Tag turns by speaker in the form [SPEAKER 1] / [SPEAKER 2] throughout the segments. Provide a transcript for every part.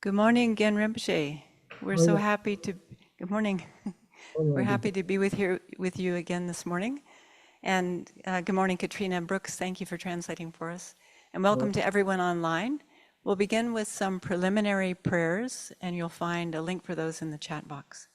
[SPEAKER 1] Good morning, Gen Rinpoche. We're so happy to. Good morning. We're happy to be with you again this morning. And good morning, Katrina and Brooks. Thank you for translating for us. And welcome to everyone online. We'll begin with some preliminary prayers, and you'll find a link for those in the chat box.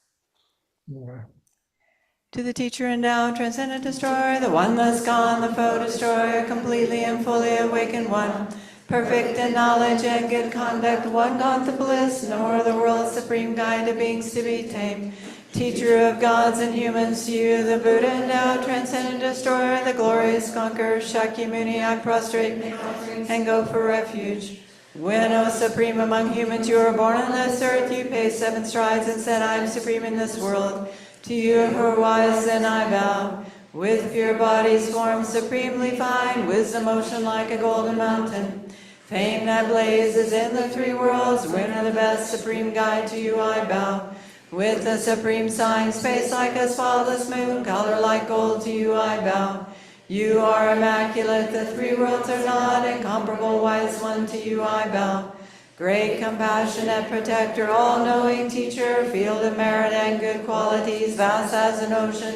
[SPEAKER 1] To the teacher endowed, transcendent destroyer, the oneless gone, the foe destroyer, completely and fully awakened one, perfect in knowledge and good conduct, one God the bliss, nor the world's supreme guide to beings to be tamed, teacher of gods and humans, to you the Buddha endowed, transcendent destroyer, the glorious conqueror, Shakyamuni, I prostrate and go for refuge. When, O supreme among humans, you were born on this earth, you paced 7 strides and said, I am supreme in this world. To you who are wise, then I bow. With pure bodies formed supremely fine, wisdom ocean like a golden mountain, fame that blazes in the 3 worlds, winner the best, supreme guide, to you I bow. With the supreme sign, space like a spotless moon, color like gold, to you I bow. You are immaculate, the 3 worlds are not, incomparable wise one, to you I bow. Great compassionate protector, all-knowing teacher, field of merit and good qualities, vast as an ocean,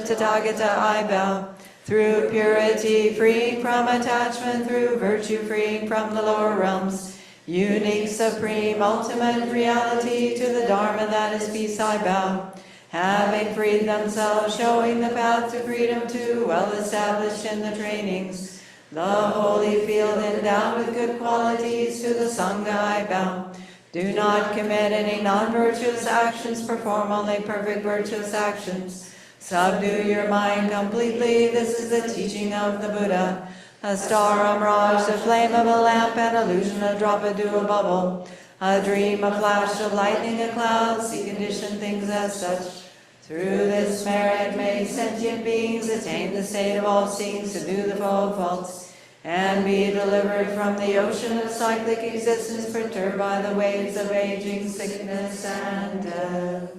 [SPEAKER 1] Tathagata I bow. Through purity, freeing from attachment, through virtue, freeing from the lower realms, unique, supreme, ultimate reality, to the Dharma that is peace I bow. Having freed themselves, showing the path to freedom too, well established in the trainings, the holy field endowed with good qualities, to the Sangha I bow. Do not commit any non-virtuous actions, perform only perfect virtuous actions. Subdue your mind completely, this is the teaching of the Buddha. A star, a mirage, the flame of a lamp, an illusion, a drop, a dew, a bubble, a dream, a flash of lightning, a cloud, see conditioned things as such. Through this merit may sentient beings attain the state of all seeing, subdue the foe of faults, and be delivered from the ocean of cyclic existence, perturbed by the waves of aging, sickness, and death.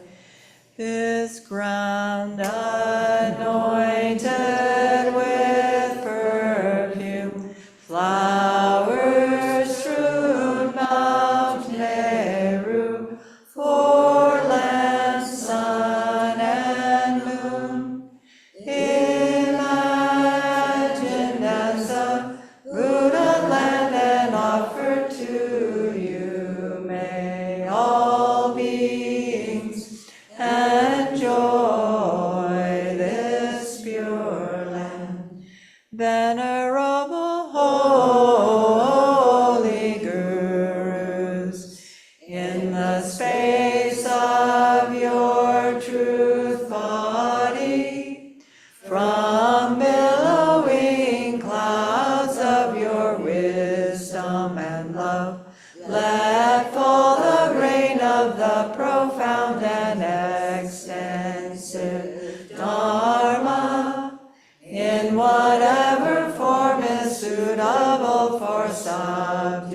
[SPEAKER 1] This ground anointed with perfume, flowers strewn, Mount Meru, 4 lands, sun and moon, imagined as a Buddha land and offered to you, may all beings enjoy this pure land. Venerable holy gurus, in the space of your truth body, from billowing clouds of your wisdom and love, let fall the rain of the profound and extensive Dharma, in whatever form is suitable for subduing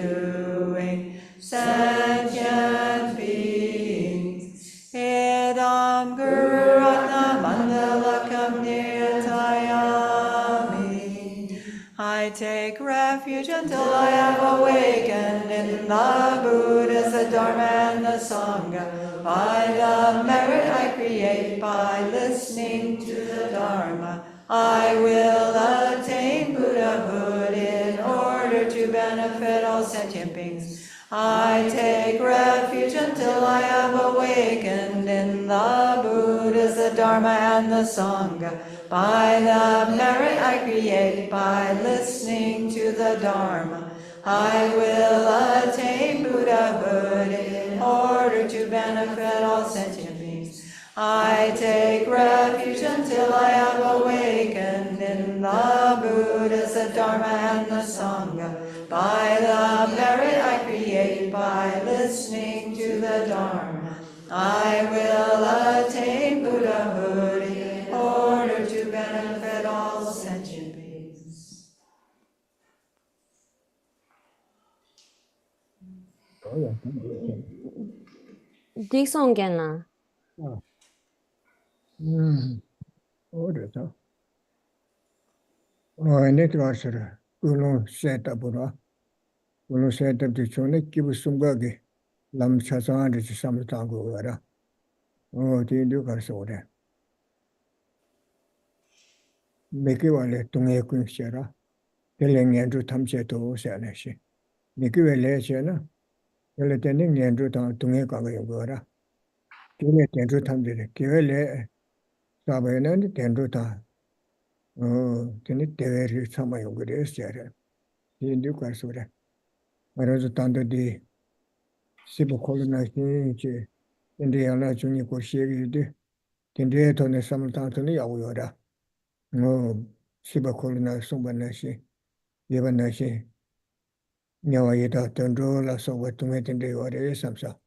[SPEAKER 1] sentient beings. Idam Guru Ratna Mandalakam Nirtayami. I take refuge until I have awakened in the Buddhas, the Dharma, and the Sangha. By the merit I create by listening to the Dharma, I will attain Buddhahood in order to benefit all sentient beings. I take refuge until I have awakened in the Buddhas, the Dharma, and the Sangha. By the merit I create by listening to the Dharma, I will attain Buddhahood in order to benefit all sentient beings. I take refuge until I have awakened in the Buddhas, the Dharma, and the Sangha. By the merit I create by listening to the Dharma, I will attain Buddhahood in order to benefit all sentient beings.
[SPEAKER 2] Dixongena.
[SPEAKER 3] Order. And it was a set up. Set up the Chonic Kibusungagi. lam cha zang de sam tang gu wa ra o ti du ka so de me ke wa le tung e kun che ra de le ngen zu tham che to se ne shi me ke we le che na de le de ne ngen zu tang tung e ka ga yo ga ra de le den zu tham de le ke we le sa ba ne den zu ta o de ne de we ri sa ma yo ga de se ra ti du ka so de ma ra zu tang de di si bo ko na shi che de ya la chu ni ko she gi de de to ne sam tang to ne ya wo yo ra 뭐 시바콜나 송반나시 예반나시 냐와이다 던조라 소바 둥에든데 와레 삼사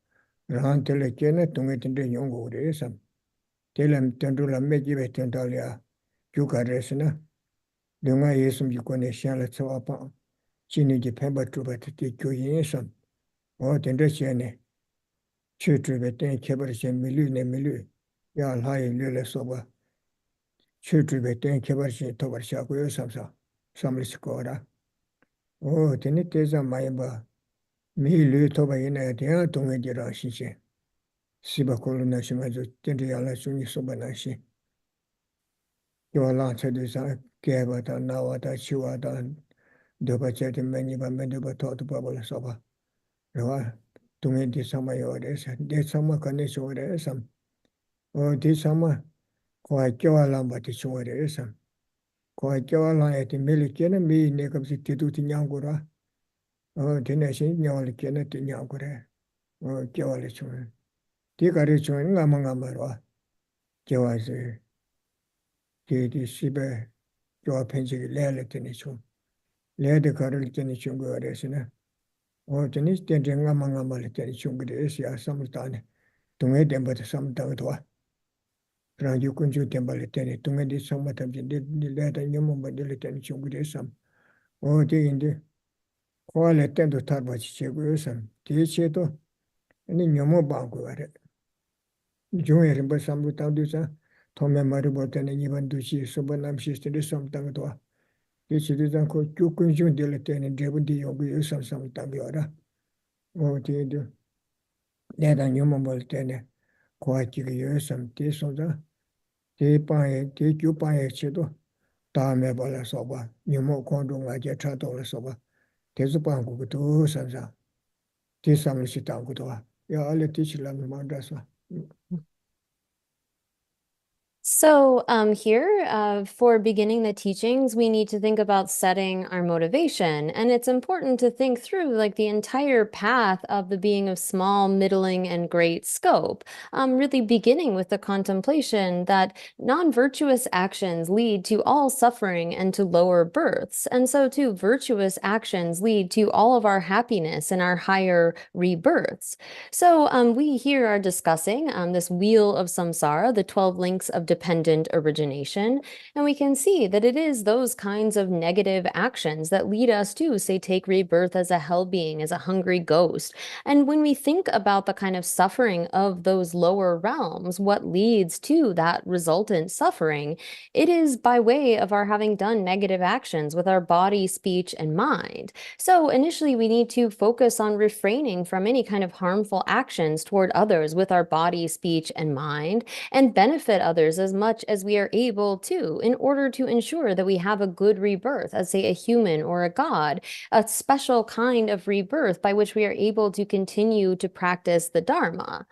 [SPEAKER 3] 라한텔레 케네 둥에든데 용고레 삼 텔람 던조라 메지베 던달이야 주가레스나 능아 예숨 지코네 샹라 초아파 진이지 펜바 주바티 교인선 어 덴데시네 추트베 땡 케버시 밀루네 밀루 야 라이 르레 소바 추트베 땡 케버시 토버샤고요 삼사 삼리스코라 오 테니 테자 마이바 미르 토바이네 데야 동에지라 시시 시바콜나 시마조 텐디알라 순이 소바나시 요라 체디사 게바다 나와다 치와다 도바체티 메니바 메도바 토토바발 소바 요와 동에디 사마요레사 데사마 카네쇼레사 오 디사마 코아 껴알람바티 쇼레사 코아 껴알라에티 멜리케네 미 네갑시 티두티 냥고라 디네시 냥올케네 티냥고레 껴알레 쇼 디가리 쇼 나망가마로 껴와세 디디 시베 요 펜지기 레레테니 쇼 레데 가를 테니 쇼고레스네 디니스 텐쟁가 망가말레 테니 쇼고레스야 삼타네 동에 덴바데 삼타도와 라주 군주 덴발레 테니 동에디 삼마탐지 레데 녀몬바데 테니 쇼고레삼 디인데 코알레 텐도 타바치 체고요삼 디체도 아니 녀모 방고 와레 중에는 뭐 삼부타도사 토메 마르보테네 이번 두시 소반남 시스테데 삼땅도와 디치디장 코 쭈군중 델레테네 데분디 요구 요삼 삼땅비와라 디도 내가 녀모 볼테네 코아치기 요삼 디소자 디파에 디큐파에 치도 다음에 발라서 봐 녀모 공동하게 차도라서 봐 대수방국도 산사 디삼을시 땅고도와 야 알레 디치라미 만다서
[SPEAKER 2] So here, for beginning the teachings, we need to think about setting our motivation. And it's important to think through like the entire path of the being of small, middling, and great scope, really beginning with the contemplation that non-virtuous actions lead to all suffering and to lower births. And so too, virtuous actions lead to all of our happiness and our higher rebirths. So we here are discussing this wheel of samsara, the 12 links of dependent origination, and we can see that it is those kinds of negative actions that lead us to, say, take rebirth as a hell being, as a hungry ghost. And when we think about the kind of suffering of those lower realms, what leads to that resultant suffering, it is by way of our having done negative actions with our body, speech, and mind. So initially, we need to focus on refraining from any kind of harmful actions toward others with our body, speech, and mind, and benefit others as much as we are able to in order to ensure that we have a good rebirth as, say, a human or a god, a special kind of rebirth by which we are able to continue to practice the Dharma.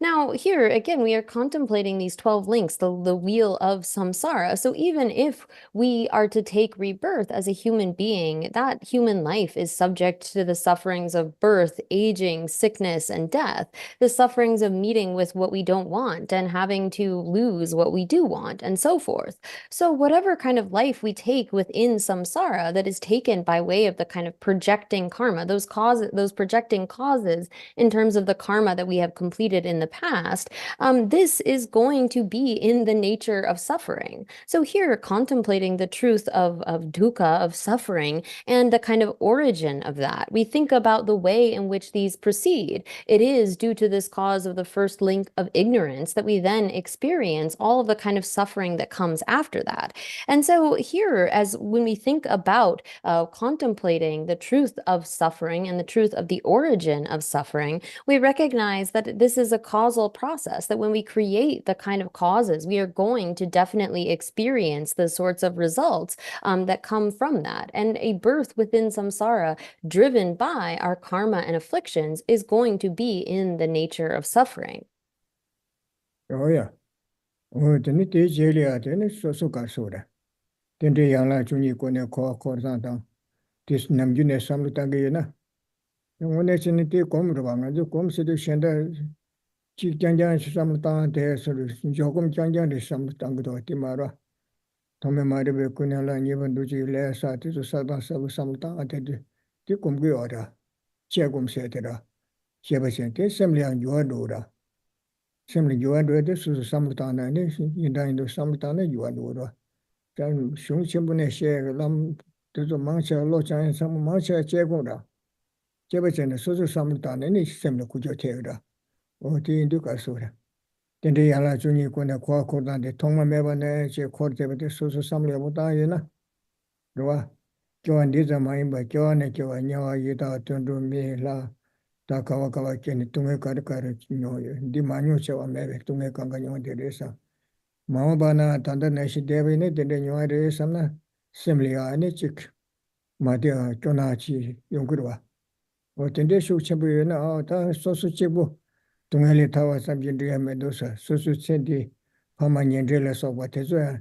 [SPEAKER 2] Now, here again, we are contemplating these 12 links, the wheel of samsara. So even if we are to take rebirth as a human being, that human life is subject to the sufferings of birth, aging, sickness, and death, the sufferings of meeting with what we don't want and having to lose what we do want, and so forth. So whatever kind of life we take within samsara that is taken by way of the kind of projecting karma, those projecting causes in terms of the karma that we have completed in the past, this is going to be in the nature of suffering. So here, contemplating the truth of dukkha, of suffering, and the kind of origin of that, we think about the way in which these proceed. It is due to this cause of the first link of ignorance that we then experience all of the kind of suffering that comes after that. And so here, as when we think about contemplating the truth of suffering and the truth of the origin of suffering, we recognize that this is a causal process, that when we create the kind of causes, we are going to definitely experience the sorts of results that come from that. And a birth within samsara, driven by our karma and afflictions, is going to be in the nature of suffering.
[SPEAKER 3] Oh yeah. Oh, then it is Jelia, then it's so soda. Then the young la juni kone ko korzanta. This namjune samlutangina. And when it's in the comranga, the com city shender, Chi Janjan samlutan, there solution, Jokum Janjan is samlutango timara. Tome Maribe Kunala, and even do you less at to Southern Samlutan at the Kumgi order. Chegum setera. Chebasente, assembly and Juadura. Assembly Juadura, this is Samlutana, and you dine to Samlutana, Juadura. Then Shung Chimbune share Lam to the Mancha Locha and some Mancha Chegura. Jebasen, Susu Samlutan, and it's similar Kujo Terra, or the Induca Sura. Then the Yala Juni Kuna Kwakoda, the Toma Mebane, Che Corte, the Susu Samlia Butayana. Roa, Joan Dizama, but Joan and Joan Yawa Yita Tundu Me La, Takawaka, Ken, Tunga Karaka, Dimanu, Maybe Tunga Kanganyo de Resa. Mahabana, Tanda Nashi Devine, the New Resana, Simlia, and Chik, Madia, Jonachi, Yungurua. Or Tendeshu Chabuena, Sosu Chibu, Tungeli Tower, Sabjindria Medusa, Susu Sendi, Pamanjandela Sobatezua,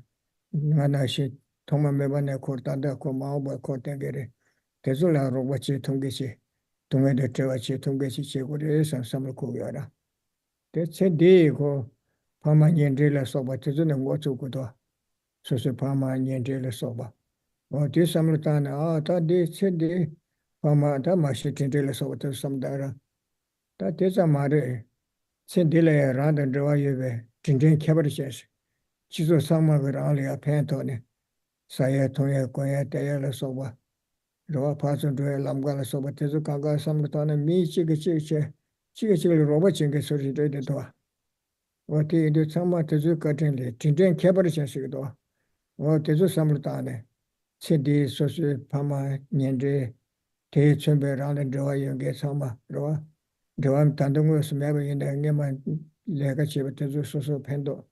[SPEAKER 3] Nanashi, Toma Mebane Cortada, Comaba, Cortagere, Tezula, Robachi Tungishi, Tunga de Tevachi, Tungishi, Chegures, and Samakuyara. That's a day go. Pama Yendrilla Soba Tizun and Watsukuto, Susu Pama Yendrilla Soba. Or this Samlutana, that said the Pama Damashi Tindrilla Soba to some dara. That is a mare. Sendilla rather draw you Tindin Cabbages. Chizo Sama with only a pantone. Saya Toya Koya Tayala Soba. Roa Pasan to a Lamgala Soba Tizukanga Samlutana, me Chigachi, Chigachi Robachin, so she did the door. What he did somewhat to do cuttingly, Tintin Cabaret and Sigdo, or to do Samlutane, Sidi, Sosu, Pama, Nyendre, Te Chumbe around and draw you get some draw. Drawam Tandungus, maybe in the Yaman legacy to do Sosu Pendo,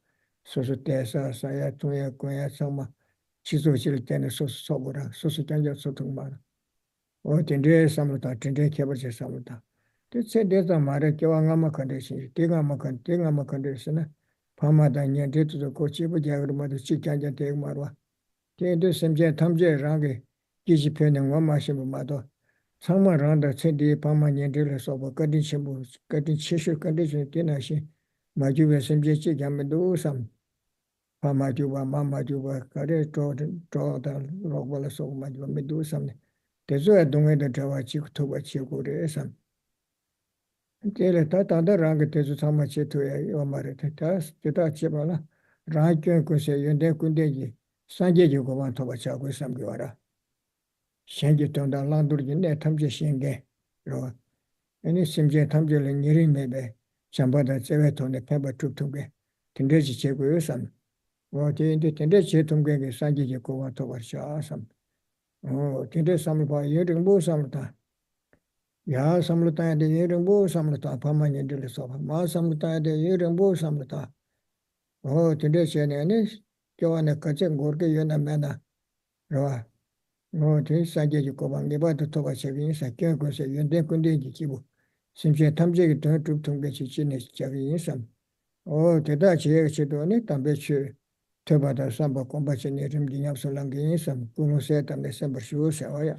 [SPEAKER 3] Sosu Tessa, Saya, Tuya, Koya, Sama, Chizu Chilten, Sosu Sobora, Sosu Tanja Sotumar, or Tindre Samluta, Tintin Cabaret Samluta. They said there's a matter of Gama condition, Tigama condition, Pamadan, did to the Kochibu Jagama, the Chikanja Tegmarwa. They do some jet Tamje Rangi, Gijipen and Wamashim Mado. Somewhere around the city, Paman Dealers of a condition, cutting tissue condition, Tinashi, Majuva Simji Yamadu, some Pamajuba, Mamajuba, Kare, draw the rock so much, do something. There's a doing the Javachi to what you could some. Tele tata da rang te su sama che tu e o mare te tas te ta che bala rang kyo ko se yende kunde ji sanje ji ko ban to ba cha ko sam gyo ra shen ji ton da lang dur ji ne tham je shen ge ro ani sim je tham je le ni ri me be cham ba da che we to ne pe ba tu tu ge tin de ji che ko yo sam wo ti de tin de che tum ge ge sanje ji ko ban to ba cha sam o tin de sam ba ye ring bo sam ta Ya samluta de yerimbo samluta pamanya de soba ma samluta de yerimbo samluta oh tinde chene ne kyoane kache gorke yena mena roa no te sanje ji ko bange ba to ba chegi sa kyo ko se yende kunde ji chibu simche tamje gi to tup tung ge chi chine chegi sam oh te da che che do ne tambe che te ba da samba ko ba che ne rim ji nyap so lang ge sam kuno se tam ne sam ba shu se oya.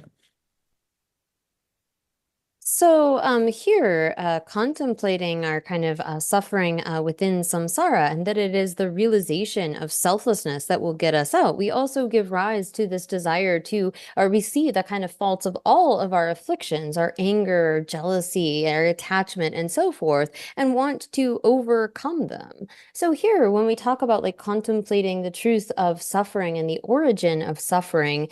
[SPEAKER 2] So here, contemplating our kind of suffering within samsara, and that it is the realization of selflessness that will get us out. We also give rise to this desire to, or we see the kind of faults of all of our afflictions, our anger, jealousy, our attachment, and so forth, and want to overcome them. So here, when we talk about like contemplating the truth of suffering and the origin of suffering,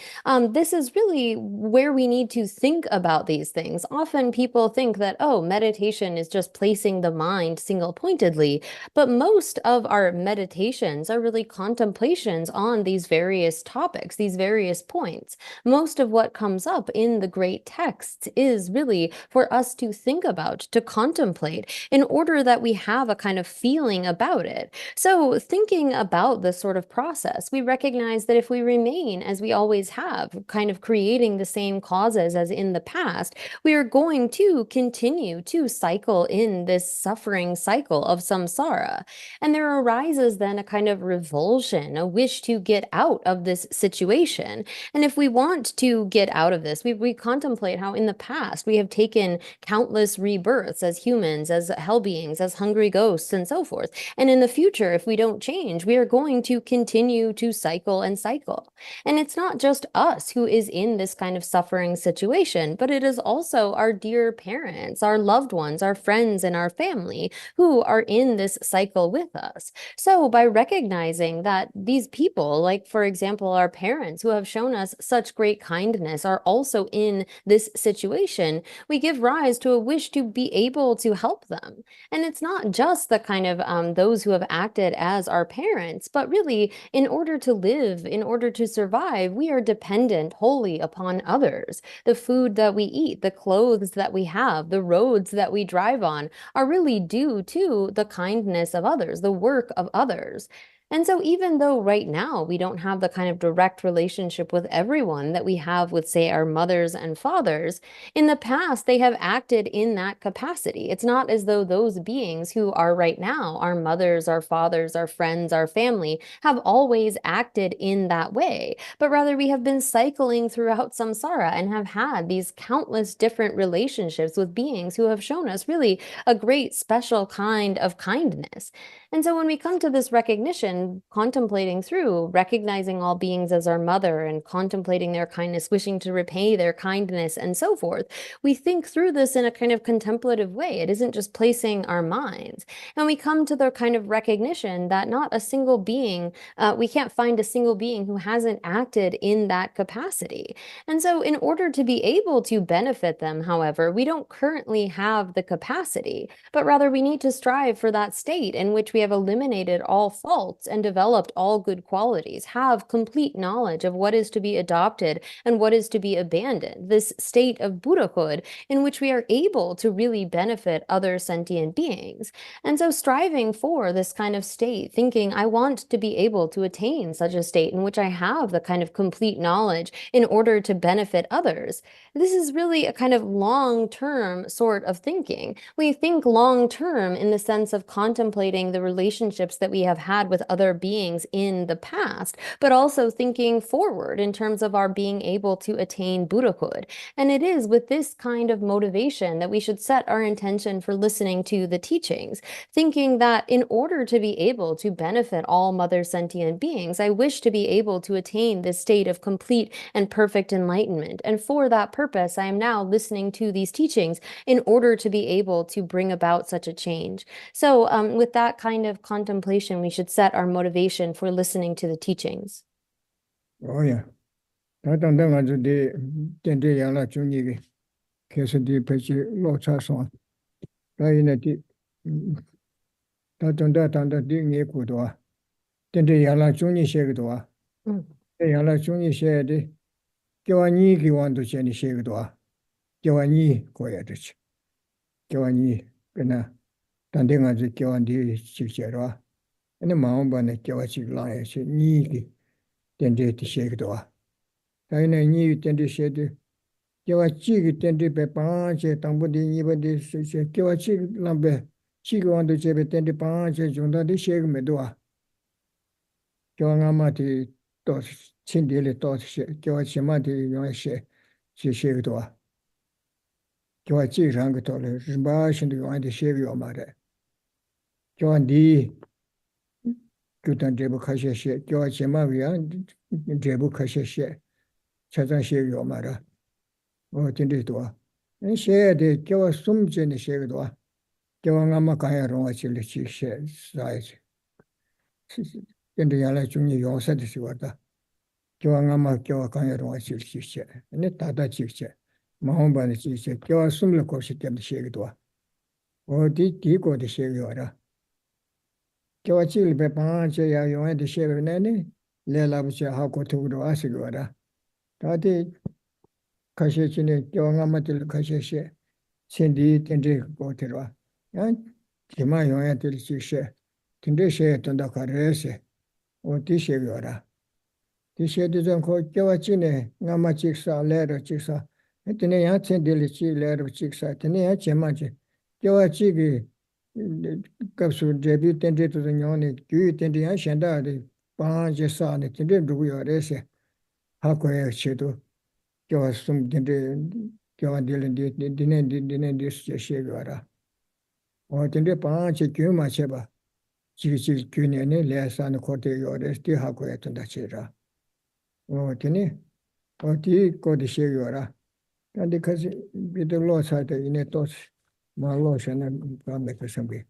[SPEAKER 2] this is really where we need to think about these things. Often people think that, oh, meditation is just placing the mind single-pointedly, but most of our meditations are really contemplations on these various topics, these various points. Most of what comes up in the great texts is really for us to think about, to contemplate, in order that we have a kind of feeling about it. So thinking about this sort of process, we recognize that if we remain as we always have, kind of creating the same causes as in the past, we are going to continue to cycle in this suffering cycle of samsara. And there arises then a kind of revulsion, a wish to get out of this situation. And if we want to get out of this, we contemplate how in the past we have taken countless rebirths as humans, as hell beings, as hungry ghosts, and so forth. And in the future, if we don't change, we are going to continue to cycle and cycle. And it's not just us who is in this kind of suffering situation, but it is also our dear parents, our loved ones, our friends, and our family who are in this cycle with us. So by recognizing that these people, like for example, our parents who have shown us such great kindness, are also in this situation, we give rise to a wish to be able to help them. And it's not just the kind of those who have acted as our parents, but really in order to live, in order to survive, we are dependent wholly upon others. The food that we eat, the clothes that we have, the roads that we drive on are really due to the kindness of others, the work of others. And so even though right now we don't have the kind of direct relationship with everyone that we have with, say, our mothers and fathers, in the past they have acted in that capacity. It's not as though those beings who are right now, our mothers, our fathers, our friends, our family, have always acted in that way, but rather we have been cycling throughout samsara and have had these countless different relationships with beings who have shown us really a great special kind of kindness. And so when we come to this recognition, contemplating through, recognizing all beings as our mother and contemplating their kindness, wishing to repay their kindness and so forth, we think through this in a kind of contemplative way. It isn't just placing our minds. And we come to the kind of recognition that not a single being, we can't find a single being who hasn't acted in that capacity. And so in order to be able to benefit them, however, we don't currently have the capacity, but rather we need to strive for that state in which we have eliminated all faults and developed all good qualities, have complete knowledge of what is to be adopted and what is to be abandoned, this state of Buddhahood in which we are able to really benefit other sentient beings. And so striving for this kind of state, thinking, I want to be able to attain such a state in which I have the kind of complete knowledge in order to benefit others. This is really a kind of long-term sort of thinking. We think long-term in the sense of contemplating the relationships that we have had with other beings in the past, but also thinking forward in terms of our being able to attain Buddhahood. And it is with this kind of motivation that we should set our intention for listening to the teachings, thinking that in order to be able to benefit all mother sentient beings, I wish to be able to attain this state of complete and perfect enlightenment. And for that purpose, I am now listening to these teachings in order to be able to bring about such a change. So with that kind of contemplation, we should set our motivation for listening to the teachings.
[SPEAKER 3] Oh yeah. 다 당당 아주 데 텐데 양라 중이게 계속 디 배치 로차선 다이네디 다 당다 당다 딩에 고도와 텐데 양라 중이 셰기도와 양라 중이 셰데 교환이 기원도 셰니 셰기도와 교환이 고야 되지 교환이 그나 당당 아주 교환디 직제로와 아니 마음반에 교환이 라야시 니기 텐데 셰기도와 다이네 니 텐데 셰데 Kiwa chigi tendi pe panche tangpo di nipa di se kiwa chigi lambe chigi wando chebe tendi panche chungda di shegi medwa. Kiwa ngama di to chindi li to she kiwa chima di yuwa she shegi dowa. 교화 지랑 그 돌을 림바신도 용한테 쉐기 오마래 교환디 교단 제부 카셰셰 교화 제마위야 제부 카셰셰 차장 쉐기 오마라 진리도 쉐데 교화 숨전의 쉐기도 교화 아마 가야로 와실리 시셰 사이즈 근데 야라 중에 용사도 시거다 교화 아마 교화 가야로 와실리 시셰 네 다다 지셰 마음반의 시셰 교화 숨을 곳이 때문에 쉐기도 어디 뒤고도 쉐기와라 교화 찔베 방아제 야 용한테 쉐기네네 레라부시 하고 두고 와시거라 다들 가시치네 교화 아마들 가시셰 신디 텐데 고테라 야 기마 용한테 시셰 텐데 쉐 돈다 가르세 어디 쉐기와라 디셰드 고 교화 찌네 나마 직사 레르 직사 에테네 야 텐데리 치 레르 직사 테네 야 제마지 교화 찌기 kapsu debi tende to nyone gyu tende ya shenda de pa je sa ne tende du yo re se ha ko ye chedo kyo sum tende kyo de de se she gara o tende pa che gyu ma che ba chi gyu ne le sa ne ko de yo re ti ha ko ye tenda che ra o tene o ti ko de she gara tende ka bi de lo sa de ine to ma lo shena ka me ka sambi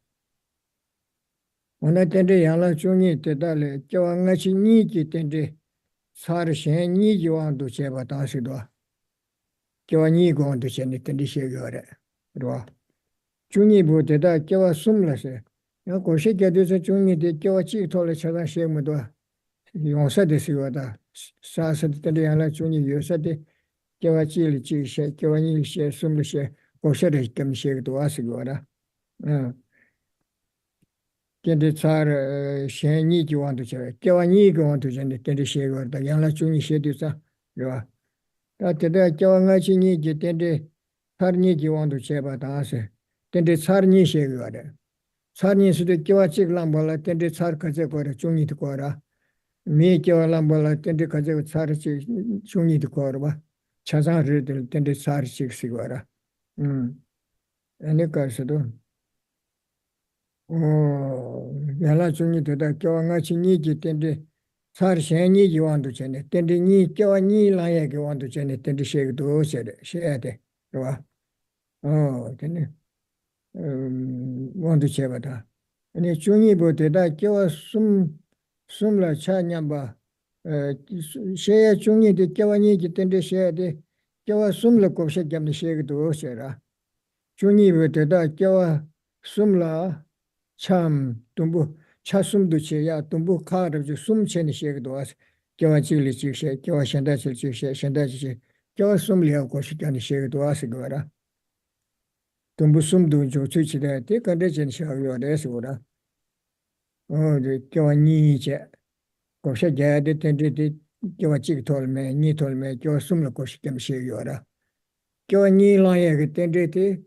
[SPEAKER 3] 오늘 텐데 양라 중이 때달에 교황같이 니기 텐데 사르신 니기 왕도 제바 다시도 교황이 공도 전에 텐데 시거래 그러 중이 보대다 교화 숨라세 야 고시게 돼서 중이 돼 교화 지토를 찾아 시험도 용사되시거다 사서 텐데 양라 중이 요사데 교화 지리 지시 교황이 시 숨르시 고셔를 겸시도 와시거라 근데 잘 셴니 기원도 저 교환이 기원도 전에 근데 쉐거다 양라 중이 쉐디사 그봐 다때다 교환같이 니 근데 살니 기원도 제바다세 근데 살니 쉐거다 살니 수도 교화직랑 벌라 근데 살 가져 거라 중이 듣고라 미 교환랑 벌라 근데 가져 살지 중이 듣고라 봐 차상을 들 근데 살지 시거라 아니까서도 yāla chūngi tētā kiawa ngā chī nī ki tēndi sār shēng nī ki wāndu chēne, tēndi nī kiawa nī lāya ki wāndu chēne, tēndi shēg dō shē tē, rwa, tēndi wāndu chē bata. Chūngi bō tētā kiawa sum la chā nyamba, shē chūngi tē kiawa nī ki tēndi shē tē, kiawa sum la kōp shē kiamni shēg dō shē rā. Chūngi bō tētā kiawa sum la 참 동부 차숨도 제야 동부 카르지 숨체니 시에도 와서 교화 지리 지시 교화 현대질 지시 현대지 교화 숨리하고 고시견이 시에도 와서 그거라 동부 숨도 조치치대 대간데 전시하고 돼서라 교화 니제 고시게 되는데 교화 지토르메 니토르메 교화 숨을 고시견 시에요라 교화 니라에 그때인데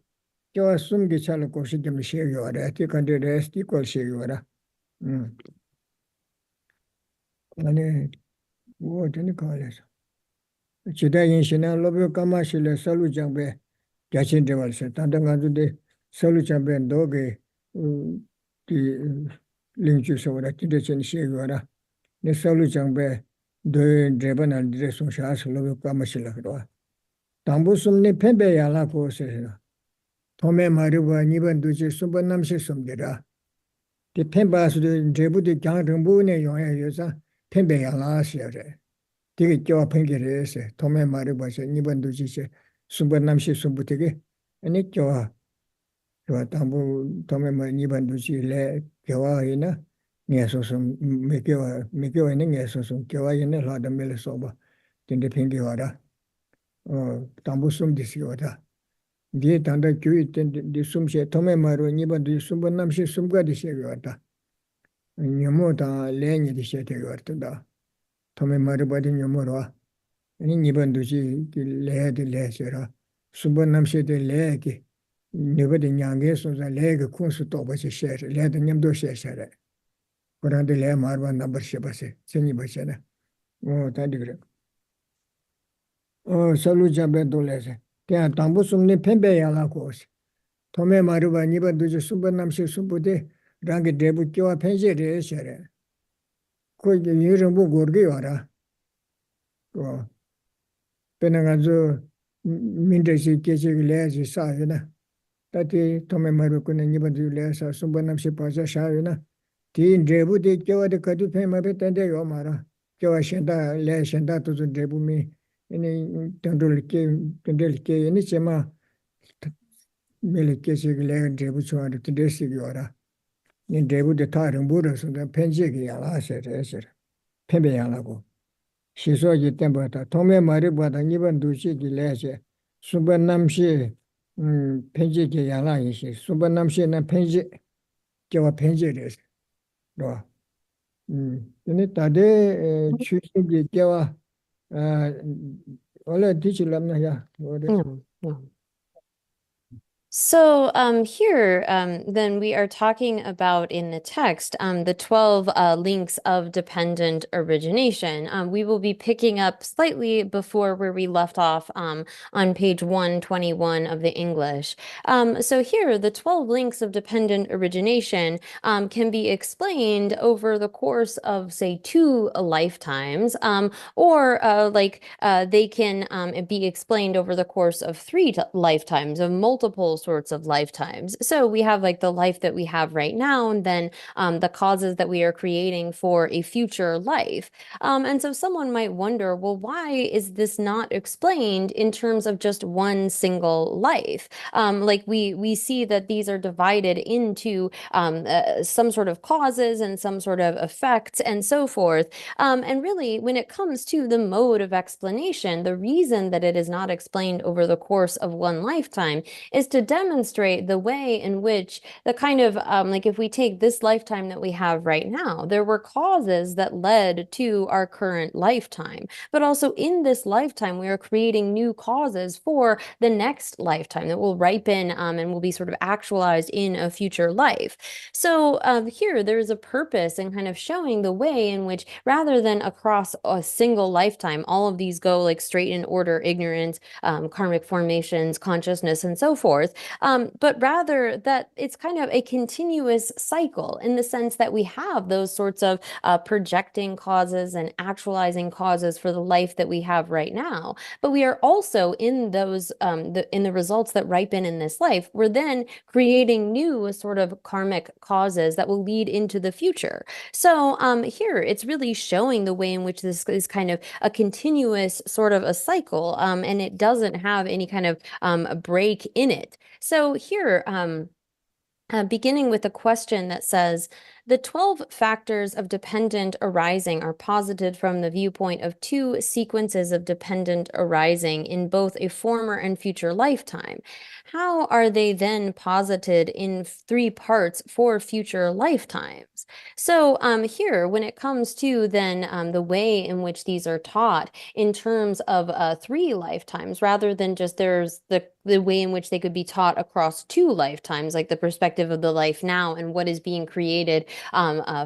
[SPEAKER 3] 교화 숨기 차를 곳이 좀 쉬어요라. 뒤간데 레스티 걸 쉬어요라. 아니 뭐 되는 거라서. 지다 인신은 로비 까마실에 설루장배 자신들 말서 단단한데 설루장배 너게 이 링주서라 뒤대전 쉬어요라. 내 설루장배 너 제반을 드레송 샤스 로비 까마실에 그러. 담보 숨니 펜베야라 고세요. 도매 마르바 니번 두지 수번 남시 숨데라 디 펜바스도 제부디 강정부네 용해 요사 펜베야라시야래 되게 껴 펜게레세 도매 마르바서 니번 두지 수번 남시 숨부되게 아니 껴 담부 도매 마 니번 두지 레 껴와이나 녀소숨 미껴와는 녀소숨 껴와이네 라다멜 소바 딘데 펜게와라 담부 숨 디시오다 디 단다 교육 때 숨쉬 도매 마로 니번도 숨번 남시 숨가 되셔야겠다. 녀모다 레니 되셔야겠다. 도매 마로 받은 녀모로 아니 니번도지 레드 레셔라. 숨번 남시데 레기 니버든 양게 손자 레기 콘수 또 버시 셔 레드 냠도 셔셔라. 그런데 레 마르바 넘버 셔버세. 생이 버셔나. 다디 그래. 살루자베 돌레세. 대한 당부 숨니 펜베야라고 도매 마루바 니바 두주 숨번남시 숨부대 랑게 대부 끼와 펜제레 셔레 그 이름 뭐 고르게 와라 그 배나가서 민대시 계획을 내야지 사회나 따티 도매 마루고는 니바 두래서 숨번남시 봐서 사회나 뒤 대부대 끼와데 가도 펜마베 텐데 요 마라 끼와 신다 내 신다 두주 대부미 ini tendul ke ini cema milik 계획을 내가 대부 좋아하는 데시 요라 니 대부대 다른 부르서 편지게 야라셔서 편배야라고 시소기 때부터 통매 말이보다 이번 두시기 내세 수번남시 편지게 야라이시 수번남시는 편지 저와 편지를 로 근데 다들 추신기 저와 원래 뒤질랍나야
[SPEAKER 2] No, no. So here, then we are talking about in the text the 12 links of dependent origination. We will be picking up slightly before where we left off on page 121 of the English. So here, the 12 links of dependent origination can be explained over the course of, say, 2 lifetimes, or they can be explained over the course of 3 lifetimes, of multiple sorts of lifetimes. So we have like the life that we have right now, and then the causes that we are creating for a future life. And so someone might wonder, well, why is this not explained in terms of just one single life? Like we see that these are divided into some sort of causes and some sort of effects and so forth. And really, when it comes to the mode of explanation, the reason that it is not explained over the course of one lifetime is to demonstrate the way in which the kind of, like if we take this lifetime that we have right now, there were causes that led to our current lifetime. But also in this lifetime, we are creating new causes for the next lifetime that will ripen and will be sort of actualized in a future life. So here, there is a purpose in kind of showing the way in which, rather than across a single lifetime, all of these go like straight in order: ignorance, karmic formations, consciousness, and so forth, but rather that it's kind of a continuous cycle in the sense that we have those sorts of projecting causes and actualizing causes for the life that we have right now. But we are also in those, in the results that ripen in this life, we're then creating new sort of karmic causes that will lead into the future. So here, it's really showing the way in which this is kind of a continuous sort of a cycle, and it doesn't have any kind of a break in it. So here, beginning with a question that says, the 12 factors of dependent arising are posited from the viewpoint of 2 sequences of dependent arising in both a former and future lifetime. How are they then posited in 3 parts for future lifetimes? So here, when it comes to then the way in which these are taught in terms of 3 lifetimes, rather than just there's the way in which they could be taught across 2 lifetimes, like the perspective of the life now and what is being created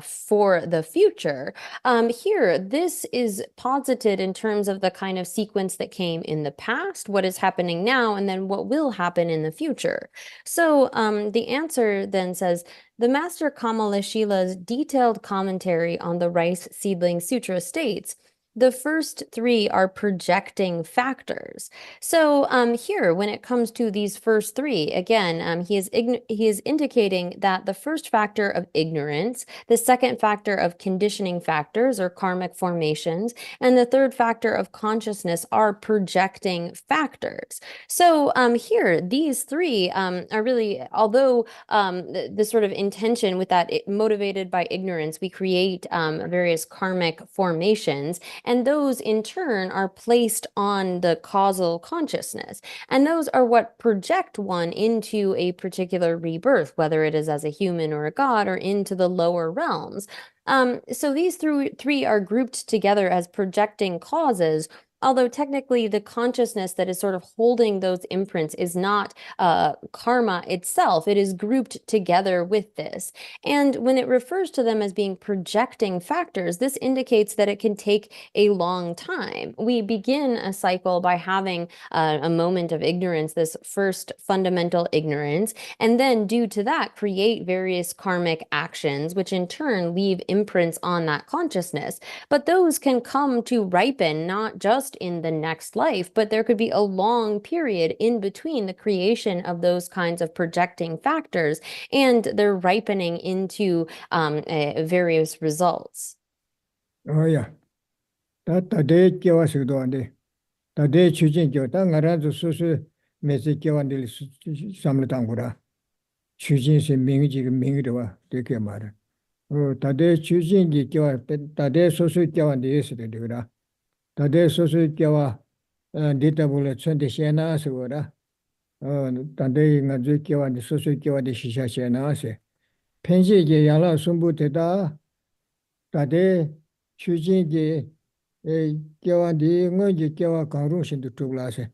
[SPEAKER 2] for the future. Here, this is posited in terms of the kind of sequence that came in the past, what is happening now, and then what will happen in the future. So the answer then says, the Master Kamalashila's detailed commentary on the Rice Seedling Sutra states, the first 3 are projecting factors. So here, when it comes to these first 3, again, he is indicating that the first factor of ignorance, the second factor of conditioning factors or karmic formations, and the third factor of consciousness are projecting factors. So here, these 3 are really, although the sort of intention with that, motivated by ignorance, we create various karmic formations, and those in turn are placed on the causal consciousness. And those are what project one into a particular rebirth, whether it is as a human or a god or into the lower realms. So these 3 are grouped together as projecting causes, although technically the consciousness that is sort of holding those imprints is not karma itself, it is grouped together with this. And when it refers to them as being projecting factors, this indicates that it can take a long time. We begin a cycle by having a moment of ignorance, this first fundamental ignorance, and then due to that create various karmic actions, which in turn leave imprints on that consciousness. But those can come to ripen not just in the next life, but there could be a long period in between the creation of those kinds of projecting factors and their ripening into various results.
[SPEAKER 3] Oh yeah. 다 대 깨와서도 안 돼. 다대 추진 겨. 다 나라도 소소 메시 깨완들 삼을 당구라. 추진시 명의지 명의로와 되게 말아. 다대 추진기 깨와 다대 소소 깨완데 있어도 되더라. 다대 소소 깨와 데이터블 천대 시에나서라. 다대 나주 깨완데 소소 깨완데 시샤시에나세. 펜시게 야라 숨부대다. 다대 추진기 깨완디 응어지 깨와 강루신도 두글라세.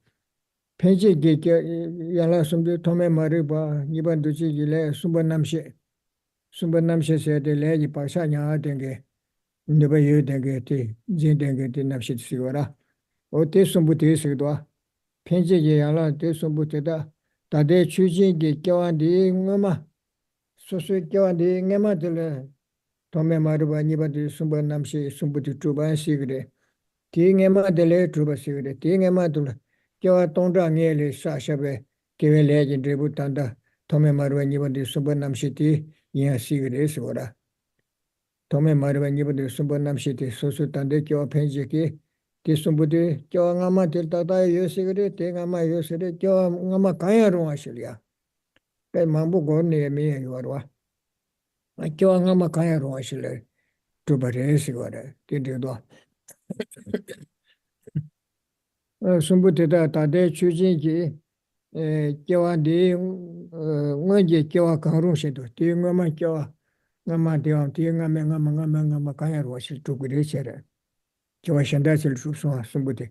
[SPEAKER 3] 펜시게 야라 숨도 토메 마르바 이번 두지길래 숨번남시에 대레지 박사냐 된게 네바여 된게 티 진된게 티 납시 시거라. 어때 숨부터 있어도 펜시게 야라 때 숨부터다 다대 추진기 깨완디 응어마 소소 깨완디 응에마들 토메 마르바 니바디 숨번남시 숨부터 주반시 그래. 팅에마들레 주바시 그래. 팅에마들 깨와 동장에레 사샤베 계획레진 드부탄다 토메 마르바 니바디 숨번남시티 이야시 그래 서라. 토메 마르바 니바디 숨번남시티 소소탄데 깨와 펜지기 디숨부디 깨와 가마들 따다 요시 그래. 땡아마 요시레 깨와 가마 가야로 하실이야. 배 망부 고네 미에 요와. 깨와 가마 가야로 하실래. 주바레시 거래. 디디도 숨부터다 다대 추진기 깨와디 응어지 깨와 강롱시도 뒤응어만 깨와 응어만 되어 뒤응어만 응어만 가야로 하실 두그레셔라. 깨와 현다실 수소 숨부터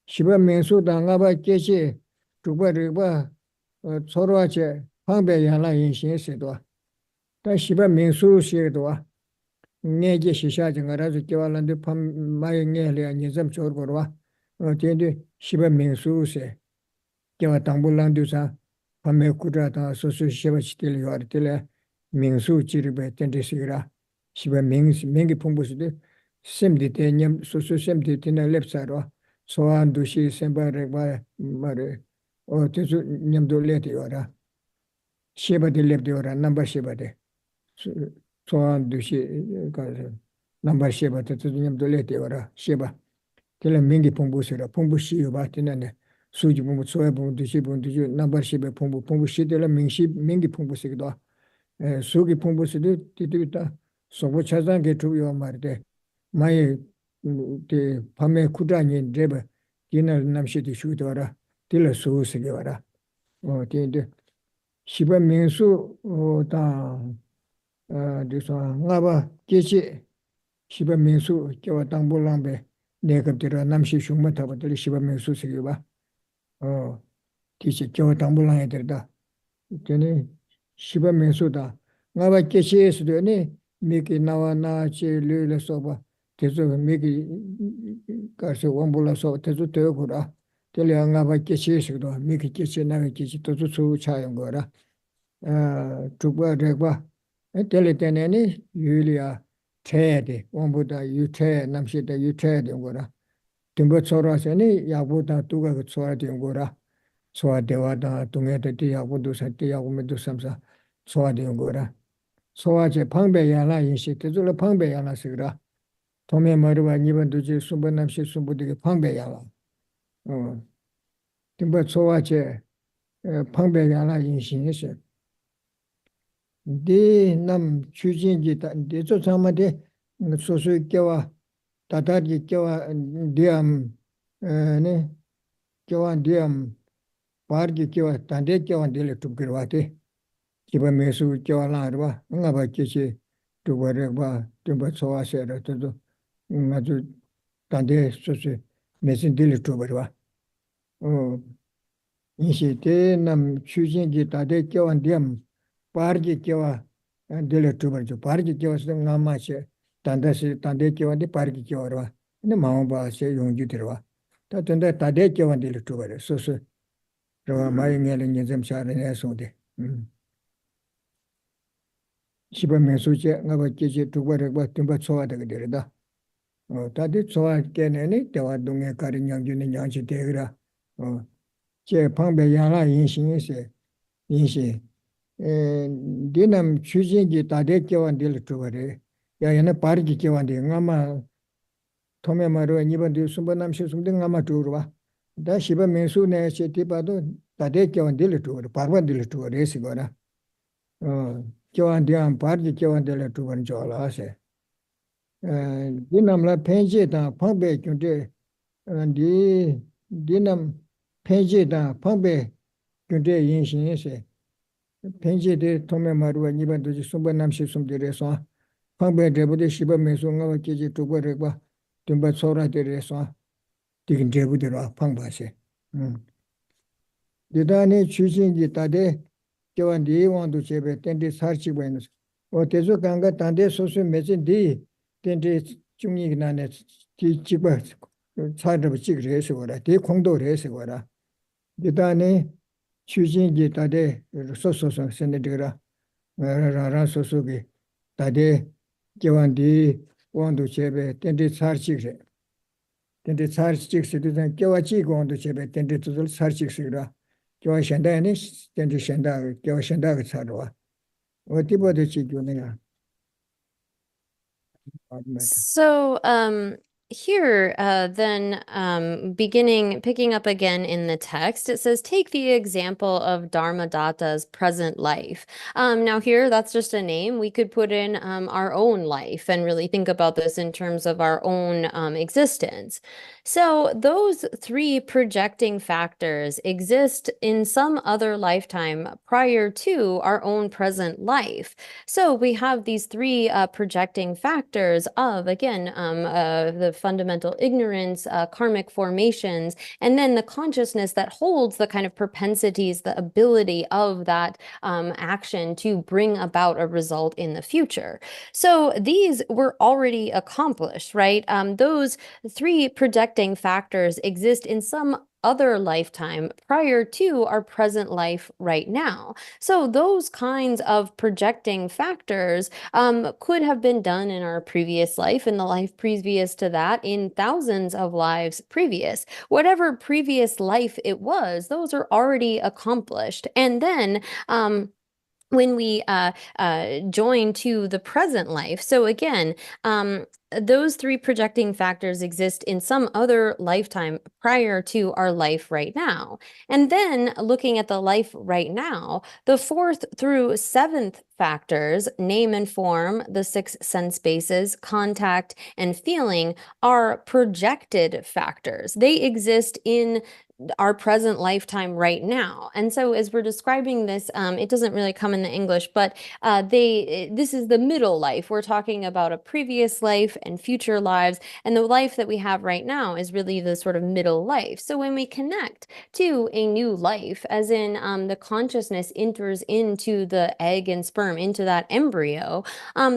[SPEAKER 3] 시바 명수다 응아바 깨시 두바르바 서로하체 방배야라 인신세도 다 시바 명수시도 내게 시샤정가라서 깨와란데 밤마에 내려 니점 저거와 어제도 시바 명수세 깨와 당불란두사 밤에 꾸라다 소수 시바치들 요르텔 명수 지르베 텐데시라 시바 명기 풍부스데 셈디테 냠 소수 셈디테나 렙사로 소안 두시 셈바레바 마레 어제도 냠돌레데 요라 시바데 렙데 요라 넘버 시바데 소안 두시 가서 넘버 시바 뜻님 돌레데 요라 시바 텔레 민기 풍부스라 풍부시요 바티나네 수지 풍부 소에 풍부 두시 풍부지 넘버 시베 풍부시들 민기 풍부시기도 수기 풍부시들 티티다 소부 차장게 주요 말데 마이 데 밤에 쿠다니 데베 디날 남시디 슈도라 딜레 수시게 와라 디데 시바 민수 다 디서 나바 계시 시바 민수 겨와 당불랑베 내급들어 남시 흉마타버들 시바 민수 시기바 디시 겨와 당불랑에 들다 되네 시바 민수다 나바 계시에서도네 미기 나와나 제르를 써봐 계속 미기 가서 원불라서 계속 되고라 텔레 나바 계시에서도 미기 계시 나가 계시 또 차용 거라 두바르바 텔레테네니 유리아 체데 원보다 유체 남시다 유체데 거라 등거 초라세니 야보다 두가 그 초라데 거라 소화대와다 동해대 야보도 사대 야고메도 삼사 소화되 거라 소화제 방배야나 인식 대줄로 방배야나 쓰라 도메 머르와 니번 두지 순번남시 순부디게 방배야나 등거 소화제 방배야나 인식에서 네 추진기 대조 참마데 소소 깨와 다다기 깨와 디암 네 깨와 디암 바르기 깨와 단데 깨와 딜레 툭그와테 기바 메수 깨와 라르바 응아바 깨시 두버르바 tumba 소화세라 todo 아주 단데 소소 메신 딜 투버와 어 이시 대남 추진기 다대 교환 điểm 파르기 교와 딜 투버죠 파르기 교와서 나마시 단다시 단대 교환디 파르기 교와 근데 마음바세 용기 들어와 다 된다 다대 교환 딜 투버래 소소 저 많이 내는 좀 잘해 소데 시범 소제 나가 계지 투버를 봐 좀 좋아하다 그러다 다들 좋아하겠네 대화 동에 가린 양주는 양치 대그라 제 방배 양라 인신이세 인신 디남 추진기 다대 교환 딜 투버래 야야는 빠르게 교환돼 아마 토메 마루 이번에 숨번남시 숨등 아마 두르와 다 시범 매수네 시티바도 다대 교환 딜 투버래 파르반 딜 투버래 시거라 교환되면 빠르게 교환될 투버는 좋아라세 디남라 펜제다 방배 준대 디 디남 펜제다 방배 준대 인신이세 펜제데 토메 마루와 이번에 숨번남시 숨들에서 방배 대부대 시범 매수가 계지 투버래가 좀 소라들에서 디긴 대부대로 방바세 대단히 추진기 다대 교환디 왕도 제베 텐디 사치고는 어때서 강가 단대 소수 매진디 텐디 중이기나네 지지바 차르버 지그래서 거라 대 공도래서 거라 대단히 추진기 다대 소소소 선들이라 라라 소소기 다대 교환디 왕도 제베 텐디 사치그래 텐디 사치익스도 교화지 왕도 제베 텐디 투들 사치익스라 교화 현대는 텐디 현대 교화 현대가 차로와 어디 보듯이 지교네야
[SPEAKER 2] So, here, then, picking up again in the text, it says, take the example of Dharmadatta's present life. Now here, that's just a name. We could put in our own life and really think about this in terms of our own existence. So those three projecting factors exist in some other lifetime prior to our own present life. So we have these three projecting factors of, again, the fundamental ignorance, karmic formations, and then the consciousness that holds the kind of propensities, the ability of that action to bring about a result in the future. So these were already accomplished, right? Those three projecting factors exist in some other lifetime prior to our present life right now. So those kinds of projecting factors could have been done in our previous life, in the life previous to that, in thousands of lives previous. Whatever previous life it was, those are already accomplished. And then when we join to the present life, so again, those three projecting factors exist in some other lifetime prior to our life right now. And then looking at the life right now, the fourth through seventh factors, name and form, the six sense bases, contact, and feeling, are projected factors. They exist in our present lifetime right now. And so as we're describing this, it doesn't really come in the English, but this is the middle life. We're talking about a previous life and future lives, and the life that we have right now is really the sort of middle life. So when we connect to a new life, as in the consciousness enters into the egg and sperm, into that embryo,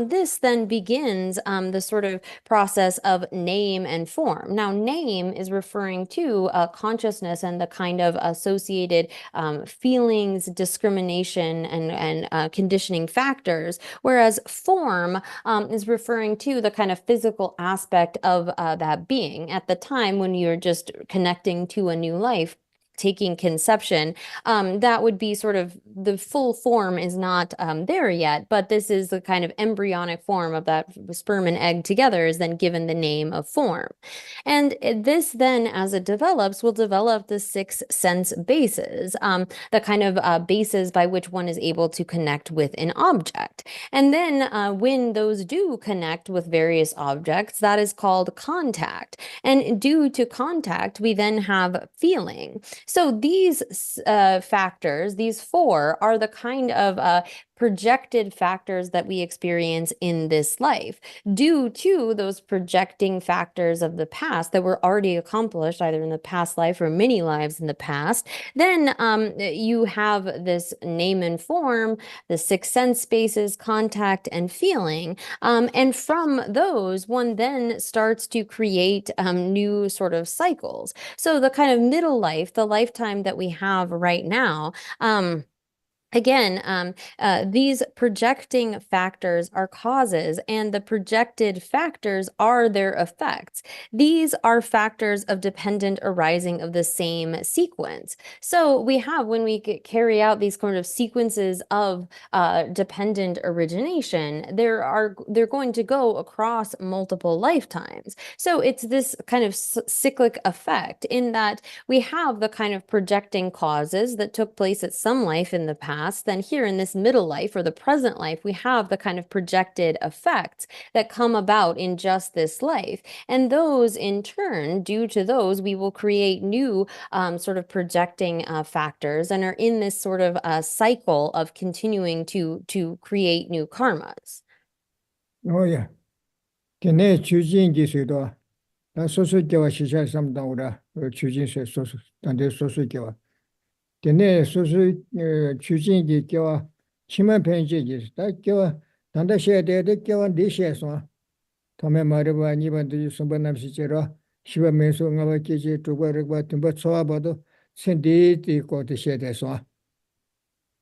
[SPEAKER 2] this then begins the sort of process of name and form. Now, name is referring to consciousness and the kind of associated feelings, discrimination, and conditioning factors, whereas form is referring to the kind of physical aspect of that being at the time when you're just connecting to a new life, taking conception. That would be sort of the full form is not there yet, but this is the kind of embryonic form of that sperm and egg together is then given the name of form. And this then, as it develops, will develop the six sense bases, the kind of bases by which one is able to connect with an object. And then when those do connect with various objects, that is called contact. And due to contact, we then have feeling. So these factors, these four, are the kind of projected factors that we experience in this life due to those projecting factors of the past that were already accomplished either in the past life or many lives in the past. Then you have this name and form, the six sense spaces, contact, and feeling. And from those, one then starts to create new sort of cycles. So the kind of middle life, the lifetime that we have right now, again, these projecting factors are causes, and the projected factors are their effects. These are factors of dependent arising of the same sequence. So we have, when we carry out these kind of sequences of dependent origination, they're going to go across multiple lifetimes. So it's this kind of cyclic effect in that we have the kind of projecting causes that took place at some life in the past. Then here in this middle life or the present life, we have the kind of projected effects that come about in just this life. And those in turn, due to those, we will create new sort of projecting factors and are in this sort of cycle of continuing to create new karmas.
[SPEAKER 3] Oh yeah. Tene chujin ji sudo. Da sosu gewa shisha samdang ura. Chujin se sosu. Tande sosu gewa. Tene sosu chujin ji gewa chima penji ji. Da gewa tanda she de gewa di she so. Tome mariba niban du sumba namsi chera. Shiba menso ngaba keji tuba rikba tumba tsoa bado sendi di ko de she de so.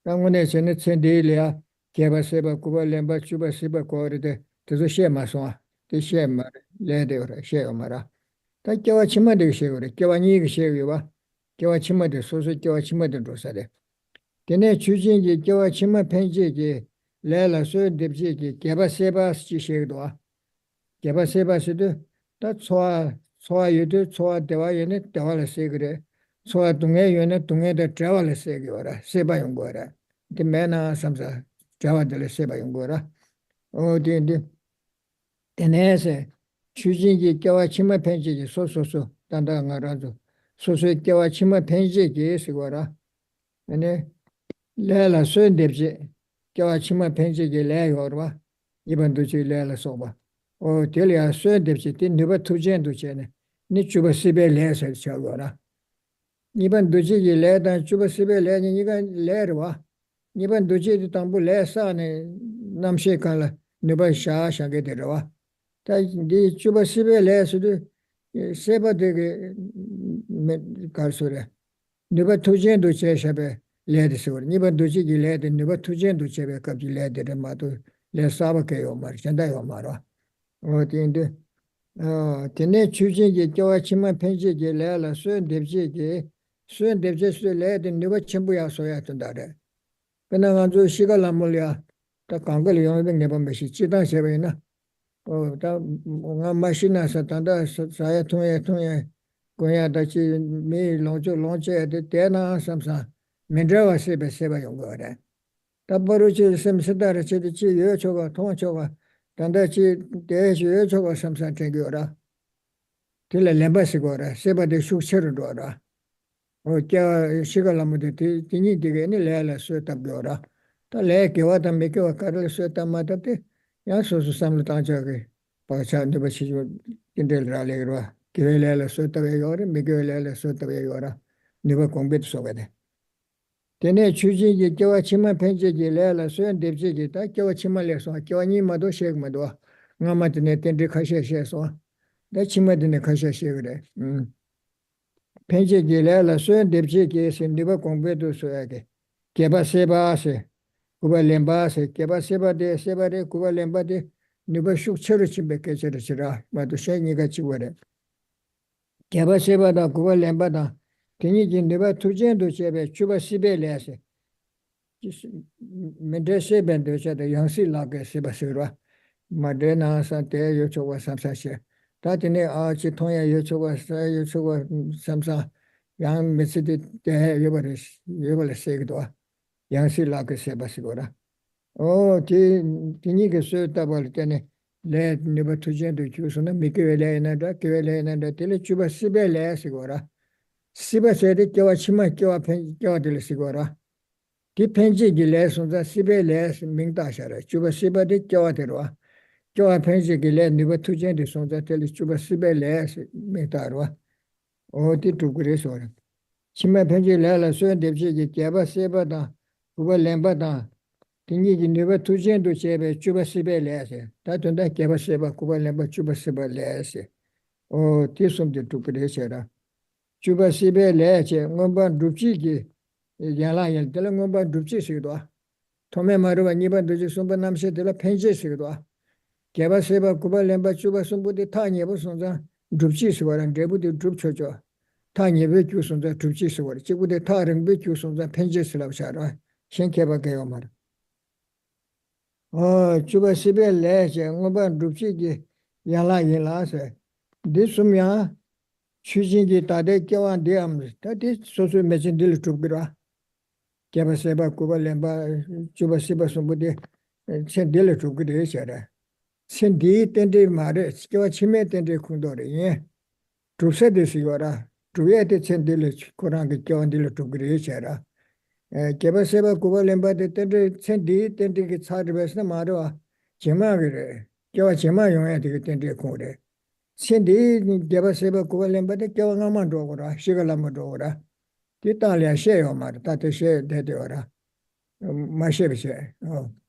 [SPEAKER 3] Tangone chene sendi liya geba seba kuba lemba chuba seba ko de tezo she ma so. De she ma le de ora she omara. 다 깨와 치마데 시고래 깨와 니가 시고와 깨와 치마데 소소 깨와 치마데 로사데 걔네 주진지 깨와 치마 펜지지 레라 소 뎁지지 깨바 세바스 시고도 깨바 세바스도 다 소아 유도 소아 대와 얘네 대화를 시그래 소아 동에 얘네 동에데 트래블을 시고라 세바 용거라 그 매나 삼사 자와들 세바 용거라 어디인데 걔네세 주진기 깨와 치마 펜지지 소소소 단단하라도 소소 깨와 치마 펜지지 시고라 아니 레라 손뎁지 깨와 치마 펜지지 레요르와 이번도 지 레라 소바 어 델이야 손뎁지 티 누바 투젠도 제네 니 주바 시베 레서 쳐고라 이번 도지기 레다 주바 시베 레니 니가 레르와 이번 도지도 담부 레사네 남셰칸라 누바 샤샤게 데르와 다 이제 주바 시베 레스도 세바데게 갈소래 누바 투젠도 제샤베 레드스고 니바 도지기 레드 누바 투젠도 제베 갑지 레드데 마도 레사바케요 말 전다요 말아 어디인데 테네 주진기 겨와 치만 펜지기 레라 수엔 뎁지기 수엔 뎁지스 레드 누바 첨부야 소야 된다래 그나가 저 시간 남물이야 다 강글 용의 네번 메시 지단 세베나 다 뭔가 마시나서 단다 사야 통해 고야 다치 미 롱조에 대나 삼사 민저와 세베 용거래 답버르지 셈스다르 치지 여초가 통초가 단다치 대시 여초가 삼사 챙겨라 딜레 렘바시고라 세바데 슈처르도라 क्या शिगला मुझे तीनी दिगे नहीं ले आला सोता बियोरा तो ले के वाता में के वाकर ले सोता माता ते यहाँ सोचो सामने तांचा के पहचान दे बच्ची जो किंडल राले करवा के ले आला सोता बियोरा में के ले आला सोता बियोरा निबा कॉम्बेट सोगे दे तेने चूजी के क्या चिमा फेंचे के ले आला सोन देवचे के ता क्या चिमा ले सो क्या नी मदो shake मदो ngama tene tende khashe she so da chima tene khashe she gre penche gele la soen depche ke sem deba kongbe do soyage keba seba se kuba lemba se keba seba de kuba lemba de niba shuk chero chimbe ke chero chira ma do shengi ga chiwore keba seba da kuba lemba da teni jin deba tujen do chebe chuba sibe le se mende sebe do cha de yangsi la ke seba sirwa ma de na sa te yo chowa samsa she 다티네 아치 통야 요초가 요초가 삼사 양 메시지 때 여버레 세기도 양실라게 세바시고라 디니게 쓰다 볼 때네 레 네버 투젠도 주소나 미케레나다 케레나다 텔레 추바 시벨레 시고라 Siba sede kyawa chima kyawa pen kyawa dili sigora. Di penji gi le sunza sibe le mingda shara. Chuba siba di kyawa dirwa. Kyawa penji gi le niba tujen di sunza tili chuba sibe le mingda rwa. O di tukuri sora. Chima penji le la suyan debji gi kyaba siba da, kuba lemba da, tingi gi niba tujen du chebe chuba sibe le se. Ta tunda kyaba siba kuba lemba chuba siba le se. O di sumdi tukuri sora. Chuba sibe le che ngomba dupchi ki yala yal tela ngomba dupchi sikidwa. Tome maruwa nipa duji sumba namshe tela penche sikidwa. Keba seba kuba lemba chuba sumbu di ta nyeba sunza dupchi sikwaran debu di dup chocho. Ta nyeba kyu sunza dupchi sikwara. Chibu di ta ringbi kyu sunza penche silab sharwa. Shen keba kaya mara. Chuba sibe le che ngomba dupchi ki yala yala se. Di sumya Shujingi tade kyawan diyam, tade sosu mechin dili chukbira. Kyaba seba kuba lemba, chuba seba sumbude, sen dili chukbira shara. Sen di tende maare, kyawa chime tende kundore, ye. Chuksa disi yora, chukya de sen dili kurangi kyawan dili chukbira shara. Kyaba seba kuba lemba de tende, sen di tende ki tsari besna maarwa, chima gire, kyawa chima yunga de tende kundore. Sendi gyaba seba kuwa lemba de kyawa ngama dhokora, shiga lama dhokora. Di talia she yo mara, tate she dede ora. Ma shebe she,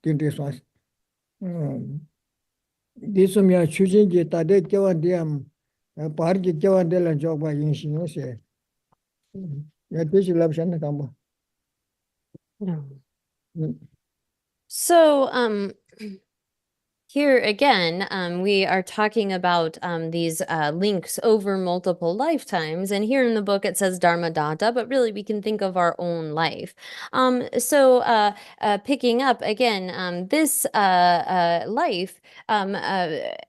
[SPEAKER 3] dinti swans. Di sumya chujingi tate kyawa diyam, parki kyawa dela jokba yinshi yo she. Ya dishi labshana kamba.
[SPEAKER 2] No. So, here again, we are talking about these links over multiple lifetimes. And here in the book, it says Dharmadatta, but really we can think of our own life. Picking up again, this life,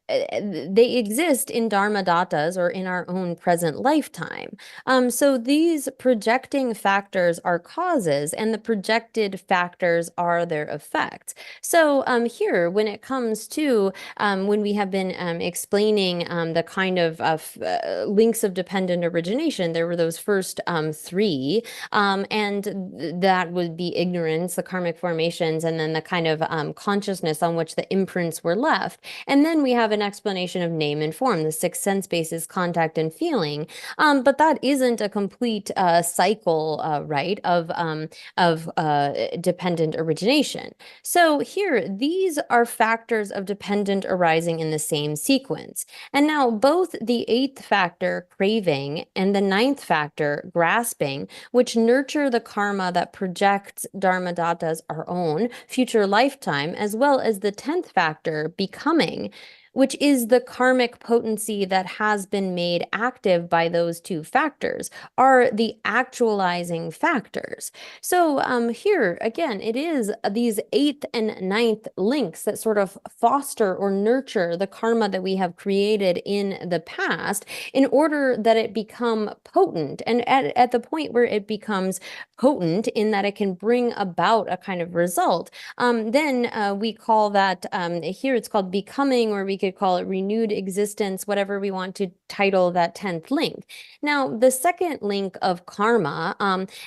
[SPEAKER 2] they exist in Dharmadattas or in our own present lifetime. So these projecting factors are causes and the projected factors are their effects. So here, when it comes to when we have been explaining the kind of links of dependent origination, there were those first three, and that would be ignorance, the karmic formations, and then the kind of consciousness on which the imprints were left. And then we have an explanation of name and form, the six sense bases, contact and feeling. But that isn't a complete cycle, right, of dependent origination. So here, these are factors of dependent arising in the same sequence. And now both the eighth factor, craving, and the ninth factor, grasping, which nurture the karma that projects Dharmadattas our own future lifetime, as well as the 10th factor, becoming, which is the karmic potency that has been made active by those two factors, are the actualizing factors. So here, again, it is these 8th and 9th links that sort of foster or nurture the karma that we have created in the past in order that it become potent. And at the point where it becomes potent in that it can bring about a kind of result, then we call that, here it's called becoming, or we could call it renewed existence, whatever we want to title that 10th link. Now, the second link of karma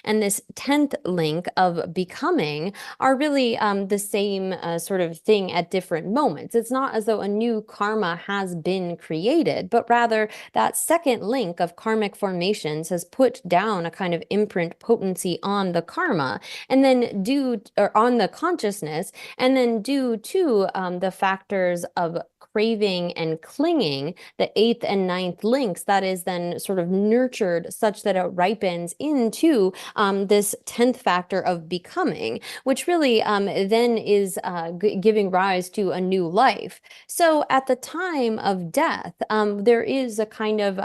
[SPEAKER 2] and this 10th link of becoming are really the same sort of thing at different moments. It's not as though a new karma has been created, but rather that second link of karmic formations has put down a kind of imprint potency on the karma, and then on the consciousness, and then due to the factors of craving and clinging, the 8th and 9th links, that is then sort of nurtured such that it ripens into this 10th factor of becoming, which really then is giving rise to a new life. So at the time of death, there is a kind of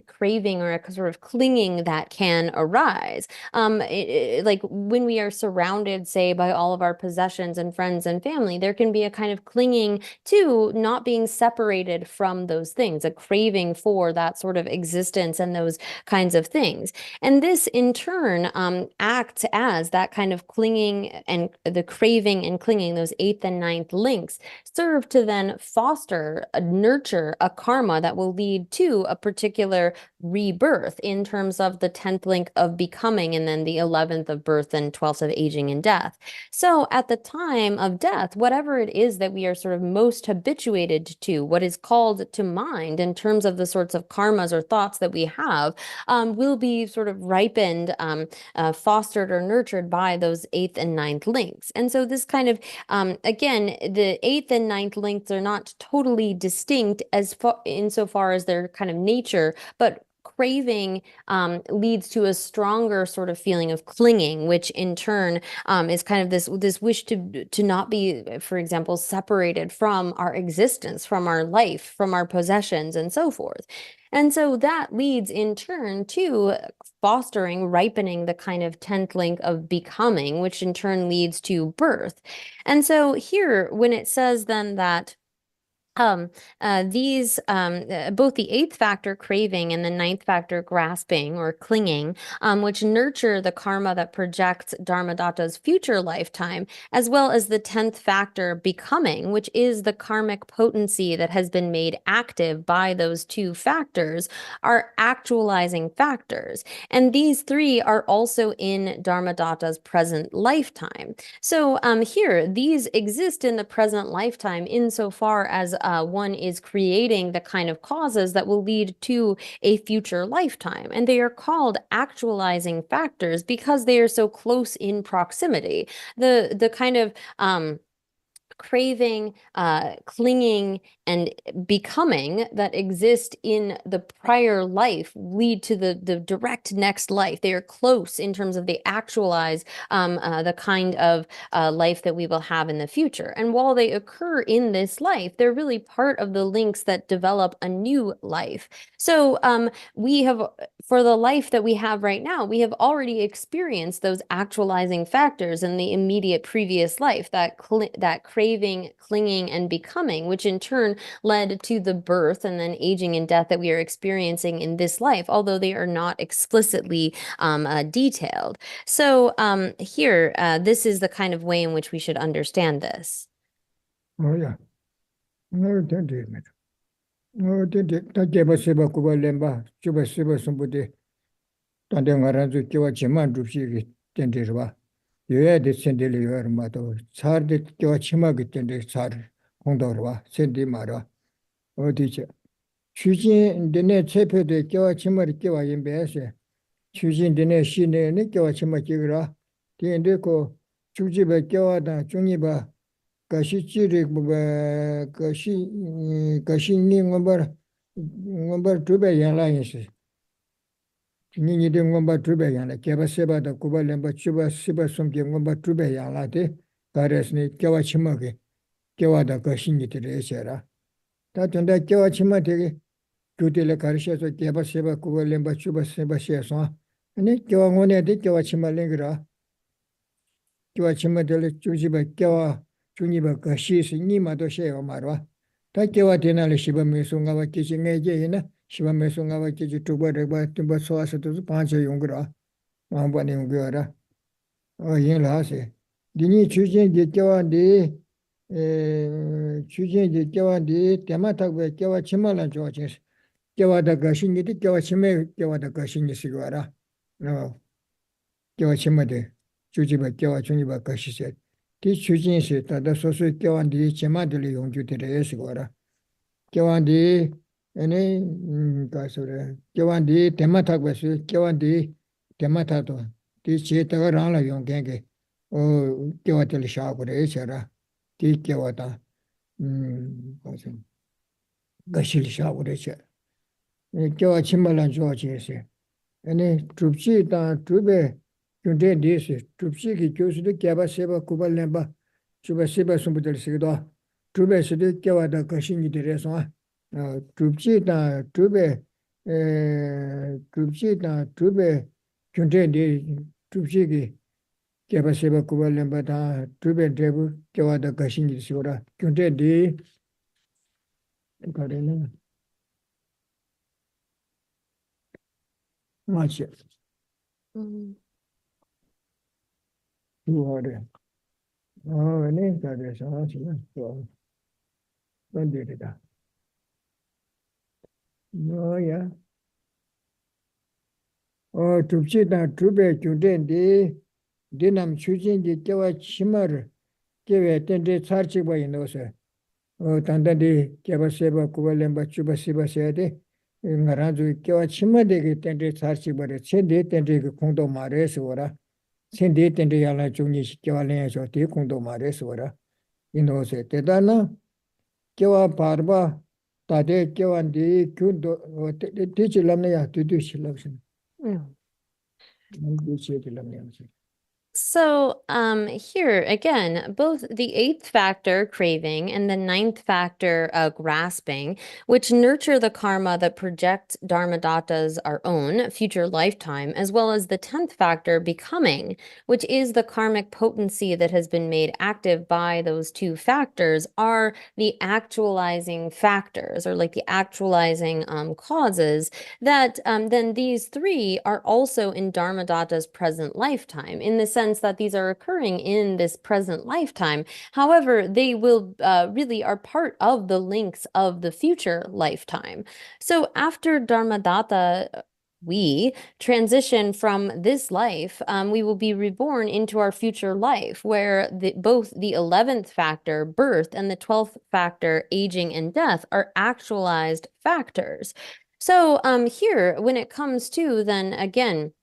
[SPEAKER 2] craving or a sort of clinging that can arise. Like when we are surrounded, say, by all of our possessions and friends and family, there can be a kind of clinging to not being being separated from those things, a craving for that sort of existence and those kinds of things. And this in turn acts as that kind of clinging and the craving and clinging, those 8th and 9th links, serve to then foster, nurture a karma that will lead to a particular rebirth in terms of the 10th link of becoming and then the 11th of birth and 12th of aging and death. So at the time of death, whatever it is that we are sort of most habituated to, what is called to mind in terms of the sorts of karmas or thoughts that we have, will be sort of ripened, fostered or nurtured by those 8th and 9th links. And so this kind of, again, the 8th and 9th links are not totally distinct as far insofar as their kind of nature, but craving leads to a stronger sort of feeling of clinging, which in turn is kind of this wish to not be, for example, separated from our existence, from our life, from our possessions, and so forth. And so that leads in turn to fostering, ripening the kind of 10th link of becoming, which in turn leads to birth. And so here, when it says then that these both the 8th factor craving and the 9th factor grasping or clinging, which nurture the karma that projects Dharmadatta's future lifetime, as well as the 10th factor becoming, which is the karmic potency that has been made active by those 2 factors, are actualizing factors. And these 3 are also in Dharmadatta's present lifetime. So here, these exist in the present lifetime insofar as one is creating the kind of causes that will lead to a future lifetime. And they are called actualizing factors because they are so close in proximity. The kind of craving, clinging, and becoming that exist in the prior life lead to the direct next life. They are close in terms of they actualize the kind of life that we will have in the future. And while they occur in this life, they're really part of the links that develop a new life. So we have, for the life that we have right now, we have already experienced those actualizing factors in the immediate previous life, that craving, clinging, and becoming, which in turn led to the birth and then aging and death that we are experiencing in this life, although they are not explicitly detailed. So here, this is the kind of way in which we should understand this.
[SPEAKER 3] Oh, yeah. No, don't do it. No, don't do it. Don't give us a kuba lemba, chuba siba somebody. Don't around to your chiman to see it. You had it send your mother. Sard it your chimag and the sar. Hondorwa, send the mara. Oh, teacher. Choosing the net taper the Kyawa Chimar Kiwa in Bessa. Choosing the net shine and Kyawa Chimakigra. The Endeko, Chujiba Kyawa, Chuniba, Kashichiri, Kashini number 2 by alliances. Nini de number 2 by Yana, Kaba Seba, the Kuba Lemba Chuba Siba Sumki number 2 by Yalate, Karesni, Kyawa Chimaki, Kyawa da Kashini to the Esera. That and that Kyawa Chimati. Tutela Karisha, Kaba Seba, Kuba Lemba Chuba Seba Shesa, and it Kyawa de Kyawa Chimalingra, Kyawa Chimadele Chujiba Kyawa, Chuniba Kashis, Nima Doshe or Marwa. Takyawa Tenala Shiba Mesunga Kitchen Ajayana, Shiba Mesunga Kitchen to whatever Timber Source to the Pancha Yungra, one in Gura. Oh, Yin Lase. Dini Chujin de Kyawa de Chujin de Kyawa de Tamata Kyawa Chimala Georges. Kyawa da Gashin, Kyawa Chime, Kyawa da Gashin Sigara. No, Kyawa Chimade, Chujiba Kyawa Chuniba Kashi said. Teach Chujin said that the social Kyawan de Chimadili on duty the Esigora. Kyawan de any Gasore, Kyawan de Temata Basu, Kyawan de Tematato, teach it around a young gange. Oh, Kyawatel Shah with Esera, teach Kyawata, Gashil Shah with Esera. Kyawa Chimalan Georges. And Trupsi dan Trube, Junte dis, Trupsi ki Kyus de Kaba Seba Kuba Lemba, Chuba Seba Sumbutel Sigdo, Trube Sidi Kyawa da Kashini de Reson, Trupsi dan Trube, Trupsi dan Trube, Junte di Trupsi ki Kaba Seba Kuba Lemba da Trube Debu, Kyawa da Kashini Sigora, Junte di 가래는 맞지.
[SPEAKER 2] Mm.
[SPEAKER 3] 두어래. 네, 가래서 지금 또 건드리다. 뭐야? 줍시다. 줍에 주된디 디남 추진지 깨와 치마를 깨외 땐데 살치고 있노세. 단단히 깨바세바 구발렘바 주바시바세야 돼. 나라주 깨와 치마되게 땐데 살치버려. 첸데 땐데 그 공도 말해서 오라. 첸데 땐데 야라 중니 깨와래서 대 공도 말해서 오라. 이노세 대단나 깨와 바르바 다데 깨완디 균도 대치람내야 두두실랍신.
[SPEAKER 2] Yeah.
[SPEAKER 3] 두두실랍내야.
[SPEAKER 2] So, here again, both the eighth factor, craving, and the ninth factor, grasping, which nurture the karma that project dharmadatas our own future lifetime, as well as the 10th factor, becoming, which is the karmic potency that has been made active by those two factors, are the actualizing factors, or like the actualizing causes that then these three are also in dharmadata's present lifetime, in the sense that these are occurring in this present lifetime. However, they will really are part of the links of the future lifetime. So after dharmadata, we transition from this life, we will be reborn into our future life, where both the 11th factor, birth, and the 12th factor, aging and death, are actualized factors. So here, when it comes to then again,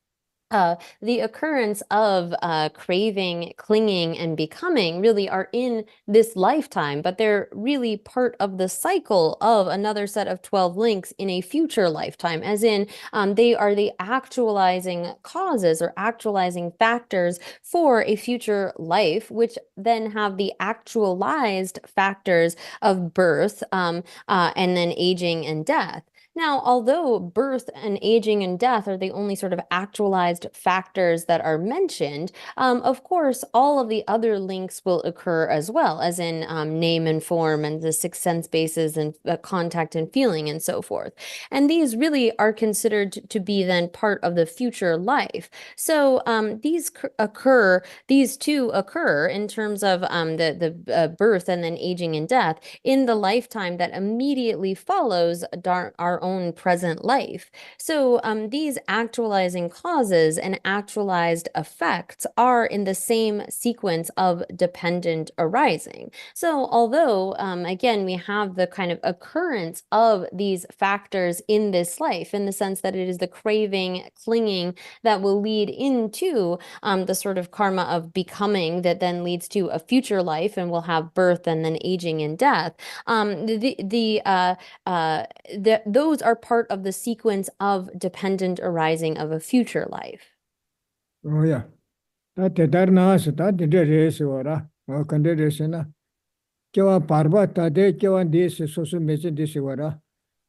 [SPEAKER 2] the occurrence of craving, clinging, and becoming really are in this lifetime, but they're really part of the cycle of another set of 12 links in a future lifetime, as in they are the actualizing causes or actualizing factors for a future life, which then have the actualized factors of birth and then aging and death. Now, although birth and aging and death are the only sort of actualized factors that are mentioned, of course, all of the other links will occur as well, as in name and form and the six sense bases and contact and feeling and so forth. And these really are considered to be then part of the future life. So these two occur in terms of the birth and then aging and death in the lifetime that immediately follows our own present life. So these actualizing causes and actualized effects are in the same sequence of dependent arising. So although, again, we have the kind of occurrence of these factors in this life, in the sense that it is the craving, clinging that will lead into the sort of karma of becoming that then leads to a future life and will have birth and then aging and death. Those are part of the sequence of dependent arising of a future life.
[SPEAKER 3] 야, 다 대단하서 다 대대해서 와라. 근데 대신에 겨와 바르바 다대 겨와 디스 소수 메시 디스 와라.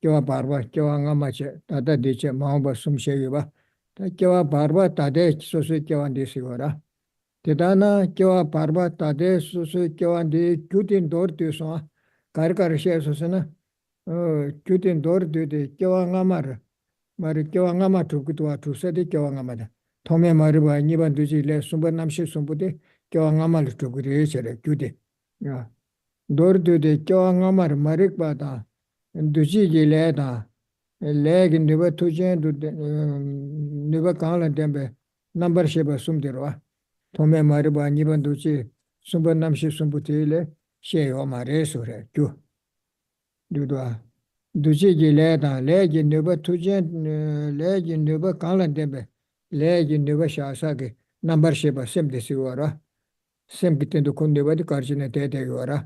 [SPEAKER 3] 겨와 바르바 겨와 가마체 다다 디체 마음바 숨쉬게 봐. 다 겨와 바르바 다대 소수 겨와 디스 와라. 대단하 겨와 바르바 다대 소수 겨와 디 규딘 도르티서 가르가르시에서서는 규딘 도르티데 겨와 가마르 말이 겨와 가마 두고도 두세데 겨와 가마다. 토메 마르바 니반 두지레 숨번 남시 숨부데 겨왕아말 두그리 제레 규데 야 도르드데 겨왕아말 마릭바다 두지지레다 레긴 네바 투제 두데 네바 강라 뎀베 넘버 쉐바 숨데로와 토메 마르바 니반 두지 숨번 남시 숨부데레 셰요 마레소레 규 두도아 두지지레다 레긴 네바 투제 레긴 네바 강라 뎀베 लेकिन निवासा के number से बस same देसी वाला same कितने तो कौन देवा तो कार्य ते ते वाला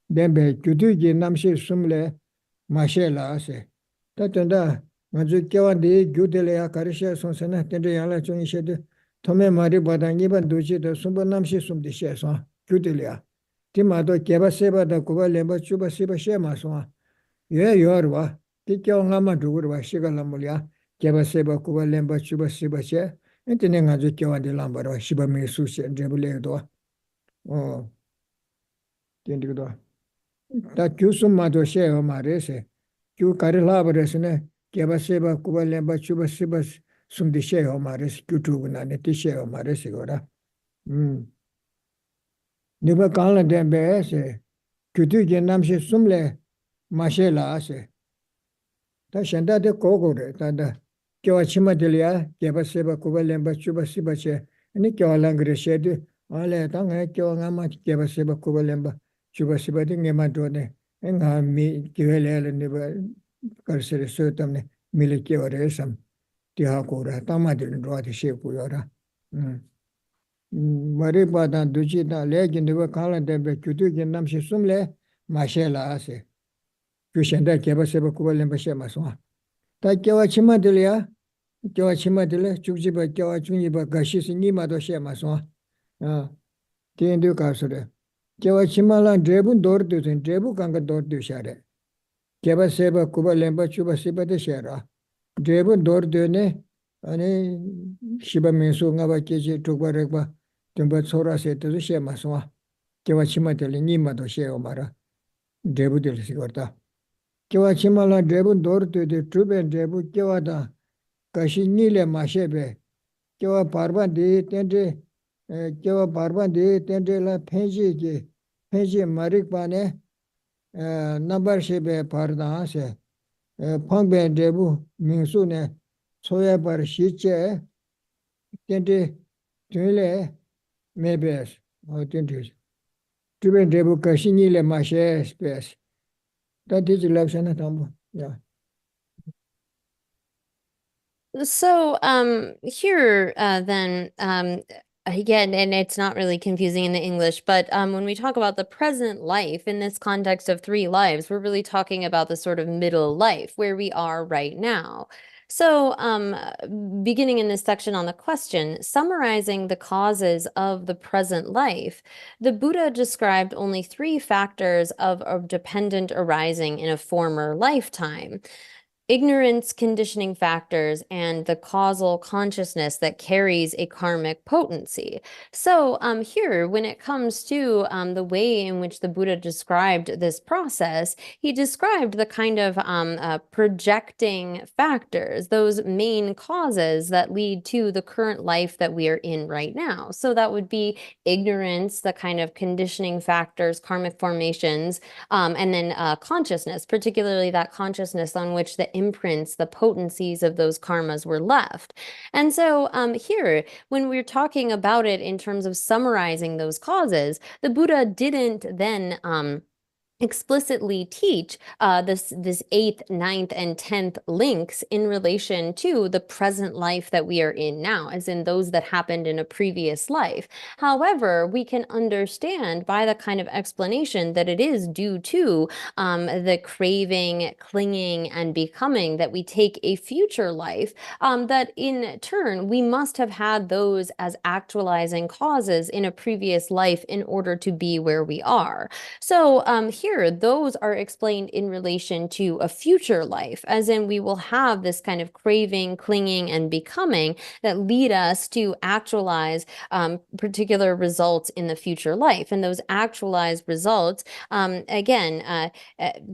[SPEAKER 3] देंबे जुदू जे नाम से सुमले माशेला से ततंदा मजु केवा दे जुदेले या कार्य सोसना तेरे याला चोनी से थोमे मारी बदांगी बन दूची तो सुम नाम से सुम दिशे सो जुदेले या तिमा तो केबा से बदा कोबा लेबा चुबा से बशे मासो ये योरवा कि क्यों गामा दुगुरवा शिगला मुलिया केबा सेबा कुबा लेम्बा चुबा सिबा से एंतने गाजो केवा दे लाम्बा शिबा मे सुसे जेबले दो ओ तेंदि दो 다 규숨마도 쉐어 말해서 규 가르라버스네 개바세바 쿠발렘바 추바세바 숨디 쉐어 말해서 규투구나네 티쉐어 말해서 거라 네바 간라 덴베세 규투게 남시 숨레 마셰라세 다 셴다데 고고레 다다 교와 치마들이야 개바세바 쿠발렘바 추바세바체 아니 교랑그레셰드 알레 당에 교가마 개바세바 쿠발렘바 추바세바데 게마도네 engami kiwele ne ba karsere so tamne mile ke ore sam tiha ko ra tamadil ro de she ku yora mare ba da duji da le gin de ba kala de be kutu gin nam she sumle ma she la ase ku shenda ke ba se ba ku ba le ba she ma so ta ke wa chima de ya ke wa chima de le chukji ba ke wa chungi ba ga shi si ni ma do she ma so tin du ka so de kewa chimala drebun dor du sen drebu kanga dor du share keba seba kuba lemba chuba seba de shara drebun dor du ne ane shiba mensu nga ba keje tukba rekba tumba sora se tu she maswa kewa chima de ni ma do she o mara drebu de sigorta kewa chimala drebun dor du de truben drebu kewa da kashi ni le ma shebe kewa parba de tendre kewa parba de tendre la phenji ke Peji marikbane number shebe parda se phangbe debu mingsu ne soya par shiche tente tule mebes o tente tuben debu kashini le mashe space that is election tambo yeah.
[SPEAKER 2] So here then again, and it's not really confusing in the English, but when we talk about the present life in this context of 3 lives, we're really talking about the sort of middle life where we are right now. So beginning in this section on the question, summarizing the causes of the present life, the Buddha described only 3 factors of dependent arising in a former lifetime: ignorance, conditioning factors, and the causal consciousness that carries a karmic potency. So here, when it comes to the way in which the Buddha described this process, he described the kind of projecting factors, those main causes that lead to the current life that we are in right now. So that would be ignorance, the kind of conditioning factors, karmic formations, and then consciousness, particularly that consciousness on which the imprints, the potencies of those karmas were left. And so here, when we're talking about it in terms of summarizing those causes, the Buddha didn't then explicitly teach this 8th, 9th, and 10th links in relation to the present life that we are in now, as in those that happened in a previous life. However, we can understand by the kind of explanation that it is due to the craving, clinging, and becoming that we take a future life, that in turn we must have had those as actualizing causes in a previous life in order to be where we are. So here, those are explained in relation to a future life, as in we will have this kind of craving, clinging, and becoming that lead us to actualize particular results in the future life. And those actualized results, again,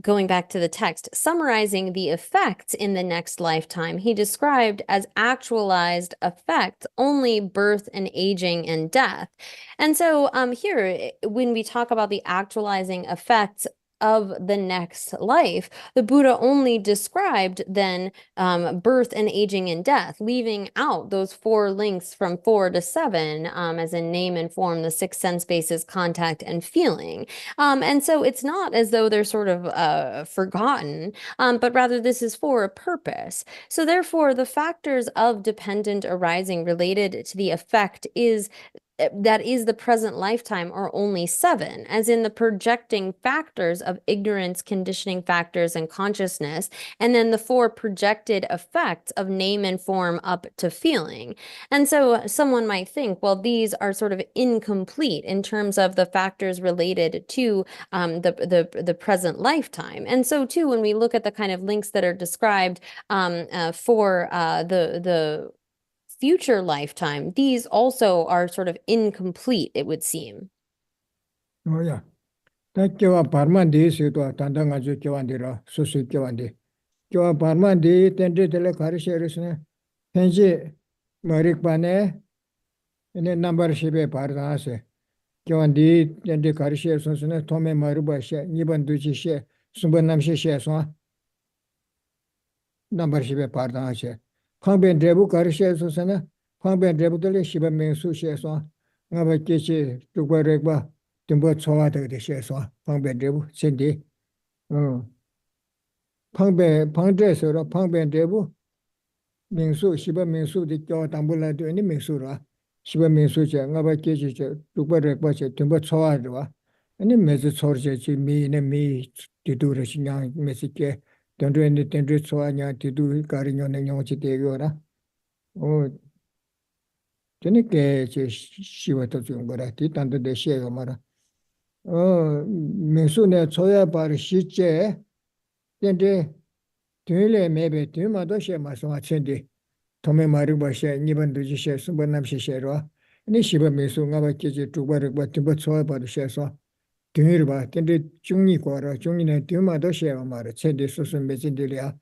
[SPEAKER 2] going back to the text, summarizing the effects in the next lifetime, he described as actualized effects only birth and aging and death. And so here, when we talk about the actualizing effects of the next life, the Buddha only described then birth and aging and death, leaving out those 4 links from 4 to 7, as in name and form, the 6 sense bases, contact, and feeling. And so it's not as though they're sort of forgotten, but rather this is for a purpose. So therefore, the factors of dependent arising related to the effect that is the present lifetime are only 7, as in the projecting factors of ignorance, conditioning factors, and consciousness, and then the 4 projected effects of name and form up to feeling. And so someone might think, well, these are sort of incomplete in terms of the factors related to the present lifetime. And so too, when we look at the kind of links that are described for the future lifetime, these also are sort of incomplete, it would seem.
[SPEAKER 3] Oh yeah. 다 교와 바르만디 있어도 단단 아주 교환되라 소수 교환돼. 교와 바르만디 텐데들 가르셔르스네. 현재 머릭반에 네 넘버십에 바르다세. 교환디 텐데 가르셔르스네 토메 마르바셰 이번 두지셰 순번남셰셰소 넘버십에 바르다세. 방변 대부 가르셔르스네 방변 대부들이 시범명수셰소 나바께시 두과렉바 듬버 초와되듯이해서 방변대부 신디 방대서로 방변대부 민수 시범민수디 교 담불라도 니 민수라 시범민수제 나바께시 두과렉바체 듬버 초와되와 아니 메즈 초르제 미네 미 디두르 신양 메시께 던드엔디 던드 초와냐 디두 가리뇨네 뇽치 대교라 어 저니께 제 시와도 좀 거라 디단도 대시에가 말아 민수네 초야 바르 시제 근데 되레 매베 되마도 셰마서 아첸디 도메 마르바셰 니번도 지셰 순번남시셰로 니 시바 민수가 바께지 두바르 바티버 초야 바르 셰서 되르 바 근데 중니 거라 중니네 되마도 셰가 말아 첸디 수순 메진들이야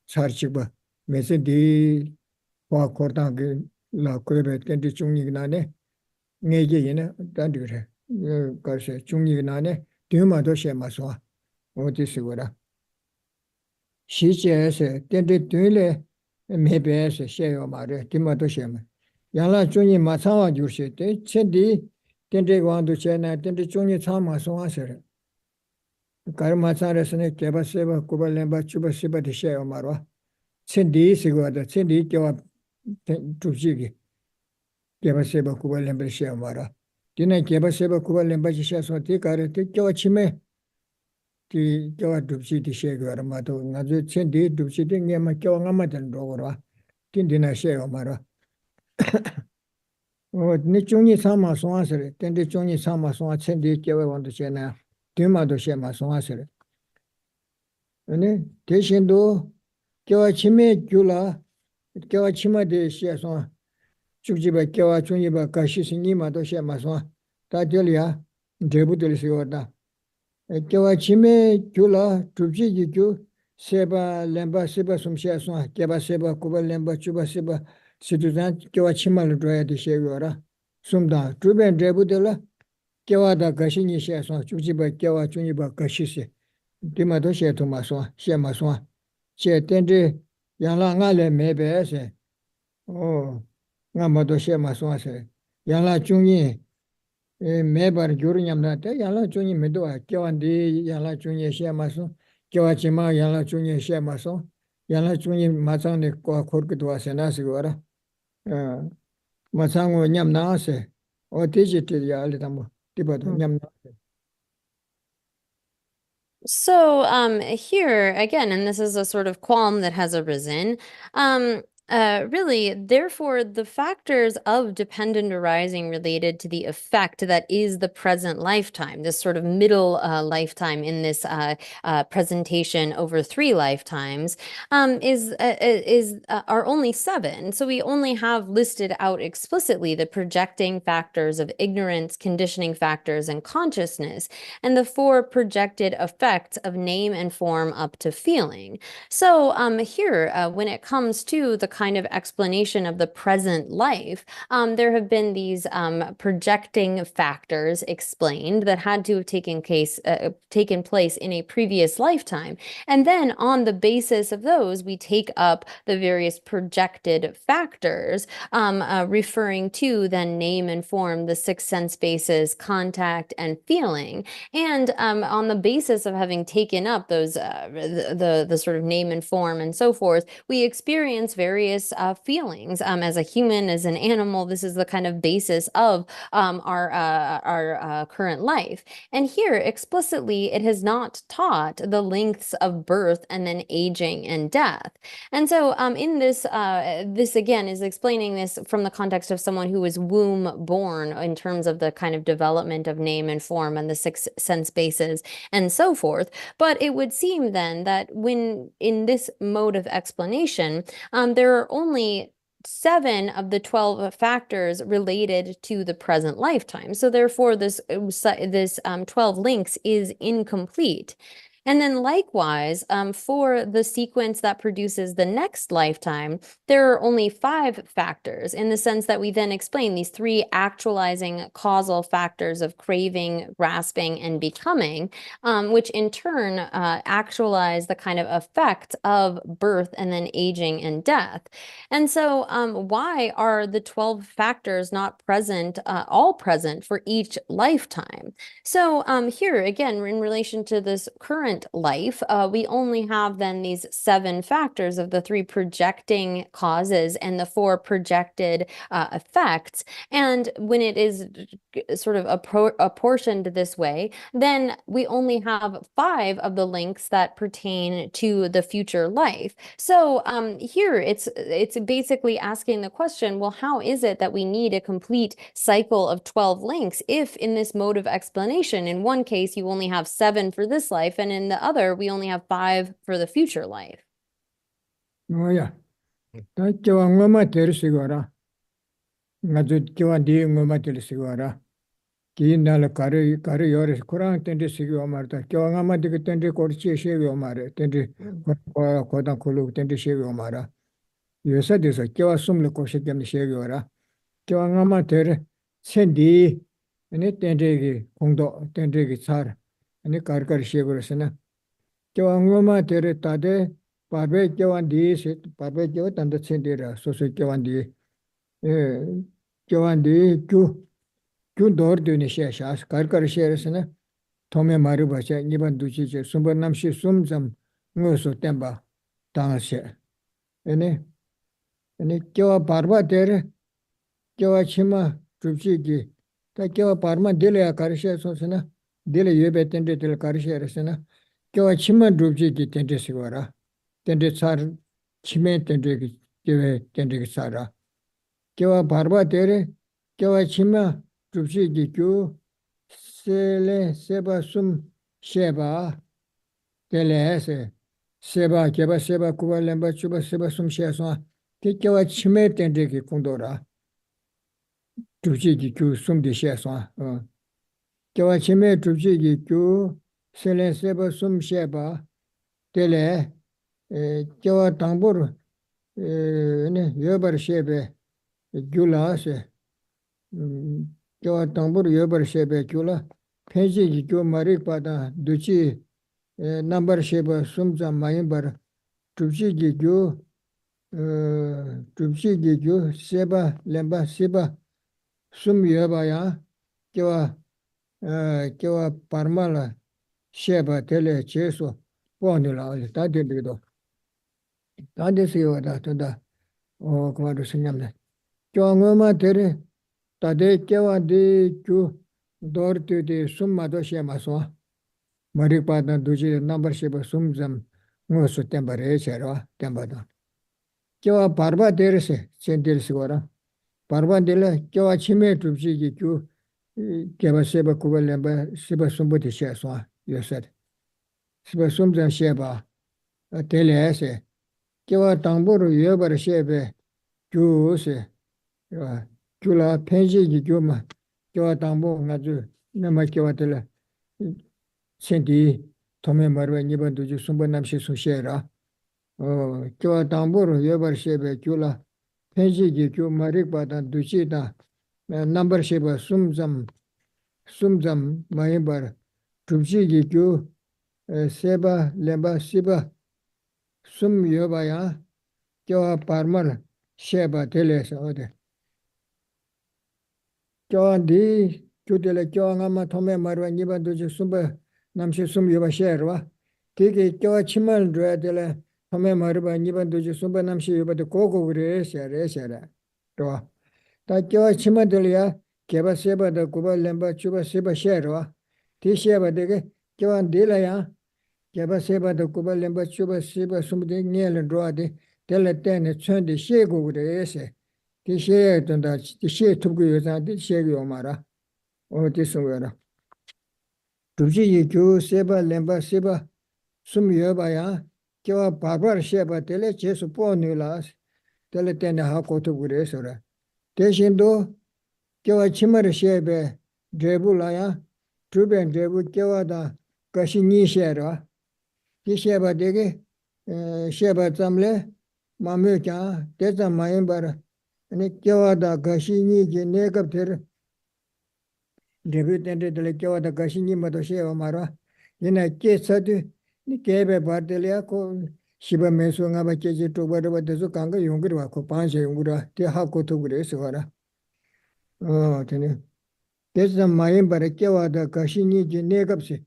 [SPEAKER 3] 사르치바 메세디 와 코르당게 라 코베 근데 중니나네 네게이네 단디그래 가르세 중니나네 되마도 셰마서 어디시고라 시제에서 텐데 되레 매베에서 셰요 말에 디마도 셰마 양라 중니 마상와 주시 때 첸디 텐데 왕도 셰나 텐데 중니 참마 송하세요 가르마차레스네 개바세바 쿠발렘바 추바시바디 셰요 말와 첸디 시고다 첸디 껴와 두지기 개바세바 쿠발렘바 셰요 말아 디네 개바세바 쿠발렘바 셰서 디가르 껴와 치메 디 껴와 두지디 셰고 마도 나저 첸디 두지디 녜마 껴와 가마든 로고라 딘디나 셰요 말아 니 중니 참마 송하세요 텐데 중니 참마 송하 첸디 껴와 원도 셰나 디마도 셰마 송하세요 아니 대신도 껴와 치메 귤라 껴와 치마데 셰서 죽지바 껴와 중이바 가시스니마도 셰마소 다절이야 대부들시거다 껴와 치메 귤라 죽지기 귤 세바 렘바 세바 숨셰소 껴바 세바 쿠발 렘바 추바 세바 시두잔 껴와 치마를 줘야 되시거라 숨다 주변 대부들라 껴와다 가시니 셰소 죽지바 껴와 중이바 가시스 디마도 셰토마소 셰마소 셰텐데 양라 나레 메베세 nga mato she ma suwa se yangla chungyi mebar gyuru nyamna te yangla chungyi medwa kiawan di yangla chungyi she ma su kiawa chima yangla chungyi she ma su yangla chungyi matsang ne kwa khorkidwa se na sigwara matsang wo nyamna se o teji te ya ali tambo tibado nyamna
[SPEAKER 2] So here again, and this is a sort of qualm that has arisen. Really, therefore, the factors of dependent arising related to the effect that is the present lifetime, this sort of middle lifetime in this presentation over 3 lifetimes, are only 7. So we only have listed out explicitly the projecting factors of ignorance, conditioning factors, and consciousness, and the 4 projected effects of name and form up to feeling. So here, when it comes to the kind of explanation of the present life, there have been these projecting factors explained that had to have taken place in a previous lifetime. And then on the basis of those, we take up the various projected factors, referring to then name and form, the 6 sense bases, contact, and feeling. And on the basis of having taken up those, the sort of name and form and so forth, we experience various feelings. As a human, as an animal, this is the kind of basis of our current life. And here, explicitly, it has not taught the lengths of birth and then aging and death. And so in this, this again is explaining this from the context of someone who is womb born in terms of the kind of development of name and form and the 6 sense bases and so forth. But it would seem then that when in this mode of explanation, there are only 7 of the 12 factors related to the present lifetime. So therefore, this 12 links is incomplete. And then likewise, for the sequence that produces the next lifetime, there are only 5 factors in the sense that we then explain these 3 actualizing causal factors of craving, grasping, and becoming, which in turn actualize the kind of effect of birth and then aging and death. And so why are the 12 factors not present, all present for each lifetime? So here again, in relation to this current life, we only have then these 7 factors of the 3 projecting causes and the 4 projected effects. And when it is sort of apportioned this way, then we only have 5 of the links that pertain to the future life. So here it's basically asking the question, well, how is it that we need a complete cycle of 12 links if in this mode of explanation, in one case, you only have 7 for this life, and in the other, we only have 5 for the future life?
[SPEAKER 3] 뭐야 다 저왕 뭐마 데르시거라 나저 저왕 디 뭐마 데르시거라 기인날 가르 요레 쿠란 텐데 시기오 마르다 저왕 아마 디게 텐데 코르치 시기오 마레 텐데 고단 콜루 텐데 시기오 마라 요사 데서 저와 숨을 코시 겸 시기오라 저왕 아마 데르 센디 아니 텐데기 공도 텐데기 살 아니 가르 시기오르스나 저왕 뭐마 데르 따데 Parve Kyawan di sit, Parve Kyawan tanda tsendira, soso Kyawan di, Kyawan di kyu dor duni shaya shaas, kar shayarasana, tome maru bacha, niban duchi che, sumba namshi sum zam, ngoso temba, tanga shaya. Ene Kyawa Parva tere, Kyawa chima trupchi ki, ta Kyawa Parma dile ya kar shaya sosana, dile yube tende dile kar shayarasana, Kyawa chima trupchi ki tende sigwara. Tende tsar chime tende ki kewe tende ki tsara. Kewa barba tere, kewa chima trupsi ki kyu, sele seba sum sheba, tele hese, seba keba seba kuwa lemba chuba seba sum sheswa, ke kewa chime tende ki kundora, trupsi ki kyu sum di sheswa. Kewa chime trupsi ki kyu, sele seba sum sheba, tele Kyawa tangbur yobar shebe gyula se Kyawa tangbur yobar shebe gyula penji ki gyu marik pada duchi nambar sheba sumza mayimbar trupchi ki gyu seba lemba siba sum yoba ya Kyawa parmala sheba tele cheso ponila ali tadilido Tade siyo da toda o kwado sinyamne. Kyo ngoma tere tade kyewa de kyu dor tu de summa do shema so. Marikpa da duji number sheba sumzam ngo su temba re chero temba da. Kyewa parba tere se sentir sigora. Parba dele kyewa chime tupji ki kyu kyewa sheba kuba lemba sheba sumbu de she so yoset. Sheba sumzam sheba tele se Kyawa tangburu yobar shebe gyu se, gyu la penji ki gyu ma, kyawa tangbu nga zu, nama kyawa tala, senti tome marwa nipan tuju sumba namshi su she ra. Kyawa tangburu yobar shebe gyu la penji ki gyu marikpa tan duchi tan, nambar sheba sumzam mayimbar, trupchi ki gyu seba lemba siba, sum yoba ya kyawa parmal sheba tele sa ode. Kyawa di kutele kyawa ngama tome marwa nipa duji sumba namshi sum yoba sherwa. Tiki kyawa chimal dhrua tele tome marwa nipa duji sumba namshi yoba de koko re shere. Ta kyawa chima tele ya keba seba da kuba lemba chuba seba sherwa. Ti sheba deke kyawa dila ya Keba seba da kuba lemba chuba seba sumde nyele droa de tele tene chun de she gu de ese. Ti she tanda ti she tubu yo zan ti she yo mara. O ti sungera. Tubji yi kyu seba lemba seba sum yo ba ya. Kya barbar sheba tele che su po nu la. tele tene ha koto gure sora. Deshindo, Kyawa Chimara Shebe, Drebu Laya, Truben Drebu Kyawa da Kashi Ni Shera, Kisheba Dege, Sheba Tamle, Mamu Kya, Teta Mayembara, and Kyawa da Kashi Ni Negapter, Drebu Tende de Kyawa da Kashi Ni Madosheva Mara, Yena Kesatu, Nikebe Bardelia, Shiba Mesunga Bachi to whatever the Zukanga Yungura, Kopansha Yungura, Tehako to Gresora. Oh, Tesa Mayembara Kyawa da Kashi Ni Negapsi,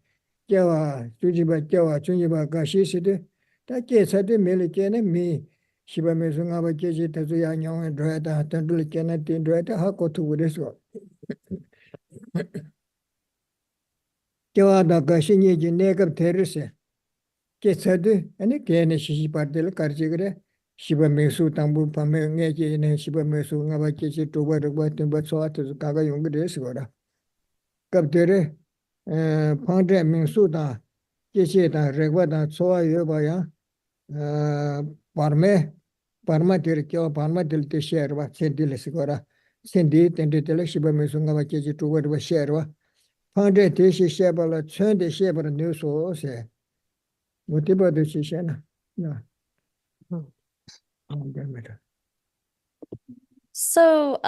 [SPEAKER 3] Kyawa, Tujiba Kyawa, Chunjiba Kashi Sidi, Take Sadi Melikene, me, Shiba Mesunga Bachi, Tazuya Yang and Drata, Tandul Kenati, Drata, Hako to Greswa. Kyawa da Kashi Ni Negap Terrace. Kesadu, and again, she partel Karjigre, Shiba Mesu Tambu Pame, and Shiba Mesu Navachi to what but so to Kaga Yungresora. Captere, Pandre Minsuda, Kishita, Regwada, Soa Yobaya, Parme, Parmatil, Parmatil Tisherva, Sendilisgora, Sendit, and the Teleshiba Mesungavachi to what was Sherva. Pandre Tishi Shebala, Sunday Sheber News, so say. Whatever the decision, yeah.
[SPEAKER 2] So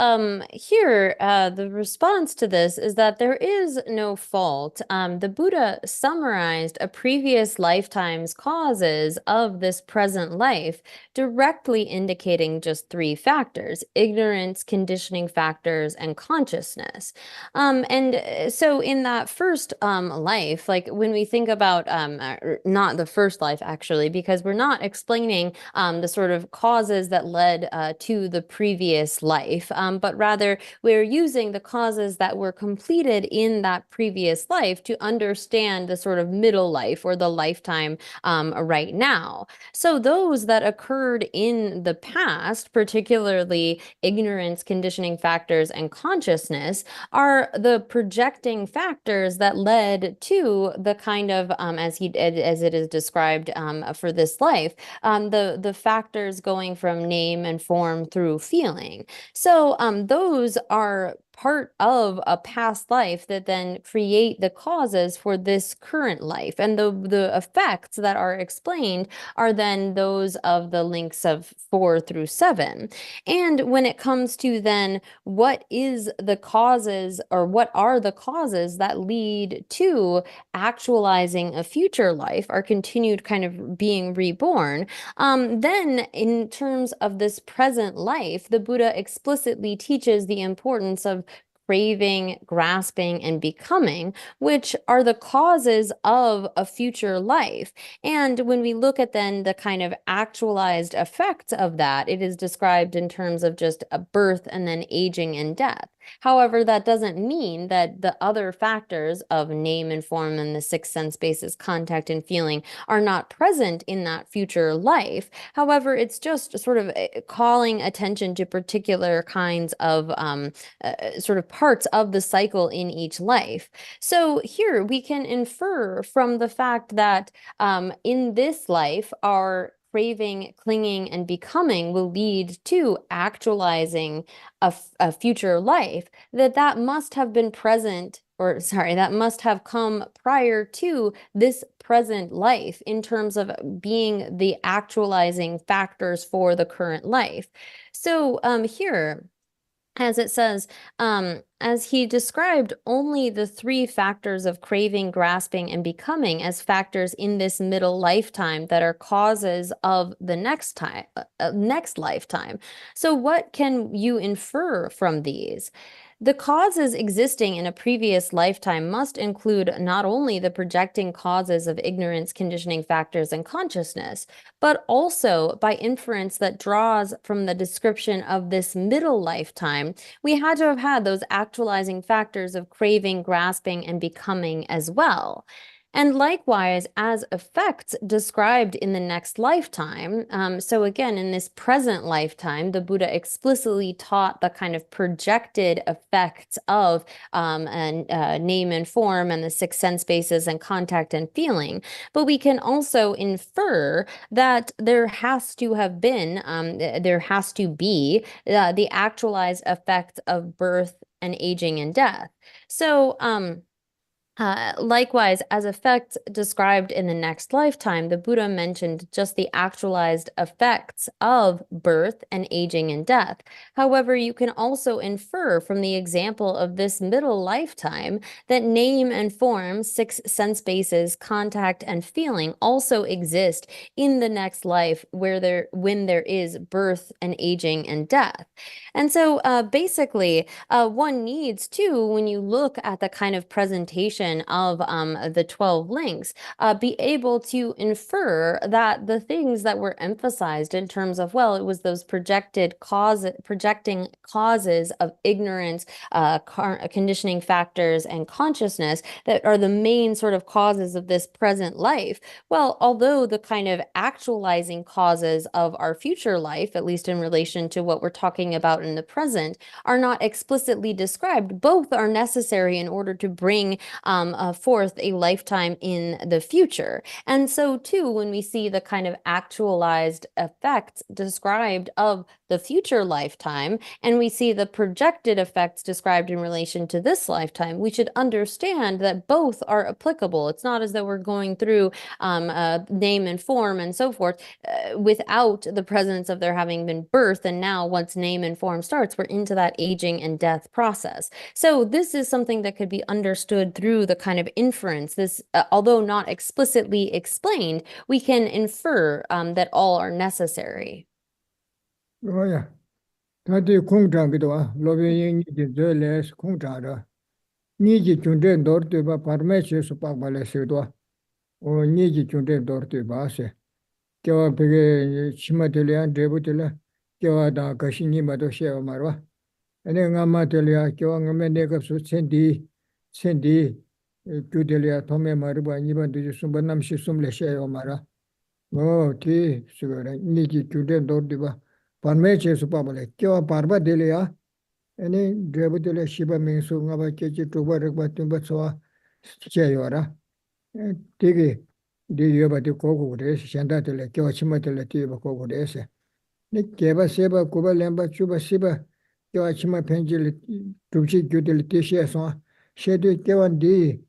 [SPEAKER 2] here, the response to this is that there is no fault. The Buddha summarized a previous lifetime's causes of this present life, directly indicating just three factors: ignorance, conditioning factors, and consciousness. So in that first life, like when we think about, not the first life actually, because we're not explaining the sort of causes that led to the previous life, but rather we're using the causes that were completed in that previous life to understand the sort of middle life or the lifetime right now. So those that occurred in the past, particularly ignorance, conditioning factors, and consciousness, are the projecting factors that led to the kind of, as it is described for this life, the factors going from name and form through feeling. So those are part of a past life that then create the causes for this current life. And the effects that are explained are then those of the links of 4 through 7. And when it comes to then what is the causes, or what are the causes that lead to actualizing a future life, our continued kind of being reborn, then in terms of this present life, the Buddha explicitly teaches the importance of craving, grasping, and becoming, which are the causes of a future life. And when we look at then the kind of actualized effects of that, it is described in terms of just a birth and then aging and death. However, that doesn't mean that the other factors of name and form and the six sense bases, contact and feeling, are not present in that future life. However, it's just sort of calling attention to particular kinds of sort of parts of the cycle in each life. So here we can infer from the fact that in this life, our craving, clinging, and becoming will lead to actualizing a future life, that must have been present, or sorry, that must have come prior to this present life in terms of being the actualizing factors for the current life. So here, as it says, as he described only the 3 factors of craving, grasping, and becoming as factors in this middle lifetime that are causes of the next lifetime. So what can you infer from these? The causes existing in a previous lifetime must include not only the projecting causes of ignorance, conditioning factors, and consciousness, but also, by inference that draws from the description of this middle lifetime, we had to have had those actualizing factors of craving, grasping, and becoming as well. And likewise, as effects described in the next lifetime. So again, in this present lifetime, the Buddha explicitly taught the kind of projected effects of name and form and the six sense bases and contact and feeling. But we can also infer that there has to have been, there has to be the actualized effect of birth and aging and death. So, likewise, as effects described in the next lifetime, the Buddha mentioned just the actualized effects of birth and aging and death. However, you can also infer from the example of this middle lifetime that name and form, six sense bases, contact, and feeling also exist in the next life when there is birth and aging and death. And so basically, one needs to, when you look at the kind of presentation of the 12 links, be able to infer that the things that were emphasized in terms of, well, it was those projecting causes of ignorance, conditioning factors, and consciousness that are the main sort of causes of this present life. Well, although the kind of actualizing causes of our future life, at least in relation to what we're talking about in the present, are not explicitly described, both are necessary in order to bring forth a lifetime in the future. And so too, when we see the kind of actualized effects described of the future lifetime, and we see the projected effects described in relation to this lifetime, we should understand that both are applicable. It's not as though we're going through name and form and so forth without the presence of there having been birth, and now once name and form starts, we're into that aging and death process. So this is something that could be understood through the kind of inference. This, although not explicitly explained, we can infer that all are necessary.
[SPEAKER 3] 뭐야? 다들 공장기도 로비인이 저래서 공장하라. 니지 준대 너르도 봐 파르메시스 박발레스도 니지 준대 너르도 봐세. 저 베게 치마들이야 데부들라. 저다 가시니마도 셰어 말와. 아니 가마들이야 저 가메 내가 수센디 센디 주들이야 도메 말바 니바도 숨바남시 숨레 셰어 말아. 티 수거라 니지 준대 너르도 봐. Parmeche supabale, kyo parba delia, any drebutele shiba minsu ngaba kechi tuba rekba tumba soa chayora. Tigi di yoba di kogu res, shanda tele, kyo chimatele tiba kogu res. Ni keba seba kuba lemba chuba shiba, kyo chima penjili tubchi gyudele tishia soa, shedu kyewan di,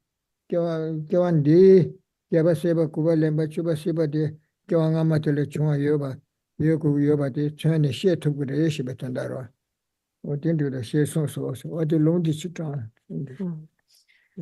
[SPEAKER 3] keba seba kuba lemba chuba shiba di, kyo ngama tele chunga yoba. 요바디 전에 시에트부터 예시베 전다로 어딘데도 시에송소 어디 롱디 치장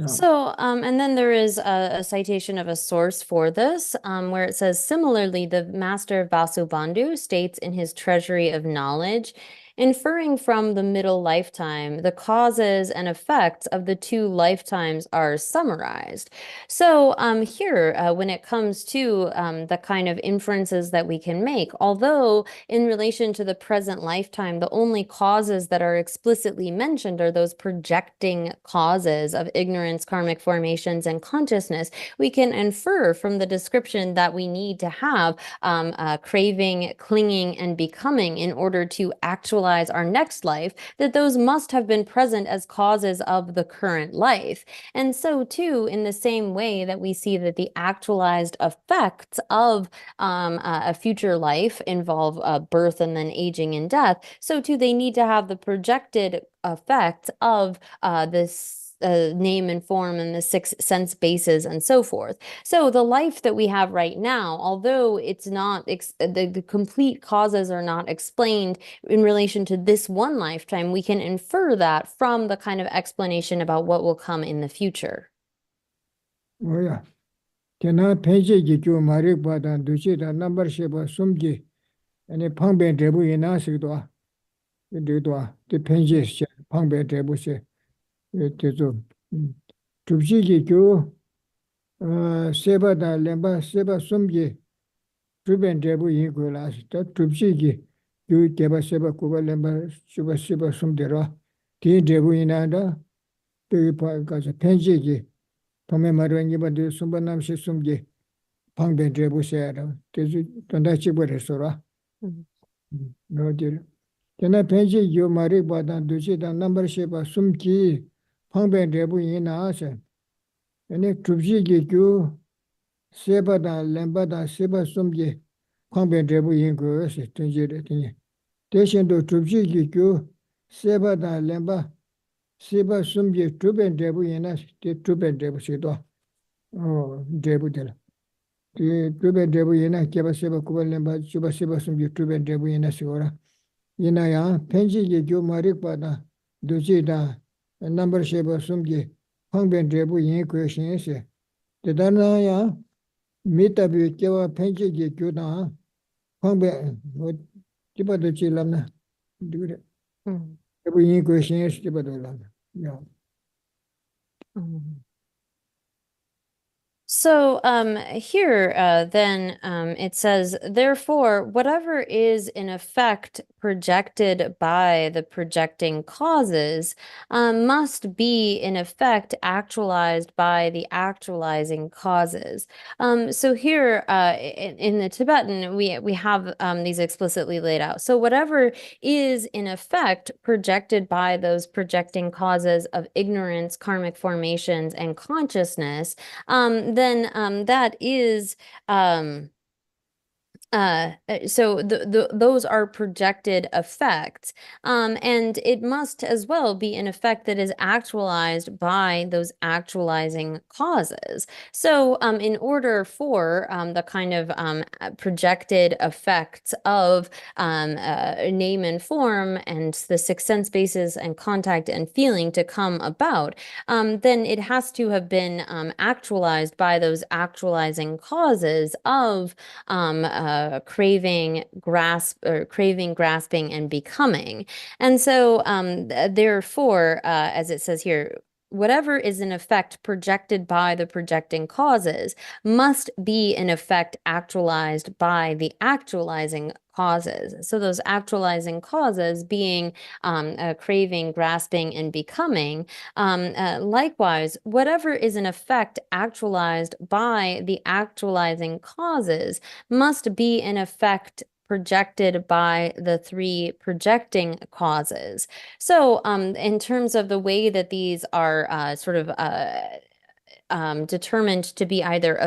[SPEAKER 2] So, and then there is a citation of a source for this, where it says, similarly, the master of Vasubandhu states in his Treasury of Knowledge, inferring from the middle lifetime, the causes and effects of the two lifetimes are summarized. So here, when it comes to the kind of inferences that we can make, although in relation to the present lifetime, the only causes that are explicitly mentioned are those projecting causes of ignorance, karmic formations, and consciousness, we can infer from the description that we need to have craving, clinging, and becoming in order to actualize our next life, that those must have been present as causes of the current life. And so too, in the same way that we see that the actualized effects of a future life involve birth and then aging and death, so too they need to have the projected effect of this name and form and the six sense bases and so forth. So the life that we have right now, although it's not, the complete causes are not explained in relation to this one lifetime, we can infer that from the kind of explanation about what will come in the future.
[SPEAKER 3] 뭐야? 제나 펜시지 주 마리 바다 두시다 넘버 쉐바 숨지 아니 방배 대부 이나시도 이도도 그 펜시시 방배 대부시 그래서 두시지 주 세바다 렘바 세바 숨지 주변 대부 이거라서 두시지 주 개바 세바 고바 렘바 슈바 세바 숨대로 뒤 대부 이나다 그 바가서 펜시지 Tome marwa nipa de sumba namshi sumgi pangben drebu shayara. Tezu tanda chibore sora. No dear. Tena penji yu marik badan duchi dan number sheba sumki pangben drebu yina asa. Ene trubji gi kyu seba dan lemba dan seba sumgi pangben drebu yin go se tunji re tingi. Deshin do trubji gi kyu seba dan lemba seba sumgi truben drebu yina te truben drebu shido. Oh, drebu dela. Te truben drebu yina keba seba kuba lemba chuba seba sumgi truben drebu yina sigora. Yina ya penji gi kyu marik badan duchi dan number sheba sumgi pangben drebu yin go shin se. Tedana ya mitabi kewa penji gi kyu dan pangben tiba duchi lamna. Drebu yin go shin se tiba do lamna. Yeah.
[SPEAKER 2] So here then it says, therefore, whatever is in effect projected by the projecting causes must be in effect actualized by the actualizing causes. So here in the Tibetan, we have these explicitly laid out. So whatever is in effect projected by those projecting causes of ignorance, karmic formations, and consciousness, then that is so those are projected effects, and it must as well be an effect that is actualized by those actualizing causes. So in order for the kind of projected effects of name and form and the six sense bases and contact and feeling to come about, then it has to have been actualized by those actualizing causes of craving, grasping, and becoming. And so therefore, as it says here, whatever is in effect projected by the projecting causes must be in effect actualized by the actualizing causes. So those actualizing causes being craving, grasping, and becoming. Likewise, whatever is in effect actualized by the actualizing causes must be in effect projected by the three projecting causes. So in terms of the way that these are sort of determined to be either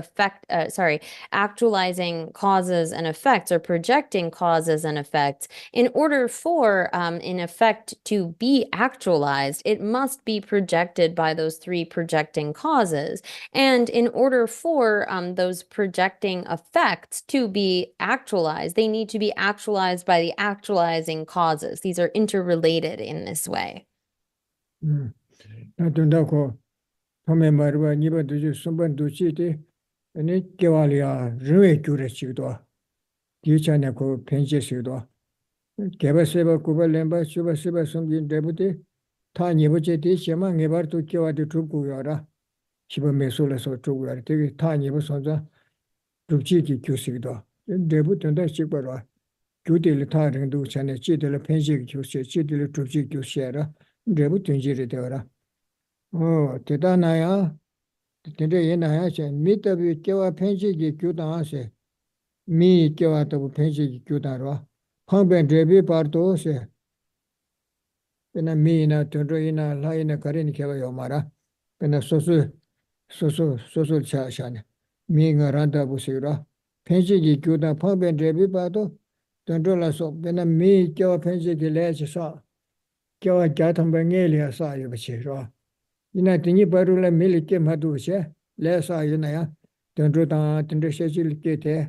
[SPEAKER 2] actualizing causes and effects or projecting causes and effects, in order for an effect to be actualized, it must be projected by those three projecting causes. And in order for those projecting effects to be actualized, they need to be actualized by the actualizing causes. These are interrelated in this way.
[SPEAKER 3] Tome marwa nipa duchi sumban duchi te ane kewali ya rinwe gyure chigdwa. Di chane ko penche sigdwa. Keba seba kuba lemba chuba seba sumgin debu te ta nipa che te shema ngebar tu kewa de trupku yara. Shiba meso la so trupku yara. Tegi ta nipa sonza trupchi ki kyu sigdwa. Debu tanda chigbarwa. Kyu te li ta rindu chane chi te la penche ki kyu se, chi te la trupchi kyu se yara. Debu tunjiri te wara. Oh, teta na ya. Tende ye na ya che, mi tabi kewa penchi ki kyu tanga se, mi kewa tabu penchi ki kyu tanga rwa. Pangben drebi parto se, pena mi ina, tundro ina, la ina kari ni kewa yo mara. Pena sosu cha shane. Mi nga randa bu se rwa. Penchi ki kyu tanga pangben drebi parto, tundro la so, pena mi kewa penchi ki le che sa, kewa kya tamba nge liya sa yo bache rwa. Ina tingi paru la mili ke madu che, le sa ina ya, tundru tanga, tundru shechi li ke te.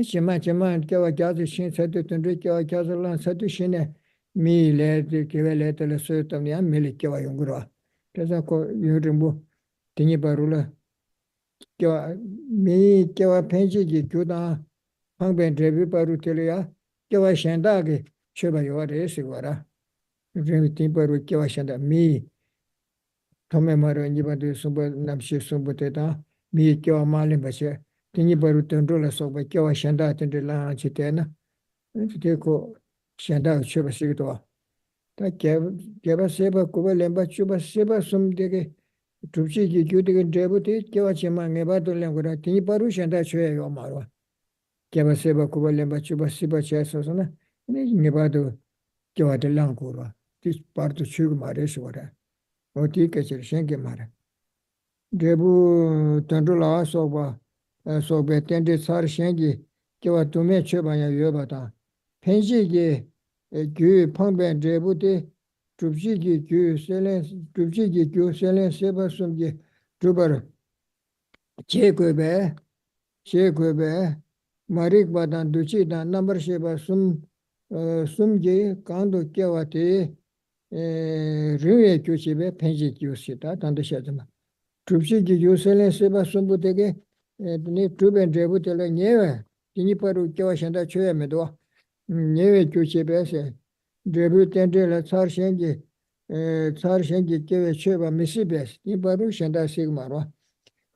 [SPEAKER 3] Shima kewa kyazu shin sadu, tundru kewa kyazu lan sadu shine, mi le, kewa le tala suyo tamni ya, mili kewa yungurwa. Teza ko yungrimbu, tingi paru la, mi kewa penchi ki kyu tanga, pangben drebi paru tili ya, kewa shenda ki shoba yuwa re sigwara. Tingi paru kewa shenda, mi, Tome maro nipa de sumba namshi sumba te ta mi kiawa mali bache tingi baru tundro la soba kiawa shanda tundro la anchi te na te ko shanda chuba sigitwa ta keba seba kuba lemba chuba seba sum deke Trupsi Judigan Debuti, Kawachima Nebato Langura, Tini Parush and that Chua Yomara. Kava Seba Kuba Lemba Chuba Siba Chasana, Nebato Kawata Langura. This part of Chugmareswara. Otika Shengemara. Debu Tandula Soba, Soba Tended Sar Shengi, Kawatume Chubaya Yobata. Penji Gu Pamban Debuti. Trupsi Gu Selen Seba Sumgi, Trubar, Chequebe, Marik Badan Duchi, number Sheba Sumgi, Kando Kiawati, Rue Kuchibe, Penji Kusita, Tandashatama. Trupsi Selen Seba Sumbutege, Truban Drebutela Neva, Tiniparu Kiawashanda Chua Medwa, Neve Kuchibese. Debutante la tsar shengi kewe cheba misibes ni baru shenda sigmarwa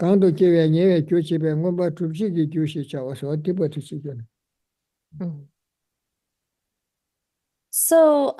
[SPEAKER 3] kando kewe nyewe kyochebe ngomba tupchi ki kyoshi chawa so tipa tuchigana.
[SPEAKER 2] Mhm. So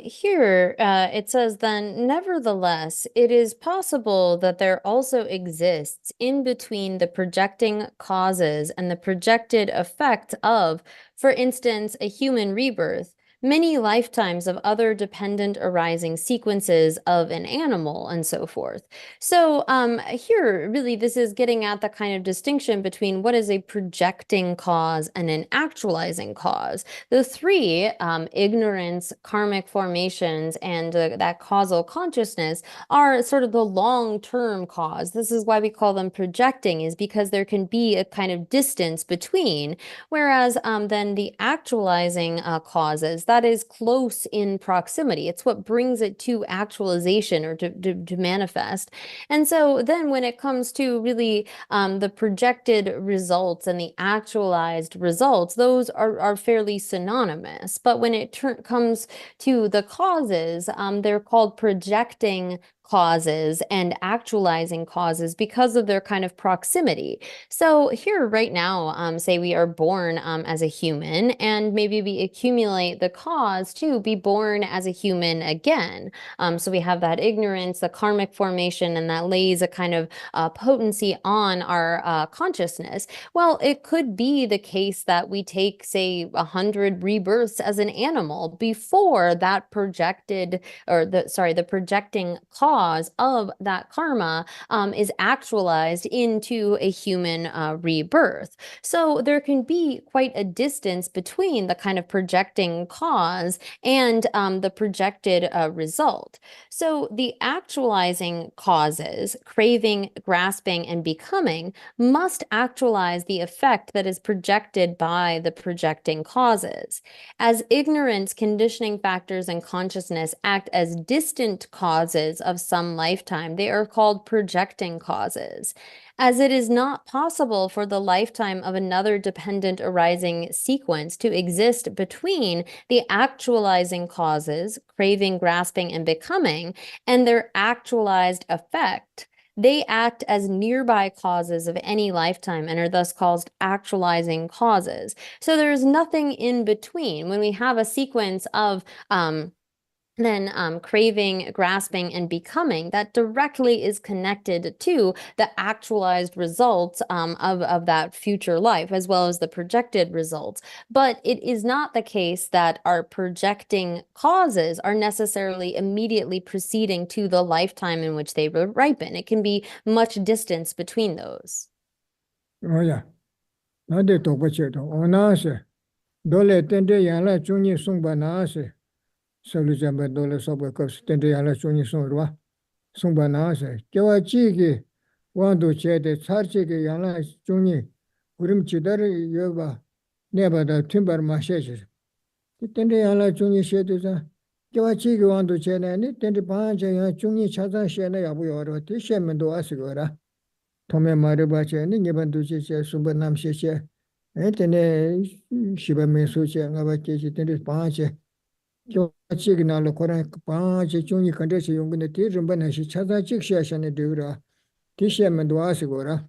[SPEAKER 2] here it says then, nevertheless, it is possible that there also exists in between the projecting causes and the projected effect of, for instance, a human rebirth, many lifetimes of other dependent arising sequences of an animal and so forth. So here, really, this is getting at the kind of distinction between what is a projecting cause and an actualizing cause. The three, ignorance, karmic formations, and that causal consciousness, are sort of the long-term cause. This is why we call them projecting, is because there can be a kind of distance between, whereas then the actualizing causes, that is close in proximity. It's what brings it to actualization or to manifest. And so then when it comes to really the projected results and the actualized results, those are fairly synonymous. But when it comes to the causes, they're called projecting causes and actualizing causes because of their kind of proximity. So here right now, say we are born as a human, and maybe we accumulate the cause to be born as a human again. So we have that ignorance, the karmic formation, and that lays a kind of potency on our consciousness. Well, it could be the case that we take, say, 100 rebirths as an animal before that projected, or the projecting cause of that karma is actualized into a human rebirth. So there can be quite a distance between the kind of projecting cause and the projected result. So the actualizing causes, craving, grasping, and becoming, must actualize the effect that is projected by the projecting causes. As ignorance, conditioning factors, and consciousness act as distant causes of some lifetime, they are called projecting causes. As it is not possible for the lifetime of another dependent arising sequence to exist between the actualizing causes, craving, grasping, and becoming, and their actualized effect, they act as nearby causes of any lifetime and are thus called actualizing causes. So there's nothing in between. When we have a sequence of craving, grasping, and becoming, that directly is connected to the actualized results of that future life, as well as the projected results. But it is not the case that our projecting causes are necessarily immediately preceding to the lifetime in which they ripen. It can be much distance between those.
[SPEAKER 3] Oh, yeah. Nade Topacheto, Onase, Dole Tende Yala Juni Sumba Nase, Solujamba Dole Sobakos, Tende Yala Juni Sumba, Sumba Nase, Jawa Chigi, Wando Chede, Sarchiki Yala Juni, Urim Chidari Yoba, Neba the Timber Mashes. Tende Yala Juni Sheduza, Jawa Chigi Wando Chede, Tende Panja Juni Chazan Shena Yabu, Tishamendo Asigora. Tome Maribache, Nibanduchi, Sumbanam Sheshe, Etene Shiba Mesuche, Navachi, Tendis Panche, Chignal, Koran Panche, Juni Condeshi, Yungan, Tirumban, Chaza Chiksha, and Dura, Tishem and Wasigora.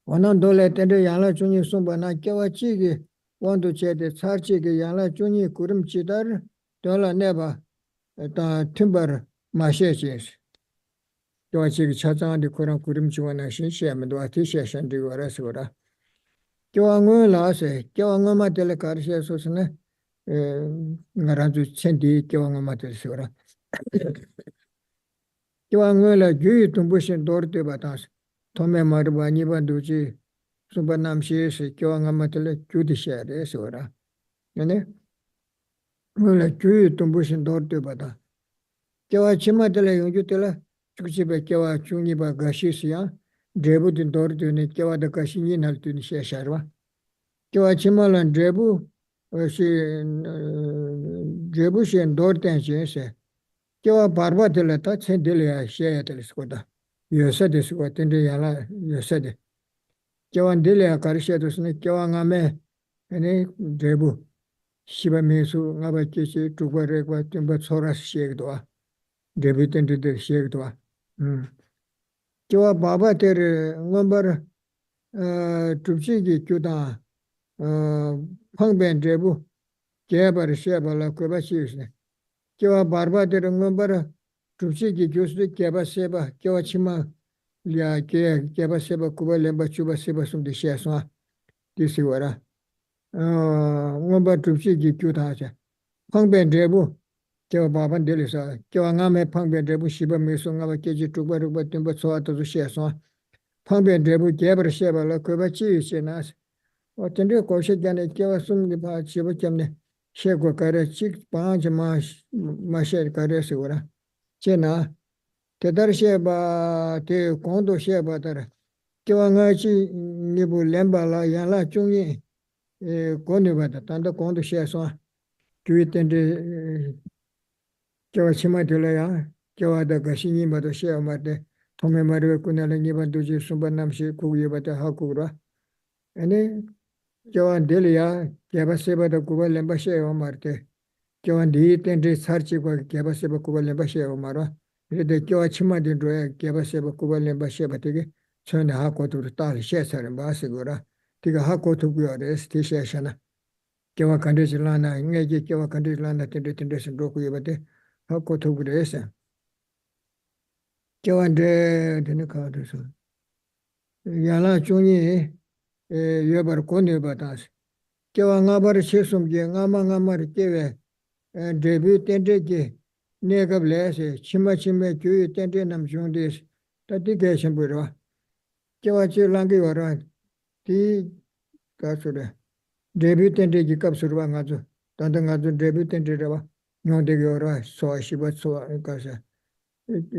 [SPEAKER 3] One dole tende Yala Juni Sumbana, Kawachigi, want to chat the Sarchigi, Yala Juni, Kurum Chidar, Dola Neba, at Timber Mashes. 또 지금 차장한테 그런 그림 지원하는 신시하면도 아티시에션 되고라서라. 교황을 나서 교황을 맡을 가르쳐서는 나라도 천디 교황을 맡으시거라. 교황을 주의 동부신 도르대 받아서 도매 말바 니반도지 수반남시에서 교황을 맡을 주디셔야래서라. 네. 원래 주의 동부신 도르대 받아. 교황 치마들 용주들 축집에 교황 중립아 가시시야 제부든 도르드네 교황의 가시니 날드니 셔샤와. 교황 치마란 제부 시 제부신 도르텐시에서 교황 바르바들 다 첸들이야 셔야들스고다. 요새데스고 텐데 야라 요새데. 교황 딜이야 가르쳐도스네 교황 아메 아니 제부 시바메수 나바케시 두바레과 템바 소라시에도와 데비텐데 시에도와 교와 바바 테르 응엄바르 줍시기 교다 펑벤 제부 개바르 시아발라 코바시스네 교와 바바 테르 응엄바르 줍시기 교스 개바세바 교와 치마 야 개바세바 쿠발렘바 추바세바 숨데 시아스와 디시와라 응엄바 줍시기 교다자 펑벤 제부 저 바반 데리서 교황함에 펑변대부 시범미송하고 깨지 두바르바 뜸바 소아도 시에서 펑변대부 개버 시에발라 그바치 시나스 어떤데 고시간에 교황숨이 바 지버점네 셰고 가르 직 방아마 마셰 가르스고라 제나 대다르시에바 대 공도 시에바다라 교황아치 니부 렘발라 야라 중이 고니바다 단다 공도 시에서 교회된데 교와 치마들어야 교와다 가시니 마도 시험하되 통매마르 꾸나는 니반도지 순반남시 구구예바다 하구라 아니 교와 델이야 개바세바다 구발렘바시에오 마르테 교와 디텐데 사르치고 개바세바 구발렘바시에오 마라 이데 교와 치마들어야 개바세바 구발렘바시에바되게 전에 하고도 딸 셰서는 바시고라 디가 하고도고야 스테이션나 교와 간데질라나 ing에게 교와 간데질라나 텐데텐데선 도구예바데 하고 도그래서 교환데 되는 카드서 야라 중이 여버 고네 받아서 교환아버 최송게 나마나마르 깨베 데뷔 텐데게 내가 블레세 치마치메 교회 텐데 남중데스 따디게션 부르와 교환지 랑게 와라 디 가서래 데뷔 텐데게 값으로 가서 단단가서 데뷔 텐데라와 뇽데게오라 소아시바 소아가서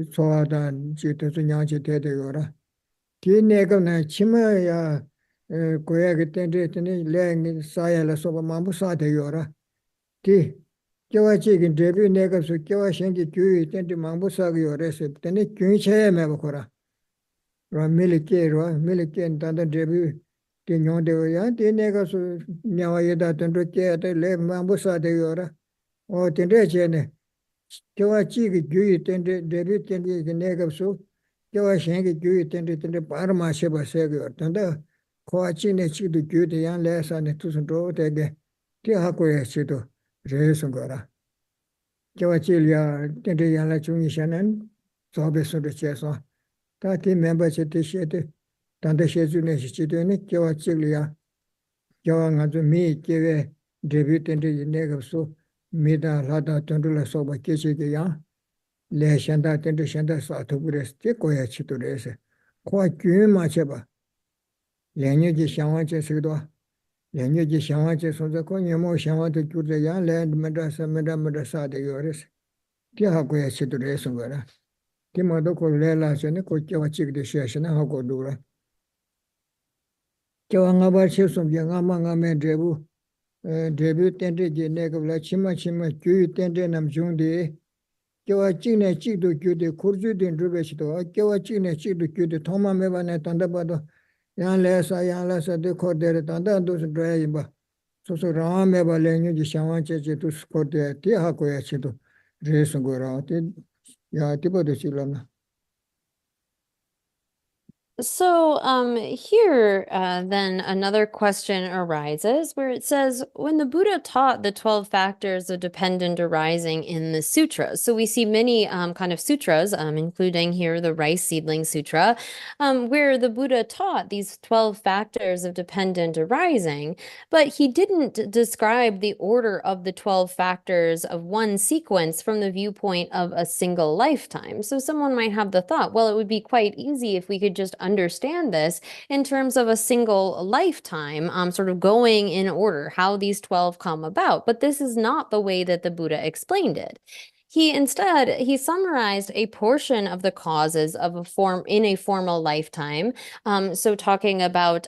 [SPEAKER 3] 소아다 지도서 냥지 대대요라 디네가나 치마야 고야게 텐데테니 랭 사야라 소바 마부 사대요라 디 교와지긴 데뷔 내가서 교와 생기 교회 텐데 마부 사기요레서 테니 교회체에 매고라 밀리케로 밀리케 단다 데뷔 디 뇽데고야 디 내가서 냐와예다 텐도케 레 마부 사대요라 텐데체네 교와 지기 교회 텐데 데뷔 텐데 내가서 교와 생기 교회 텐데 바르마셰바세고 텐데 코아치네 치도 교대 양 레사네 투선도 되게 티하고에 치도 레송거라 교와 지리아 텐데 양라 중이샤는 조베서도 제서 다티 멤버십 티시에데 단데 셰주네 시치도네 교와 지리아 교와 아주 미 교회 데뷔 텐데 내가서 미다 라다 tondola soba keche ya le shanda tende shanda sa thubures te koya chitures ko kyun ma cheba lenye ji shangwa che sigdo lenye ji shangwa che sonza ko nyamo shangwa de gyurde ya le meda sa de yores ti ha koya chitures ngara ti modo ko le la chene ko kya chigde sheshna ha ko dura kya nga ba che som ya nga ma nga me debu 데뷔 텐데 제네가 치마 규 텐데 남중데 교와 찍네 찍도 교대 고르주된 루베시도 교와 찍네 찍도 교대 토마메바네 단다바도 양레사 데코데르 단다도 드라이바 소소 라메바 랭유지 샤완체제 두 스코데 티하고야 치도 레스고라 티 야 티보도 실라나
[SPEAKER 2] So here then another question arises where it says, when the Buddha taught the 12 factors of dependent arising in the sutras, so we see many kind of sutras, including here the Rice Seedling Sutra, where the Buddha taught these 12 factors of dependent arising, but he didn't describe the order of the 12 factors of one sequence from the viewpoint of a single lifetime. So someone might have the thought, well, it would be quite easy if we could just understand this in terms of a single lifetime, sort of going in order, how these 12 come about. But this is not the way that the Buddha explained it. He summarized a portion of the causes of a form in a formal lifetime. So talking about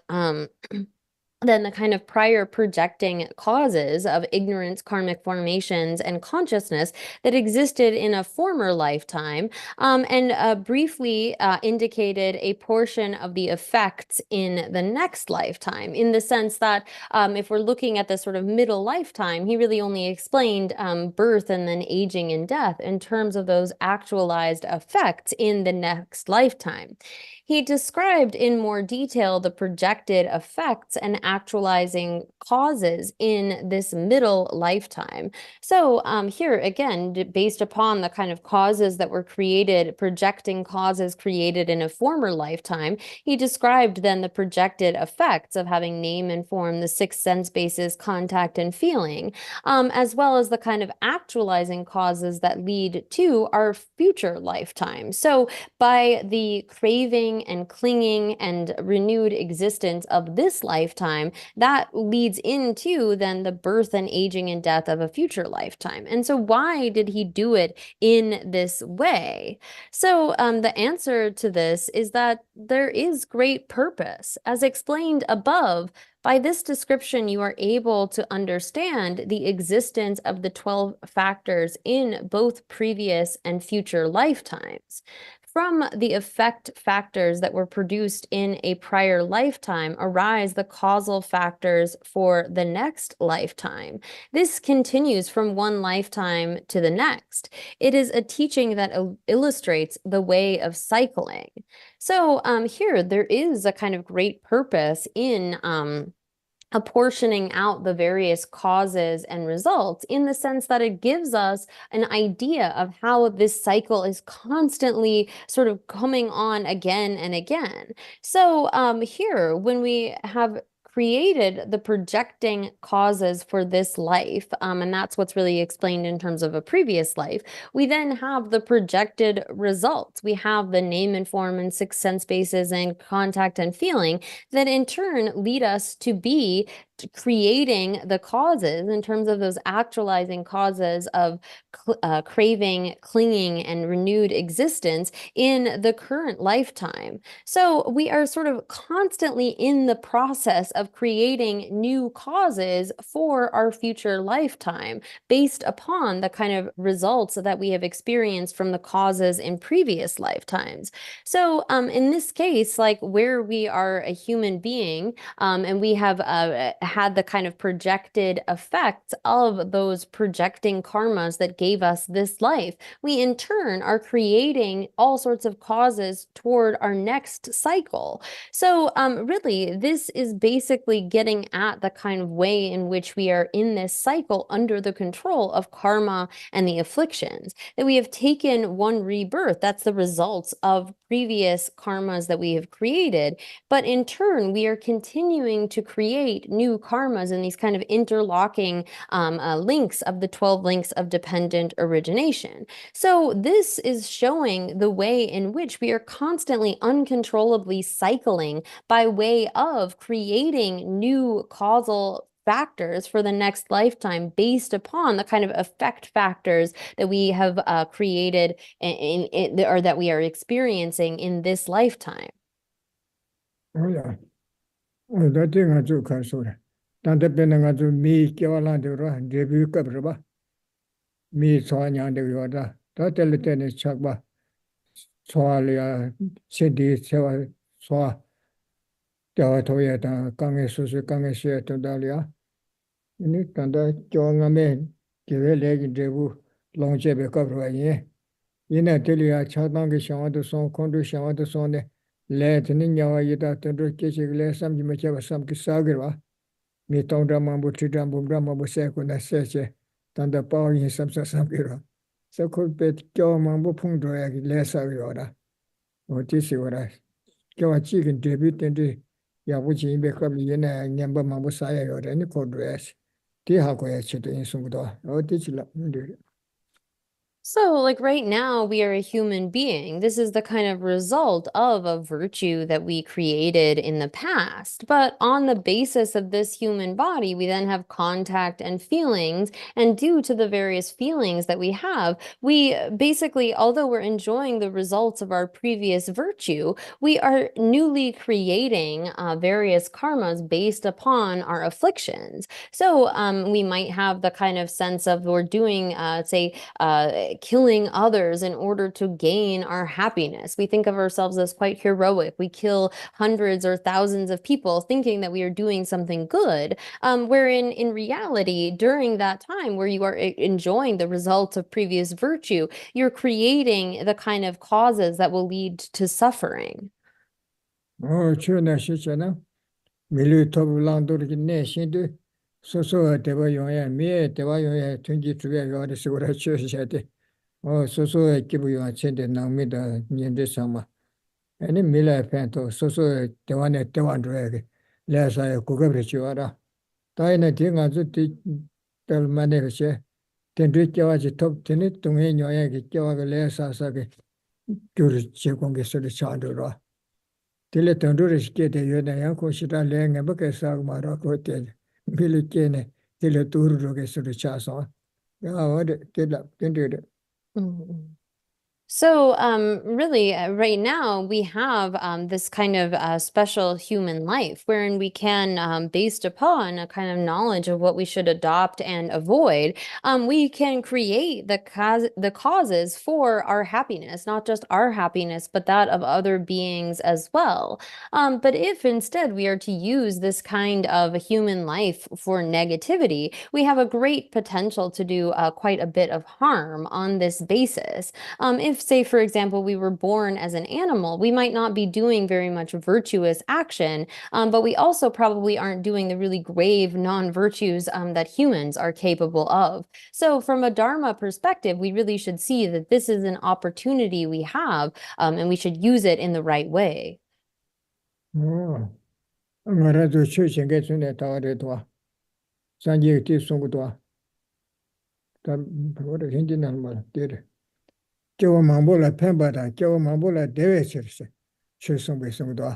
[SPEAKER 2] then the kind of prior projecting causes of ignorance, karmic formations, and consciousness that existed in a former lifetime, and briefly indicated a portion of the effects in the next lifetime, in the sense that if we're looking at the sort of middle lifetime, he really only explained birth and then aging and death in terms of those actualized effects in the next lifetime. He described in more detail the projected effects and actualizing causes in this middle lifetime. So here again, based upon the kind of causes that were created, projecting causes created in a former lifetime, he described then the projected effects of having name and form, the six sense bases, contact and feeling, as well as the kind of actualizing causes that lead to our future lifetime. So by the craving and clinging and renewed existence of this lifetime, that leads into then the birth and aging and death of a future lifetime. And so why did he do it in this way? So the answer to this is that there is great purpose. As explained above, by this description, you are able to understand the existence of the 12 factors in both previous and future lifetimes. From the effect factors that were produced in a prior lifetime arise the causal factors for the next lifetime. This continues from one lifetime to the next. It is a teaching that illustrates the way of cycling. So here there is a kind of great purpose in apportioning out the various causes and results, in the sense that it gives us an idea of how this cycle is constantly sort of coming on again and again. So here, when we have created the projecting causes for this life, and that's what's really explained in terms of a previous life, we then have the projected results. We have the name and form and six sense bases and contact and feeling that in turn lead us to be creating the causes in terms of those actualizing causes of craving, clinging, and renewed existence in the current lifetime. So we are sort of constantly in the process of creating new causes for our future lifetime based upon the kind of results that we have experienced from the causes in previous lifetimes. So in this case, like where we are a human being, and we have had the kind of projected effects of those projecting karmas that gave us this life, we in turn are creating all sorts of causes toward our next cycle. So really, this is basically getting at the kind of way in which we are in this cycle under the control of karma and the afflictions, that we have taken one rebirth. That's the results of previous karmas that we have created. But in turn, we are continuing to create new karmas in these kind of interlocking links of the 12 links of dependent origination. So this is showing the way in which we are constantly uncontrollably cycling by way of creating new causal factors for the next lifetime based upon the kind of effect factors that we have created or that we are experiencing in this lifetime.
[SPEAKER 3] Oh yeah. That thing I do can sort of. Then the pen I do me kiwalan de ra debut kabraba. Me soanya de yoda. That tell the tennis chakba. Soalia Cindy Sewa Soa Dewa Toyata Kange Susu Kange Shea to Dalia. In it and that Jonga men give a leg in Debu long jebe cover ye. In a delia Chadangi Shawan to Son Condu Shawan to Sonne. le tene nyawa yida tendo keche le sam ji meche ba sam ki sagirwa mi tongda mambu tida bumda mambu se ko na seche tanda paw yin sam sa sam girwa sa ko pe kyo mambu phung do ya le sagirwa da o ti si wara kyo chi kin debi tende ya bu ji be ka mi yena nyamba mambu sa ya yo ni ko do ya ti ha ko ya chi de in sung do o ti chi la ndi
[SPEAKER 2] So, like right now, we are a human being. This is the kind of result of a virtue that we created in the past. But on the basis of this human body, we then have contact and feelings. And due to the various feelings that we have, we basically, although we're enjoying the results of our previous virtue, we are newly creating various karmas based upon our afflictions. So we might have the kind of sense of we're doing, say, killing others in order to gain our happiness. We think of ourselves as quite heroic. We kill hundreds or thousands of people thinking that we are doing something good, wherein in reality, during that time where you are enjoying the results of previous virtue, you're creating the kind of causes that will lead to suffering.
[SPEAKER 3] o chu na shi che na mi lu to bu lang do ri ne shin de so so de ba yong ya mi de ba yong ya tun ji zu ya yo de su ra che shi de o so so ki bu yong chen de nang mi da nyen de sa ma ani mi la pen to so so de wa ne de wan de ge le sa ya ku ge ri chi wa da ta ne de nga zu ti tel ma ne ge che ten de ke wa ji top ten ne tung he nyo ya ge ke wa ge le sa sa ge gyu ri che kong ge su ri cha de ro tile tondore shike de yona ya ko shita lenga ba ke sa ma ra ko te bili ke ne tile turu ro ke su cha so ya wa de te la tende de
[SPEAKER 2] Mhm. So, really, right now we have this kind of special human life wherein we can, based upon a kind of knowledge of what we should adopt and avoid, we can create the causes for our happiness, not just our happiness, but that of other beings as well. But if instead we are to use this kind of a human life for negativity, we have a great potential to do quite a bit of harm on this basis. If, say, for example, we were born as an animal, we might not be doing very much virtuous action, but we also probably aren't doing the really grave non-virtues that humans are capable of. So from a Dharma perspective, we really should see that this is an opportunity we have, and we should use it in the right way.
[SPEAKER 3] oh ngara zo chu chen ge chun de ta de to san ji ti sung gu to ta bo de hin din na ma de de ke wa ma bo la pen ba da ke wa ma bo la de we che se chu sung be sung do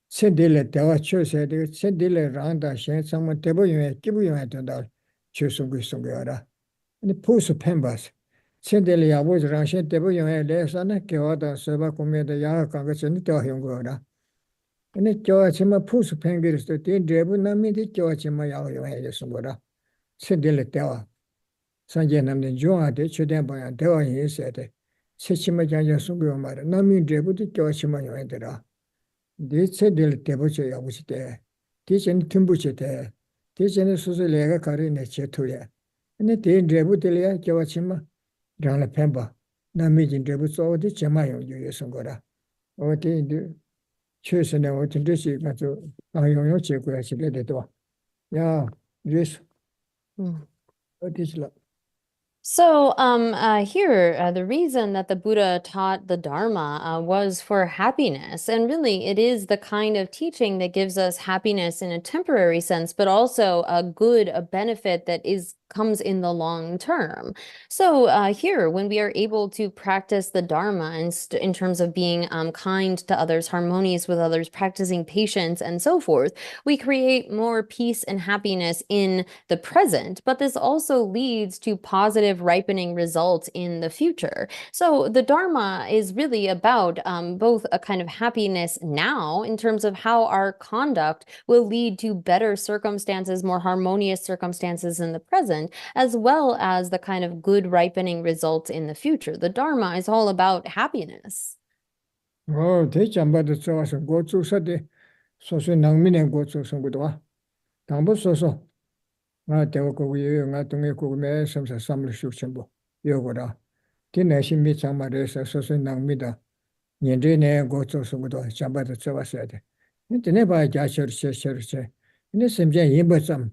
[SPEAKER 3] chen de le de wa chu se de chen de le ran da shen sang ma de bo yue ki bu yue de da chu sung be sung ge ra ni pu su pen ba se chen de le ya bo ran shen de bo yue le sa na ke wa da se ba ko me de ya ka ge chen de hyong go ra ene kyo chi ma pu su pen ge sto de de bu na mi de kyo chi ma ya yo he sung go ra chen de le de wa san je nam de jo a de chu de ba ya de wa yin se de che chi ma ja sung go ma ra na mi de bu de kyo chi ma yo de ra de che de le de bu che ya bu chi de de chen tum bu che de de chen su su le ga ka ri ne che tu ya ene de de bu de le ya kyo chi ma ra la pen ba na mi jin de bu so de che ma yo yo sung go ra o de 确实呢，我真的是那就拥有结果是来的多呀，也是，我的是了。
[SPEAKER 2] So, here, the reason that the Buddha taught the Dharma was for happiness. And really, it is the kind of teaching that gives us happiness in a temporary sense, but also a benefit that comes in the long term. So here, when we are able to practice the Dharma in terms of being kind to others, harmonious with others, practicing patience, and so forth, we create more peace and happiness in the present, but this also leads to positive ripening results in the future. So the Dharma is really about both a kind of happiness now in terms of how our conduct will lead to better circumstances, more harmonious circumstances in the present, as well as the kind of good ripening results in the future. The Dharma is all about happiness.
[SPEAKER 3] 어, 대장바도 좋아서 고추서대 소소 낭민의 고추 성구도와 당부 소소 나 대고 위에 나 동에 고매 섬사 삼을 숙천부 요거라 디내신 미창마에서 소소 낭미다 년전에 고쳐서도 잡아도 잡았어야 돼. 근데 봐 자셔셔셔셔. 근데 심지어 임버섬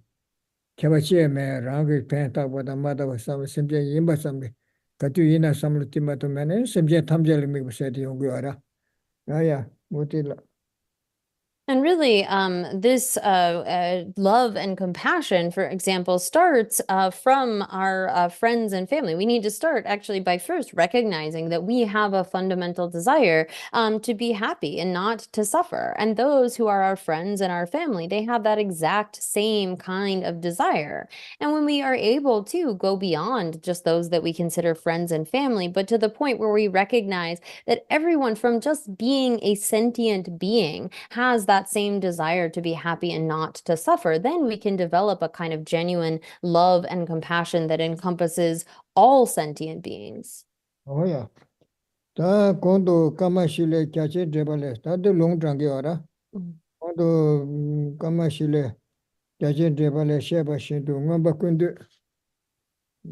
[SPEAKER 3] 개바치에메 랑게 팬타보다 마다고 섬 심지어 임버섬 가도 이나 섬을 띠마도면은 심지어 탐절을 미고서야 돼 용기 알아. 아야 못이라.
[SPEAKER 2] And really, this love and compassion, for example, starts from our friends and family. We need to start actually by first recognizing that we have a fundamental desire to be happy and not to suffer. And those who are our friends and our family, they have that exact same kind of desire. And when we are able to go beyond just those that we consider friends and family, but to the point where we recognize that everyone, from just being a sentient being, has that same desire to be happy and not to suffer, then we can develop a kind of genuine love and compassion that encompasses all sentient beings.
[SPEAKER 3] 어야. 다 공도 까마실레 캬체 제발레 다들 롱장게 알아. 공도 까마실레 캬체 제발레 셰바신도 응바군데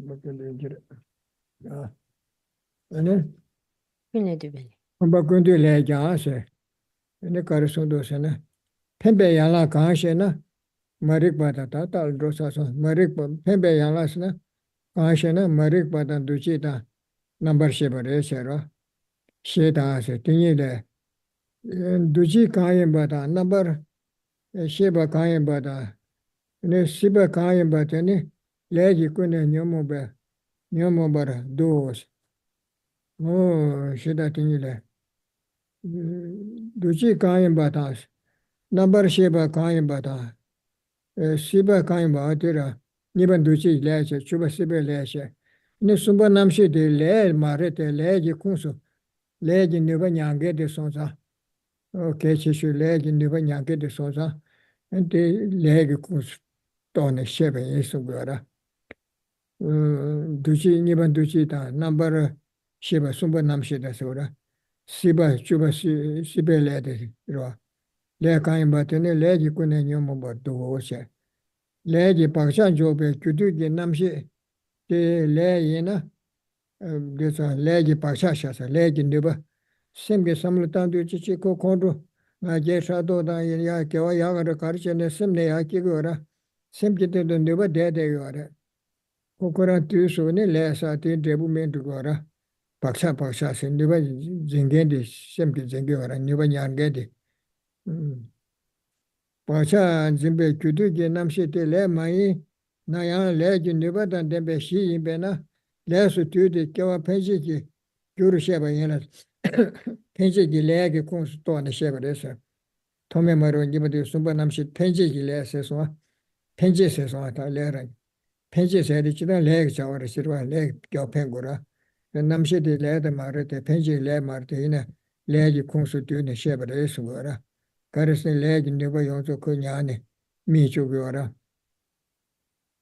[SPEAKER 3] 바군데 이제 아 아니 응바군데 레자세 ene karasondo sena pembe yala kaashena marik bata ta tal rosa so marik pembe yala sena kaashena marik bata duchi ta number shebare shera sheda se tinyi le duchi kaayen bata number sheba kaayen bata ne shiba kaayen bata ne leji kune nyomo bara dos o sheda tinyi le duchi kaayen bata number sheba kaayen bata Siba Kaimba Tira, Niban Duchi Lache, Chuba Siba Lache. Nisumba Namshi de Le Marete Legi Kunsu, Legi Nuba Nyange de Sonsa, Keshu Legi Nuba Nyange de Sonsa, and the Legi Kunsu Tone Shebe Isugara. Duchi Niban Duchi ta, number Shiba Sumba Namshi da Sura, Siba Chuba Siba Lede Roa. Le Kaimba Tene Legi Kune Nyomo Duoshe. Leji pakshan jobe kudu ge namshi de le yena desa leji paksha shasa leji niba semge samlu tandu chichi ko kondu nga je shado da ya kewa ya gara karche ne semne ya ki gora semge de niba de gora kokora tu so ne le sa te debu mendu gora paksha se niba jingen de semge jenge gora niba nyange de Pacha zimbe kudu ge namshi te le mai na yang le ji nipa dan dembe shi yinbe na le su tu de kewa penshi ki gyuru sheba yina penshi ki le ki kong su to na sheba resa tome maro nipa de sumba namshi penshi ki le se suwa penshi se suwa ta le rang penshi se di chida le ki chawa shirwa le kyo pengura namshi de le de maro te penshi le maro te yina le ki kong su tu na sheba resa gora Karasne legi nipa yonso ko nyane mi chugyo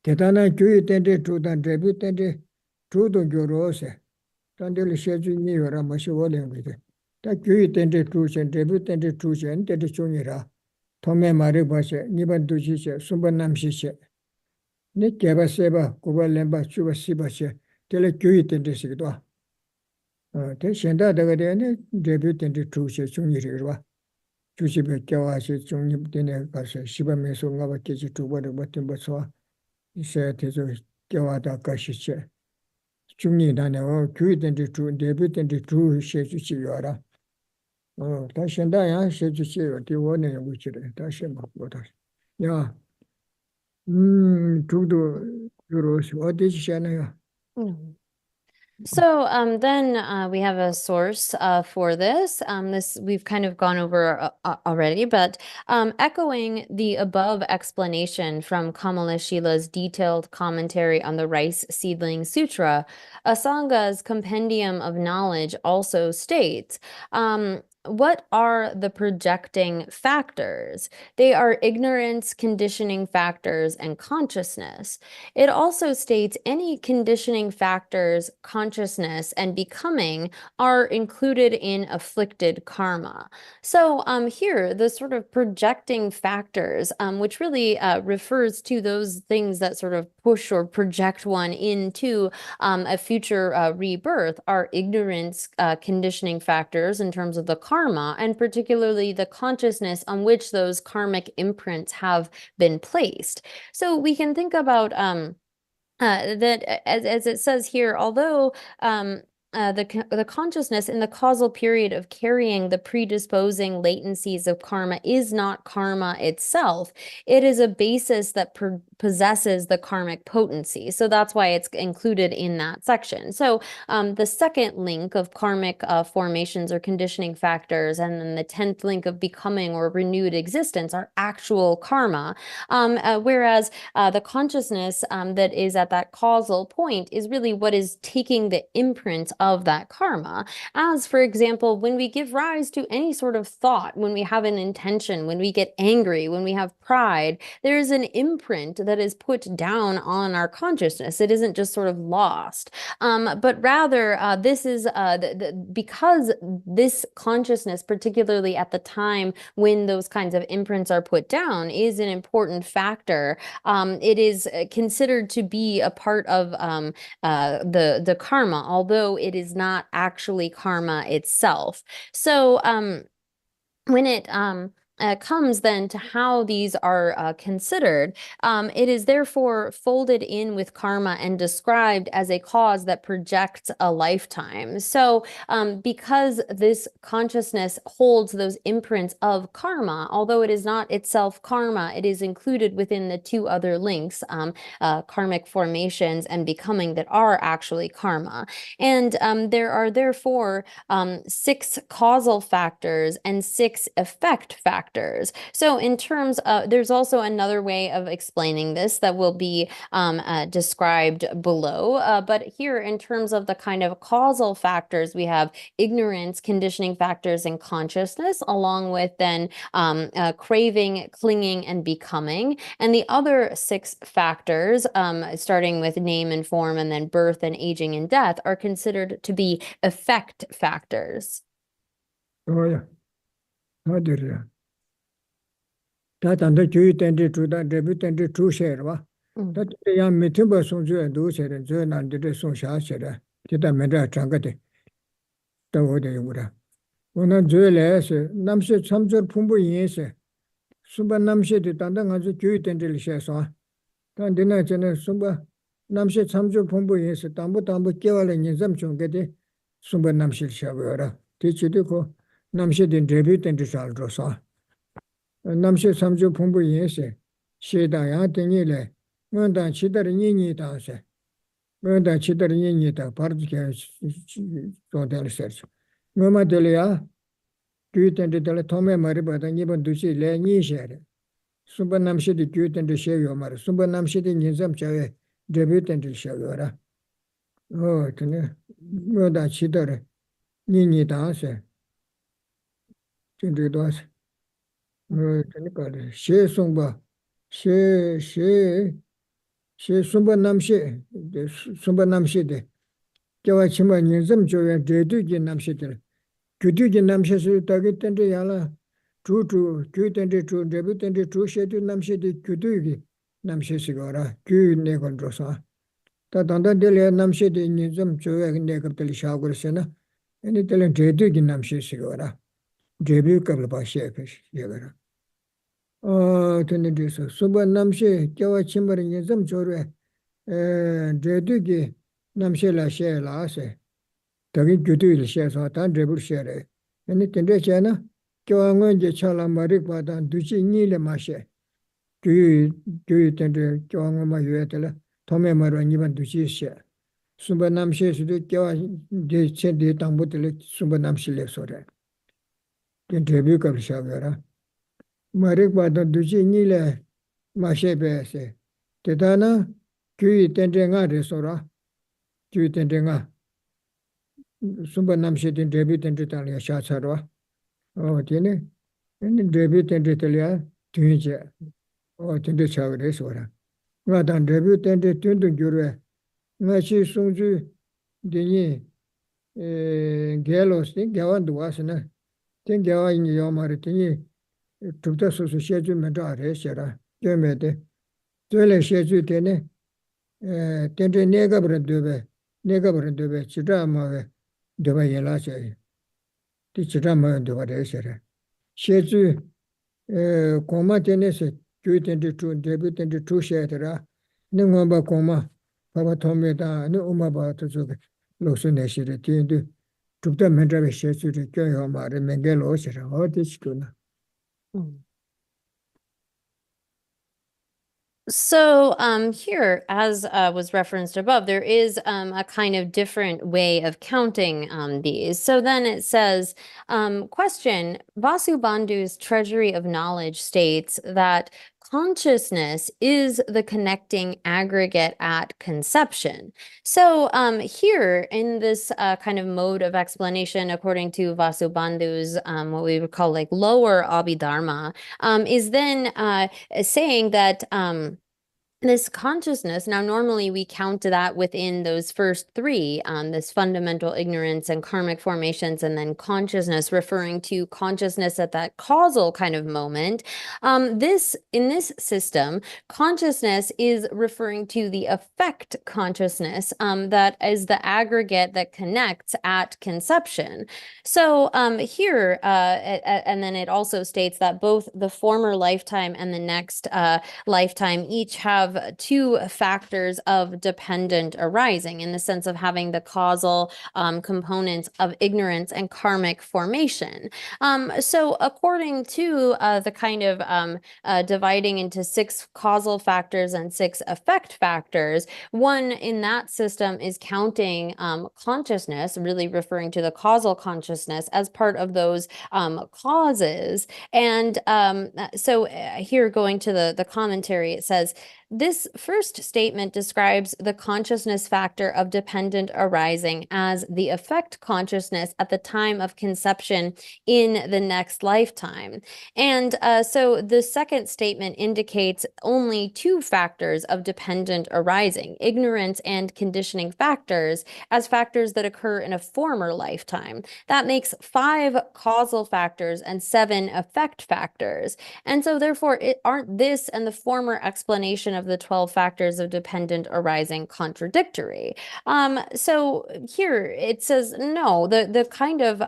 [SPEAKER 3] Tetana kyuyi tende chudan trebi tende chudon gyoro se. Tandeli shechu nyi yora mashi wole ngide. Ta kyuyi tende chushen, trebi tende chushen, tende chungi ra. Tome mari bashe, nipan duchi she, sumba namshi she. Ni keba seba, kuba lemba, chuba siba she. Tele kyuyi tende sikidwa. Te shenda daga de ne trebi tende chushe chungi rirwa. 주집에 껴와서 중립되네 가서 시범에서 가봐 깨지 두 번을 버튼 버서 있어야 되죠 껴와다 가시체 중립단에 교회된데 주 내부된데 주 세주지요라 다시 한다야 세주지요 뒤원에 위치를 다시 막보다 야 두도 요로시 어디시잖아요
[SPEAKER 2] So then we have a source for this. This we've kind of gone over already, but echoing the above explanation from Kamala Shila's detailed commentary on the Rice Seedling Sutra, Asanga's Compendium of Knowledge also states, what are the projecting factors? They are ignorance, conditioning factors, and consciousness. It also states any conditioning factors, consciousness, and becoming are included in afflicted karma. So here, the sort of projecting factors, which really refers to those things that sort of push or project one into a future rebirth, are ignorance, conditioning factors in terms of the karma, and particularly the consciousness on which those karmic imprints have been placed. So we can think about that as it says here, although the consciousness in the causal period of carrying the predisposing latencies of karma is not karma itself. It is a basis that possesses the karmic potency. So that's why it's included in that section. So the second link of karmic formations or conditioning factors, and then the 10th link of becoming or renewed existence are actual karma. Whereas the consciousness that is at that causal point is really what is taking the imprint of that karma. As, for example, when we give rise to any sort of thought, when we have an intention, when we get angry, when we have pride, there is an imprint that is put down on our consciousness. It isn't just sort of lost, but rather this is because this consciousness, particularly at the time when those kinds of imprints are put down, is an important factor. It is considered to be a part of the karma, although it is not actually karma itself. So when it comes then to how these are considered, it is therefore folded in with karma and described as a cause that projects a lifetime. So because this consciousness holds those imprints of karma, although it is not itself karma, it is included within the two other links, karmic formations and becoming, that are actually karma. And there are therefore 6 causal factors and 6 effect factors. So in terms of, there's also another way of explaining this that will be described below. But here, in terms of the kind of causal factors, we have ignorance, conditioning factors, and consciousness, along with then craving, clinging, and becoming. And the other 6 factors, starting with name and form, and then birth and aging and death, are considered to be effect factors.
[SPEAKER 3] Oh yeah, how did you? That and the Jew tended to that debut tended to share. That the young Mitimba Sonju and do share and Joan and the Son Shasha, did a meda trunkate. The order you would have. When I jewelers, Namshe Samsur Pumbu yes, Sumba Namshe the Tandang as a Jew tended share so. Then dinner general Sumba Namshe Samsur Pumbu yes, Tambu Tambu Kival and Yizam Chungate, Sumba Namshe Shavera. Teach you to go Namshe the debut and the Saldrosa. Namshe Samju Pumbu Yese, Sheda Yatinile, Munda Chidar Yini Dance, Munda Chidar Yinita, Partica Hotel Search. Mama Delia, Gut and the Teletome Mariba, and even to see Le Nishere. Sumba Namshi the Gut and the Shayomar, Sumba Namshi the Nizam Chawe, debut and the Shayora. Oh, Munda Chidar Yini Dance. Tindidos. She Sumba, she Sumba Namshi, Sumba Namshi, Jawachima Nizam Joy, Deduji Namshi, Juduji Namshi, Target and the Yala, true to Jut and the true debut and the true shade Namshi, Juduji Namshi Sigora, Ju Negondrosa. That under Delia Namshi, the Nizam Joy and Negatil Shagosena, and Italian Deduji Namshi Sigora, debut Kablaba Shepish, Yagara. Tenedis, Suba Namshi, Jawa Chimber in Yizam Jore, Dredugi, Namshi la share lase, Tagi Judu shares or tan debut share. Anything de China, Joangon Chala Marikwa than Duchi Nile Mashe. Do you tend to Joangoma Yuetela, Tome Maro and even Duchi share? Suba Namshi to do Jawa, they said the Tambutili, Suba Namshi lives or that. The debut of Shavera. Marikwa than Duchi Nile Mashe Bese. Tetana, Kui Tendenga Resora, Kui Tendenga. Sumba Namshi in debut and Italia Shatsarwa. tiene, en debut tende telia, tunje, tende chavre sora. Ngadan debut tende tundu jure, ngachi sungju, dini, gelos, tin gawan duasana, tin gawa in yamari, tini, tukta susu sheju menta are shera, gemete, tuele sheju tene, tende negabra dube, chitra mawe, duba yela chay, ti chitra mawe duba re shera. Sheju, koma tene se, gyu tende tu, debu tende tu shedra, ne ngomba koma, baba tome da, ne umaba tuzu, losu ne shira, tende, tukta mentrabe sheju re, kyo yamari, menge lo shera, oti chikuna.
[SPEAKER 2] So here, as was referenced above, there is a kind of different way of counting these. So then it says, question, Vasubandhu's Treasury of Knowledge states that consciousness is the connecting aggregate at conception. So here in this kind of mode of explanation, according to Vasubandhu's what we would call like lower Abhidharma, is then saying that this consciousness, now normally we count that within those first three, this fundamental ignorance and karmic formations, and then consciousness, referring to consciousness at that causal kind of moment. In this system, consciousness is referring to the effect consciousness that is the aggregate that connects at conception. So here, and then it also states that both the former lifetime and the next lifetime each have two factors of dependent arising, in the sense of having the causal components of ignorance and karmic formation. So according to the kind of dividing into 6 causal factors and 6 effect factors, one in that system is counting consciousness, really referring to the causal consciousness as part of those causes. And so here, going to the commentary, it says, this first statement describes the consciousness factor of dependent arising as the effect consciousness at the time of conception in the next lifetime. And so the second statement indicates only 2 factors of dependent arising, ignorance and conditioning factors, as factors that occur in a former lifetime. That makes 5 causal factors and 7 effect factors. And so therefore, aren't this and the former explanation of the 12 factors of dependent arising contradictory? So here it says, no, the kind of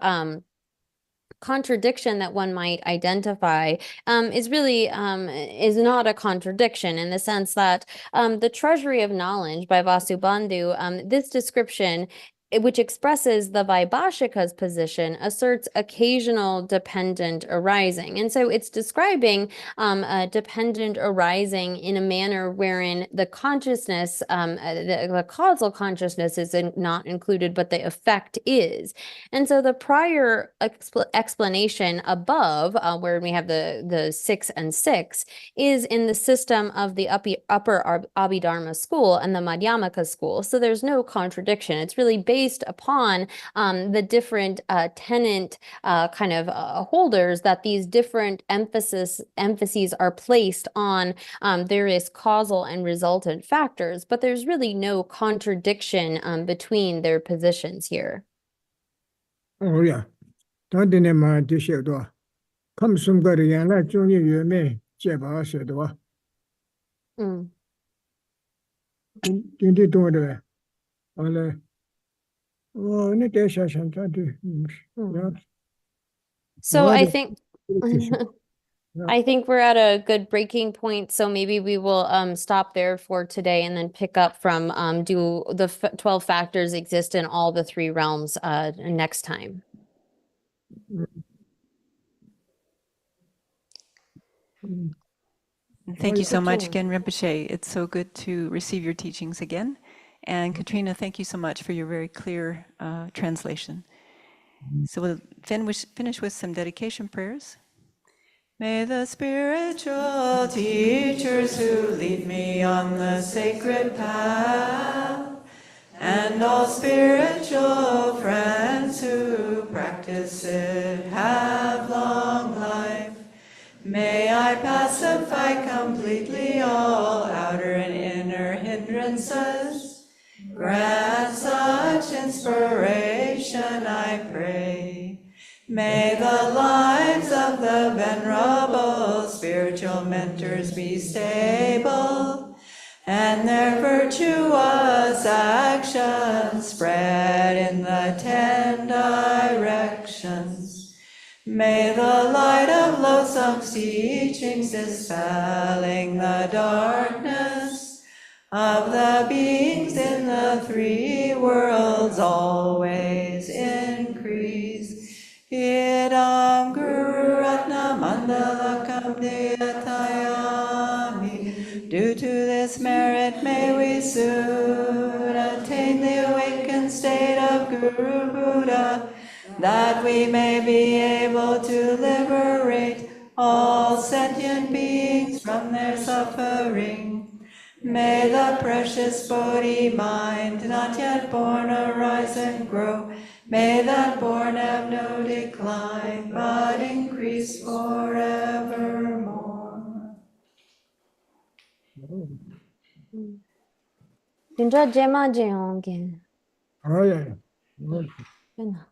[SPEAKER 2] contradiction that one might identify is really is not a contradiction, in the sense that the Treasury of Knowledge by Vasubandhu, this description, which expresses the Vaibhashika's position, asserts occasional dependent arising. And so it's describing a dependent arising in a manner wherein the consciousness, the causal consciousness is not included, but the effect is. And so the prior explanation above, where we have the 6 and 6, is in the system of the upper Abhidharma school and the Madhyamaka school. So there's no contradiction. It's really based upon the different tenant kind of holders, that these different emphases are placed on various causal and resultant factors, but there's really no contradiction between their positions here.
[SPEAKER 3] Oh yeah, tandine ma dishe do. Kam sumgari yana chunyi yume jeba she do. Tindi do. Ole. Oh, ne desha shanta de. Yeah.
[SPEAKER 2] So I think
[SPEAKER 3] Yeah.
[SPEAKER 2] I think we're at a good breaking point, so maybe we will stop there for today and then pick up from do the 12 factors exist in all the 3 realms next time.
[SPEAKER 1] Thank you so much again, Rinpoche. It's so good to receive your teachings again. And Katrina, thank you so much for your very clear translation. So we'll finish with some dedication prayers. May the spiritual teachers who lead me on the sacred path, and all spiritual friends who practice it, have long May I pacify completely all outer and inner hindrances. Grant such inspiration, I pray. May the lives of the venerable spiritual mentors be stable, and their virtuous actions spread in the 10 directions. May the light of wholesome teachings dispelling the darkness of the beings in the 3 worlds always increase. Idam Guru Ratna Mandalakam Dhyatayami. Due to this merit may we soon attain the awakened state of Guru Buddha, that we may be able to liberate all sentient beings from their suffering. May the precious Bodhi mind not yet born arise and grow. May that born have no decline, but increase forevermore.
[SPEAKER 2] 진짜 제마제요, 게.
[SPEAKER 3] 아, 예.
[SPEAKER 2] 괜찮아.